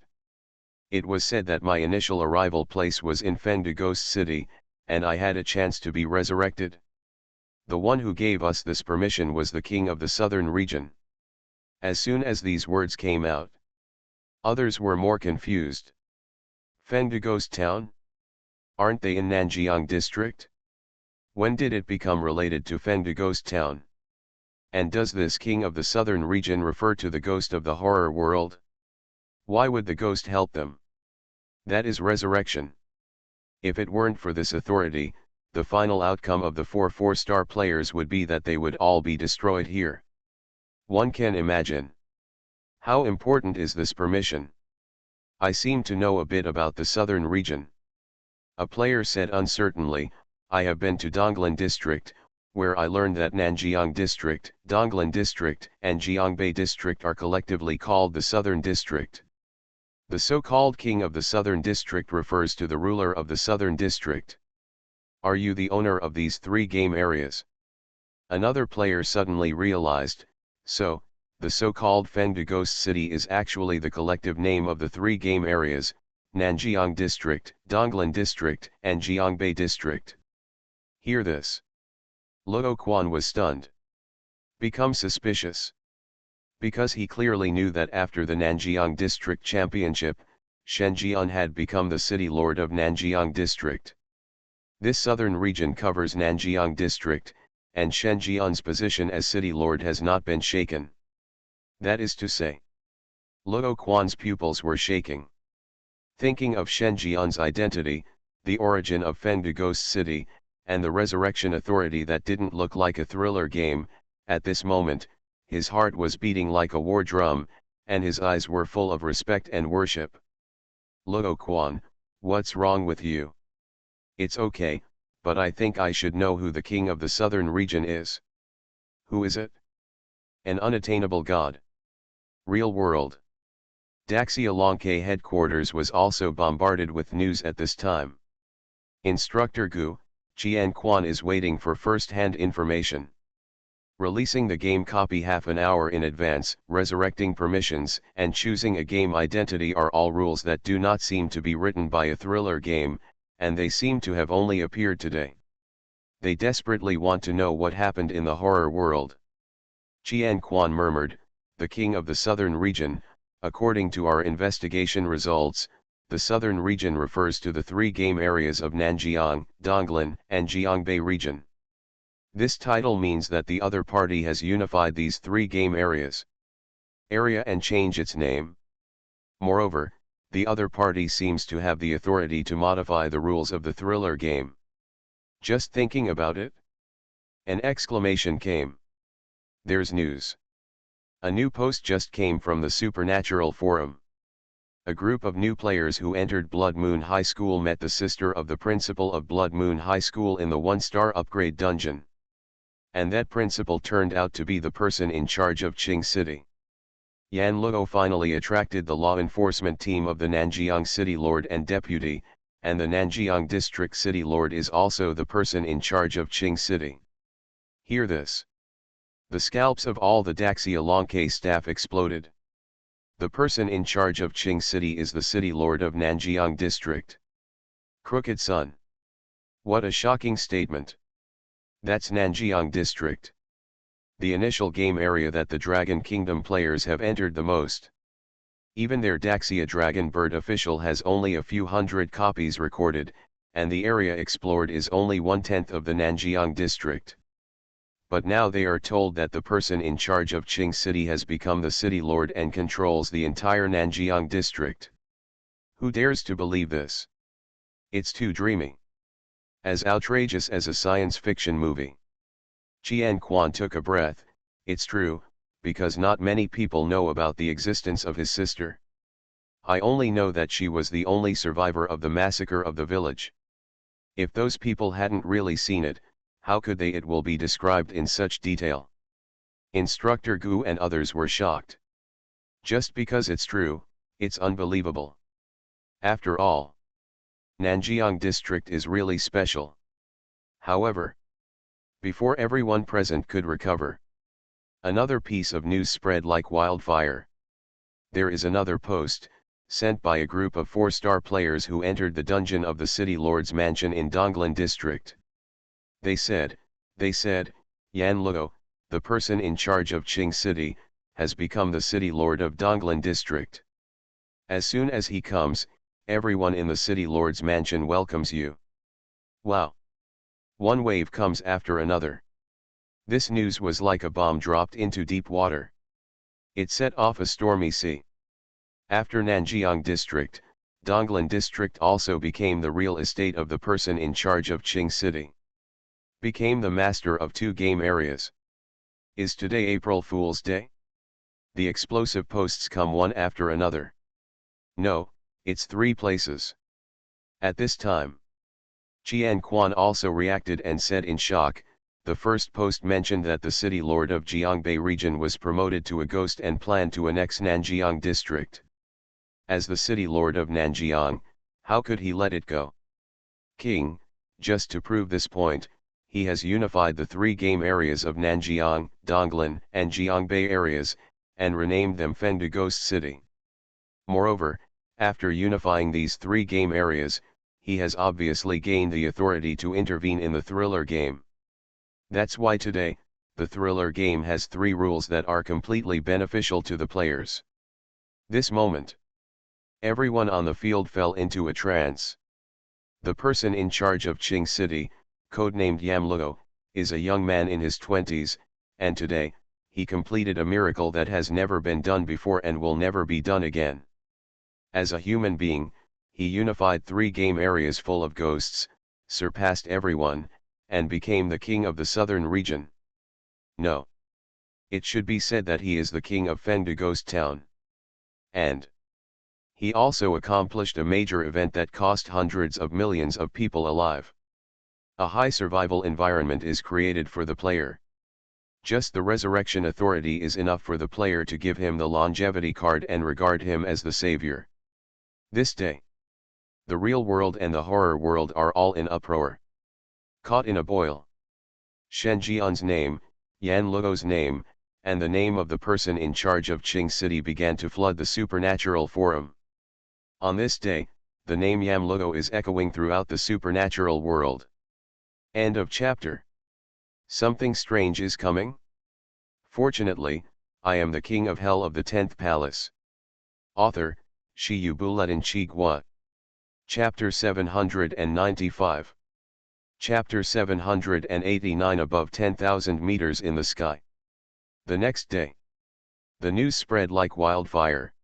It was said that my initial arrival place was in Fengde Ghost City, and I had a chance to be resurrected. The one who gave us this permission was the king of the southern region. As soon as these words came out, others were more confused. Fengde Ghost Town? Aren't they in Nanjiang district? When did it become related to Fengde Ghost Town? And does this king of the southern region refer to the ghost of the horror world? Why would the ghost help them? That is resurrection. If it weren't for this authority, the final outcome of the four-star players would be that they would all be destroyed here. One can imagine. How important is this permission? I seem to know a bit about the southern region. A player said uncertainly, I have been to Donglan district, where I learned that Nanjiang district, Donglan district, and Jiangbei district are collectively called the southern district. The so-called king of the southern district refers to the ruler of the southern district. Are you the owner of these three game areas? Another player suddenly realized, so, the so-called Fengde Ghost City is actually the collective name of the three game areas, Nanjiang district, Donglan district, and Jiangbei district. Hear this. Luo Quan was stunned. Become suspicious. Because he clearly knew that after the Nanjiang District Championship, Shen Jian had become the city lord of Nanjiang District. This southern region covers Nanjiang District, and Shen Jian's position as city lord has not been shaken. That is to say, Luo Quan's pupils were shaking. Thinking of Shen Jian's identity, the origin of Fengde Ghost City, and the resurrection authority that didn't look like a thriller game, at this moment, his heart was beating like a war drum, and his eyes were full of respect and worship. Luo Quan, what's wrong with you? It's okay, but I think I should know who the king of the southern region is. Who is it? An unattainable god. Real world. Daxia Longke headquarters was also bombarded with news at this time. Instructor Gu, Qian Quan is waiting for first-hand information. Releasing the game copy half an hour in advance, resurrecting permissions, and choosing a game identity are all rules that do not seem to be written by a thriller game, and they seem to have only appeared today. They desperately want to know what happened in the horror world. Qian Quan murmured, the king of the southern region. According to our investigation results, the southern region refers to the three game areas of Nanjiang, Donglan, and Jiangbei region. This title means that the other party has unified these three game areas. Area and change its name. Moreover, the other party seems to have the authority to modify the rules of the thriller game. Just thinking about it? An exclamation came. There's news. A new post just came from the Supernatural Forum. A group of new players who entered Blood Moon High School met the sister of the principal of Blood Moon High School in the 1-star upgrade dungeon. And that principal turned out to be the person in charge of Qing City. Yan Luo finally attracted the law enforcement team of the Nanjiang City Lord and Deputy, and the Nanjiang District City Lord is also the person in charge of Qing City. Hear this. The scalps of all the Daxia Longke staff exploded. The person in charge of Qing City is the City Lord of Nanjiang District. Crooked Sun. What a shocking statement. That's Nanjiang District. The initial game area that the Dragon Kingdom players have entered the most. Even their Daxia Dragon Bird official has only a few hundred copies recorded, and the area explored is only 1/10 of the Nanjiang district. But now they are told that the person in charge of Qing City has become the city lord and controls the entire Nanjiang district. Who dares to believe this? It's too dreamy. As outrageous as a science fiction movie. Qian Quan took a breath. It's true, because not many people know about the existence of his sister. I only know that she was the only survivor of the massacre of the village. If those people hadn't really seen it, how could they? It will be described in such detail. Instructor Gu and others were shocked. Just because it's true, it's unbelievable. After all, Nanjiang district is really special. However, before everyone present could recover, another piece of news spread like wildfire. There is another post, sent by a group of 4-star players who entered the dungeon of the city lord's mansion in Donglan district. They said, Yan Luo, the person in charge of Qing City, has become the city lord of Donglan district. As soon as he comes, everyone in the city lord's mansion welcomes you. Wow! One wave comes after another. This news was like a bomb dropped into deep water. It set off a stormy sea. After Nanjiang district, Donglan district also became the real estate of the person in charge of Qing City. Became the master of 2 game areas. Is today April Fool's Day? The explosive posts come one after another. No, it's 3 places. At this time, Qian Quan also reacted and said in shock. The first post mentioned that the city lord of Jiangbei region was promoted to a ghost and planned to annex Nanjiang district. As the city lord of Nanjiang, how could he let it go? King, just to prove this point, he has unified the 3 game areas of Nanjiang, Donglan, and Jiangbei areas, and renamed them Fengde Ghost City. Moreover, after unifying these 3 game areas, he has obviously gained the authority to intervene in the thriller game. That's why today, the thriller game has 3 rules that are completely beneficial to the players. This moment, everyone on the field fell into a trance. The person in charge of Qing City, codenamed Yam Luo, is a young man in his 20s, and today, he completed a miracle that has never been done before and will never be done again. As a human being, he unified 3 game areas full of ghosts, surpassed everyone, and became the king of the southern region. No. It should be said that he is the king of Fengde Ghost Town. And he also accomplished a major event that cost hundreds of millions of people alive. A high survival environment is created for the player. Just the resurrection authority is enough for the player to give him the longevity card and regard him as the savior. This day, the real world and the horror world are all in uproar. Caught in a boil. Shen Jian's name, Yan Luo's name, and the name of the person in charge of Qing City began to flood the supernatural forum. On this day, the name Yam Luo is echoing throughout the supernatural world. End of chapter. Something strange is coming? Fortunately, I am the king of hell of the 10th palace. Author, Shi Yu Buletin Chi Gua. Chapter 795. Chapter 789. Above 10,000 meters in the sky. The next day, the news spread like wildfire.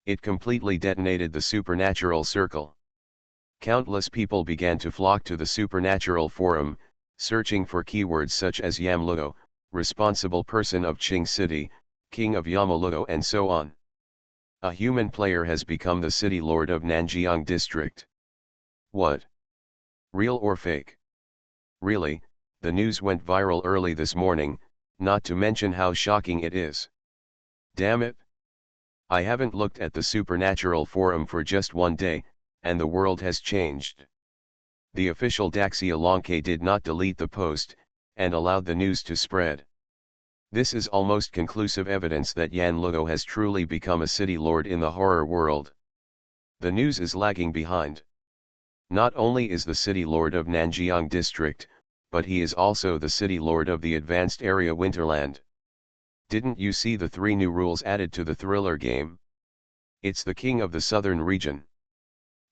It completely detonated the supernatural circle. Countless people began to flock to the supernatural forum, searching for keywords such as Yam Luo, responsible person of Qing City, king of Yamaluo, and so on. A human player has become the city lord of Nanjiang district. What? Real or fake? Really, the news went viral early this morning, not to mention how shocking it is. Damn it! I haven't looked at the supernatural forum for just one day, and the world has changed. The official Daxia Longke did not delete the post, and allowed the news to spread. This is almost conclusive evidence that Yan Luo has truly become a city lord in the horror world. The news is lagging behind. Not only is the city lord of Nanjiang district, but he is also the city lord of the advanced area Winterland. Didn't you see the 3 new rules added to the thriller game? It's the king of the southern region.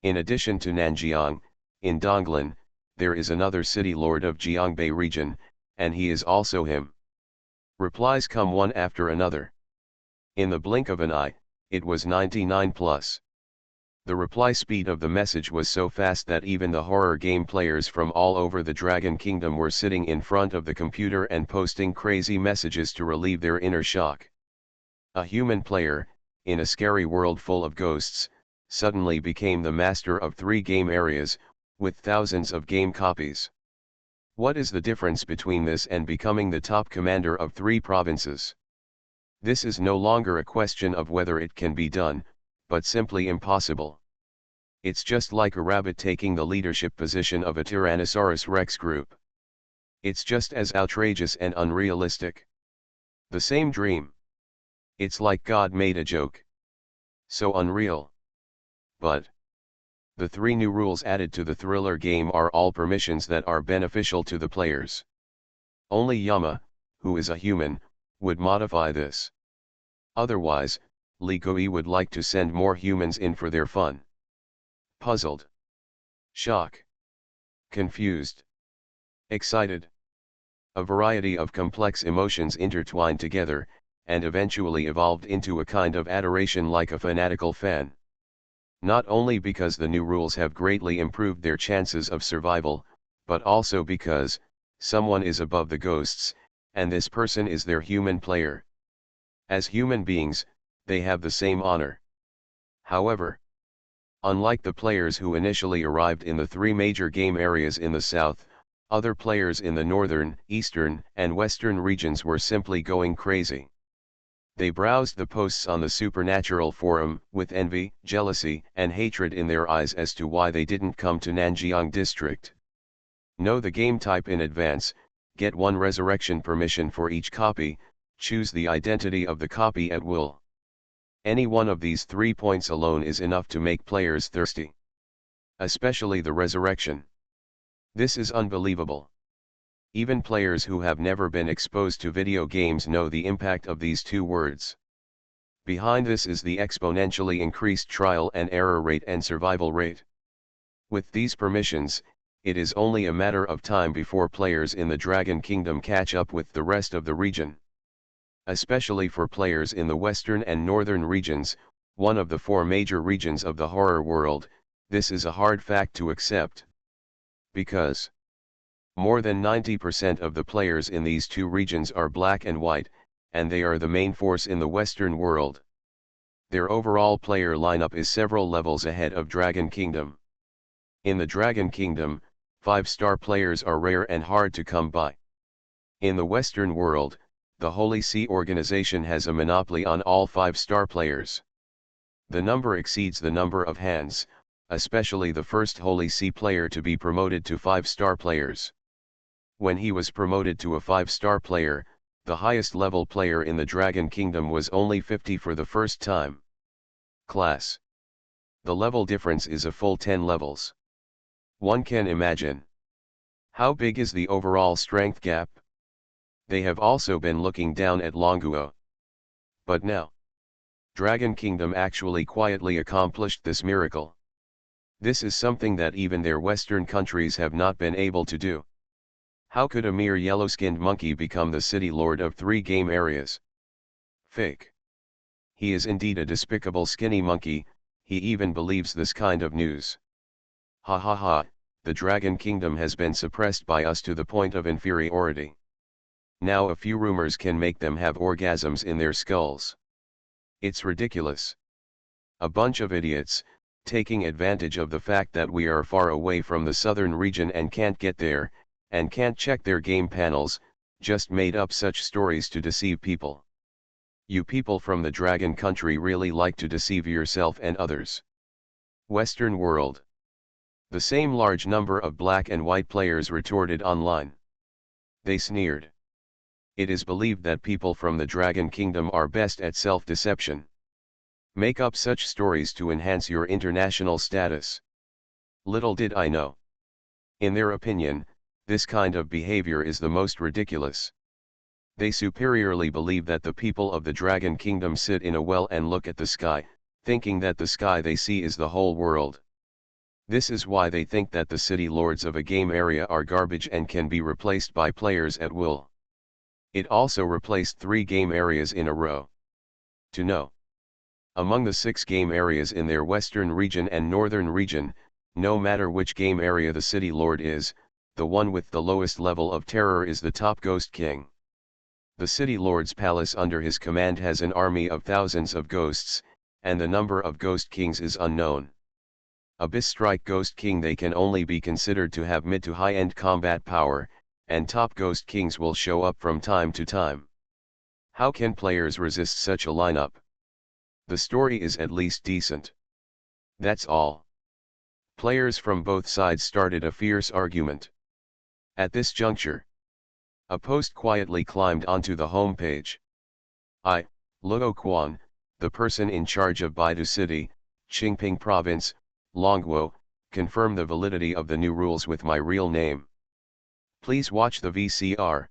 In addition to Nanjiang, in Donglan, there is another city lord of Jiangbei region, and he is also him. Replies come one after another. In the blink of an eye, it was 99 plus. The reply speed of the message was so fast that even the horror game players from all over the Dragon Kingdom were sitting in front of the computer and posting crazy messages to relieve their inner shock. A human player, in a scary world full of ghosts, suddenly became the master of 3 game areas, with thousands of game copies. What is the difference between this and becoming the top commander of 3 provinces? This is no longer a question of whether it can be done, but simply impossible. It's just like a rabbit taking the leadership position of a Tyrannosaurus Rex group. It's just as outrageous and unrealistic. The same dream. It's like God made a joke. So unreal. But the 3 new rules added to the thriller game are all permissions that are beneficial to the players. Only Yama, who is a human, would modify this. Otherwise, Ligoi would like to send more humans in for their fun. Puzzled. Shock. Confused. Excited. A variety of complex emotions intertwined together, and eventually evolved into a kind of adoration like a fanatical fan. Not only because the new rules have greatly improved their chances of survival, but also because someone is above the ghosts, and this person is their human player. As human beings, they have the same honor. However, unlike the players who initially arrived in the 3 major game areas in the south, other players in the northern, eastern, and western regions were simply going crazy. They browsed the posts on the Supernatural forum, with envy, jealousy, and hatred in their eyes as to why they didn't come to Nanjiang district. Know the game type in advance, get 1 resurrection permission for each copy, choose the identity of the copy at will. Any one of these 3 points alone is enough to make players thirsty. Especially the resurrection. This is unbelievable. Even players who have never been exposed to video games know the impact of these 2 words. Behind this is the exponentially increased trial and error rate and survival rate. With these permissions, it is only a matter of time before players in the Dragon Kingdom catch up with the rest of the region. Especially for players in the western and northern regions, one of the 4 major regions of the horror world, this is a hard fact to accept. Because more than 90% of the players in these 2 regions are black and white, and they are the main force in the Western world. Their overall player lineup is several levels ahead of Dragon Kingdom. In the Dragon Kingdom, 5-star players are rare and hard to come by. In the Western world, the Holy See organization has a monopoly on all 5-star players. The number exceeds the number of hands, especially the first Holy See player to be promoted to 5-star players. When he was promoted to a 5-star player, the highest level player in the Dragon Kingdom was only 50 for the first time. Class. The level difference is a full 10 levels. One can imagine. How big is the overall strength gap? They have also been looking down at Longuo. But now, Dragon Kingdom actually quietly accomplished this miracle. This is something that even their Western countries have not been able to do. How could a mere yellow-skinned monkey become the city lord of 3 game areas? Fake. He is indeed a despicable skinny monkey, he even believes this kind of news. Ha ha ha, the Dragon Kingdom has been suppressed by us to the point of inferiority. Now a few rumors can make them have orgasms in their skulls. It's ridiculous. A bunch of idiots, taking advantage of the fact that we are far away from the southern region and can't get there, and can't check their game panels, just made up such stories to deceive people. You people from the Dragon Country really like to deceive yourself and others. Western world. The same large number of black and white players retorted online. They sneered. It is believed that people from the Dragon Kingdom are best at self-deception. Make up such stories to enhance your international status. Little did I know. In their opinion, this kind of behavior is the most ridiculous. They superiorly believe that the people of the Dragon Kingdom sit in a well and look at the sky, thinking that the sky they see is the whole world. This is why they think that the city lords of a game area are garbage and can be replaced by players at will. It also replaced 3 game areas in a row. To know. Among the 6 game areas in their western region and northern region, no matter which game area the city lord is, the one with the lowest level of terror is the top Ghost King. The city lord's palace under his command has an army of thousands of ghosts, and the number of Ghost Kings is unknown. Abyss Strike Ghost King, they can only be considered to have mid to high-end combat power, and top Ghost Kings will show up from time to time. How can players resist such a lineup? The story is at least decent. That's all. Players from both sides started a fierce argument. At this juncture, a post quietly climbed onto the homepage. Luo Quan, the person in charge of Baidu City, Qingping Province, Longguo, confirm the validity of the new rules with my real name. Please watch the VCR.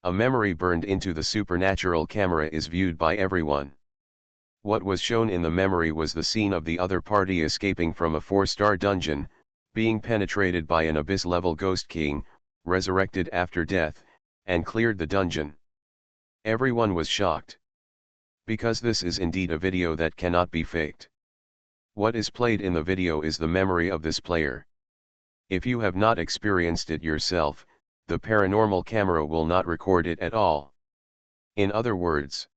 A memory burned into the supernatural camera is viewed by everyone. What was shown in the memory was the scene of the other party escaping from a 4-star dungeon, being penetrated by an abyss-level Ghost King, resurrected after death, and cleared the dungeon. Everyone was shocked. Because this is indeed a video that cannot be faked. What is played in the video is the memory of this player. If you have not experienced it yourself, the paranormal camera will not record it at all. In other words,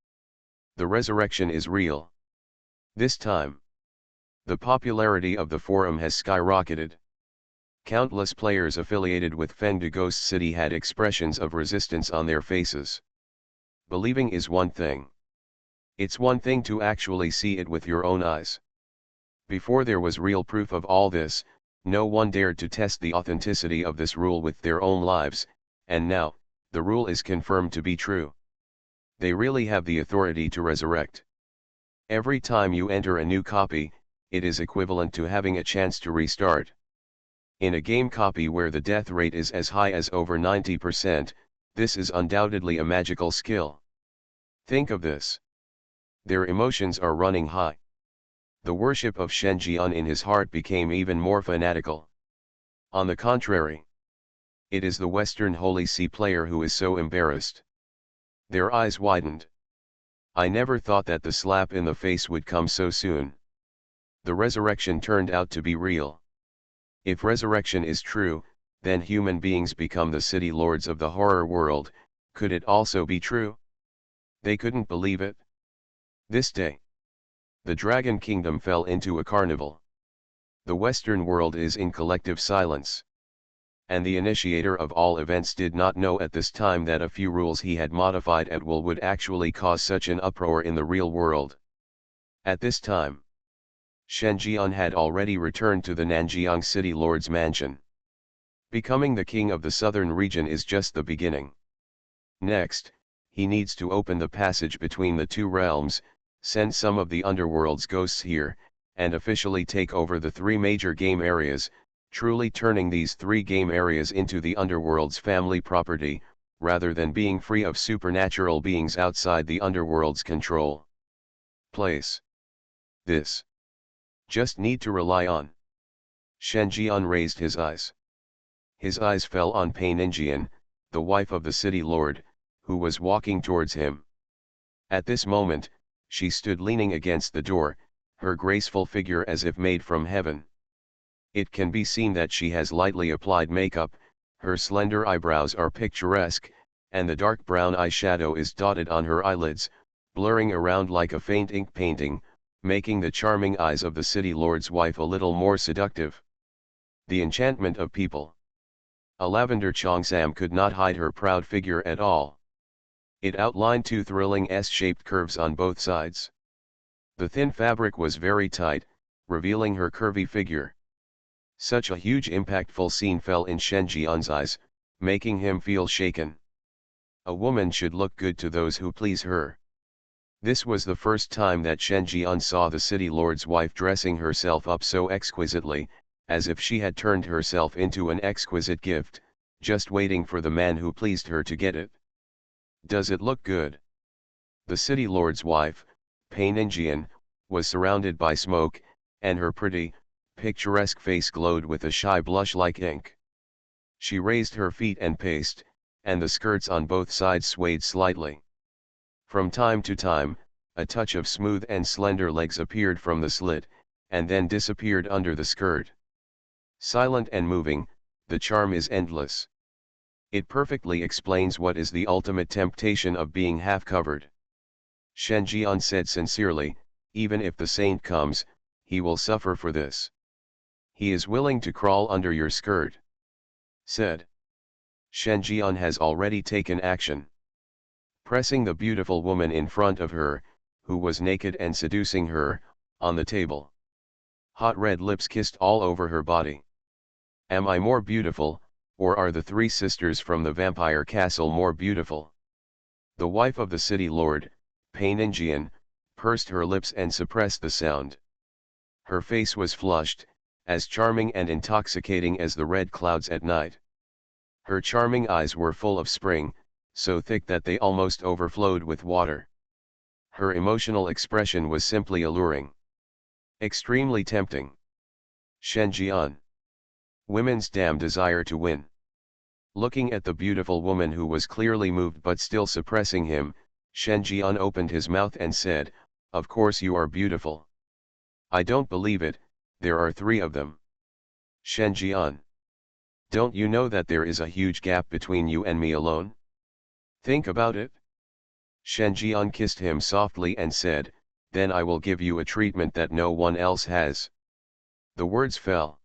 the resurrection is real. This time, the popularity of the forum has skyrocketed. Countless players affiliated with Fengde Ghost City had expressions of resistance on their faces. Believing is one thing. It's one thing to actually see it with your own eyes. Before there was real proof of all this, no one dared to test the authenticity of this rule with their own lives, and now, the rule is confirmed to be true. They really have the authority to resurrect. Every time you enter a new copy, it is equivalent to having a chance to restart. In a game copy where the death rate is as high as over 90%, this is undoubtedly a magical skill. Think of this. Their emotions are running high. The worship of Shen Jian in his heart became even more fanatical. On the contrary, it is the Western Holy See player who is so embarrassed. Their eyes widened. I never thought that the slap in the face would come so soon. The resurrection turned out to be real. If resurrection is true, then human beings become the city lords of the horror world. Could it also be true? They couldn't believe it. This day, the Dragon Kingdom fell into a carnival. The Western world is in collective silence. And the initiator of all events did not know at this time that a few rules he had modified at will would actually cause such an uproar in the real world. At this time, Shen Jian had already returned to the Nanjiang City Lord's mansion. Becoming the king of the southern region is just the beginning. Next, he needs to open the passage between the two realms, send some of the underworld's ghosts here, and officially take over the 3 major game areas, truly turning these 3 game areas into the underworld's family property, rather than being free of supernatural beings outside the underworld's control. Place. This. Just need to rely on. Shen Jian raised his eyes. His eyes fell on Pei Ninjian, the wife of the city lord, who was walking towards him. At this moment, she stood leaning against the door, her graceful figure as if made from heaven. It can be seen that she has lightly applied makeup, her slender eyebrows are picturesque, and the dark brown eyeshadow is dotted on her eyelids, blurring around like a faint ink painting, making the charming eyes of the city lord's wife a little more seductive. The enchantment of people. A lavender cheongsam could not hide her proud figure at all. It outlined 2 thrilling S-shaped curves on both sides. The thin fabric was very tight, revealing her curvy figure. Such a huge impactful scene fell in Shen Jian's eyes, making him feel shaken. A woman should look good to those who please her. This was the first time that Shen Jian saw the city lord's wife dressing herself up so exquisitely, as if she had turned herself into an exquisite gift, just waiting for the man who pleased her to get it. Does it look good? The city lord's wife, Pei Ninjian, was surrounded by smoke, and her pretty, picturesque face glowed with a shy blush like ink. She raised her feet and paced, and the skirts on both sides swayed slightly. From time to time, a touch of smooth and slender legs appeared from the slit, and then disappeared under the skirt. Silent and moving, the charm is endless. It perfectly explains what is the ultimate temptation of being half-covered. Shen Jian said sincerely, even if the saint comes, he will suffer for this. He is willing to crawl under your skirt. Said. Shen Jian has already taken action. Pressing the beautiful woman in front of her, who was naked and seducing her, on the table. Hot red lips kissed all over her body. Am I more beautiful, or are the three sisters from the vampire castle more beautiful? The wife of the city lord, Painingian, pursed her lips and suppressed the sound. Her face was flushed, as charming and intoxicating as the red clouds at night. Her charming eyes were full of spring, so thick that they almost overflowed with water. Her emotional expression was simply alluring. Extremely tempting. Shen Jian. Women's damn desire to win. Looking at the beautiful woman who was clearly moved but still suppressing him, Shen Jian opened his mouth and said, "Of course you are beautiful." "I don't believe it, there are three of them." Shen Jian. Don't you know that there is a huge gap between you and me alone? Think about it. Shen Jian kissed him softly and said, "Then I will give you a treatment that no one else has." The words fell.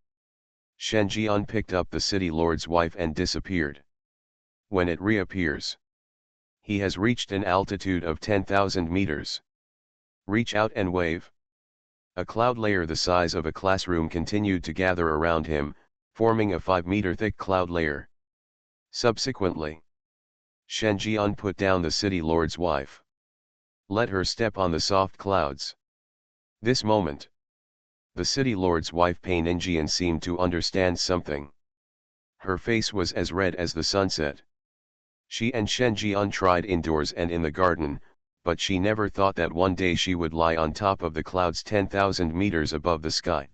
Shen Jian picked up the city lord's wife and disappeared. When it reappears, he has reached an altitude of 10,000 meters. Reach out and wave. A cloud layer the size of a classroom continued to gather around him, forming a 5-meter thick cloud layer. Subsequently, Shen Jian put down the city lord's wife. Let her step on the soft clouds. This moment, the city lord's wife Painingian seemed to understand something. Her face was as red as the sunset. She and Shen Jian tried indoors and in the garden, but she never thought that one day she would lie on top of the clouds 10,000 meters above the sky.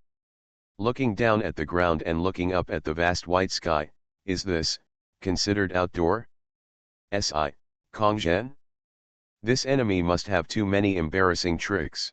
Looking down at the ground and looking up at the vast white sky, is this considered outdoor? Si, Kongzhen? This enemy must have too many embarrassing tricks.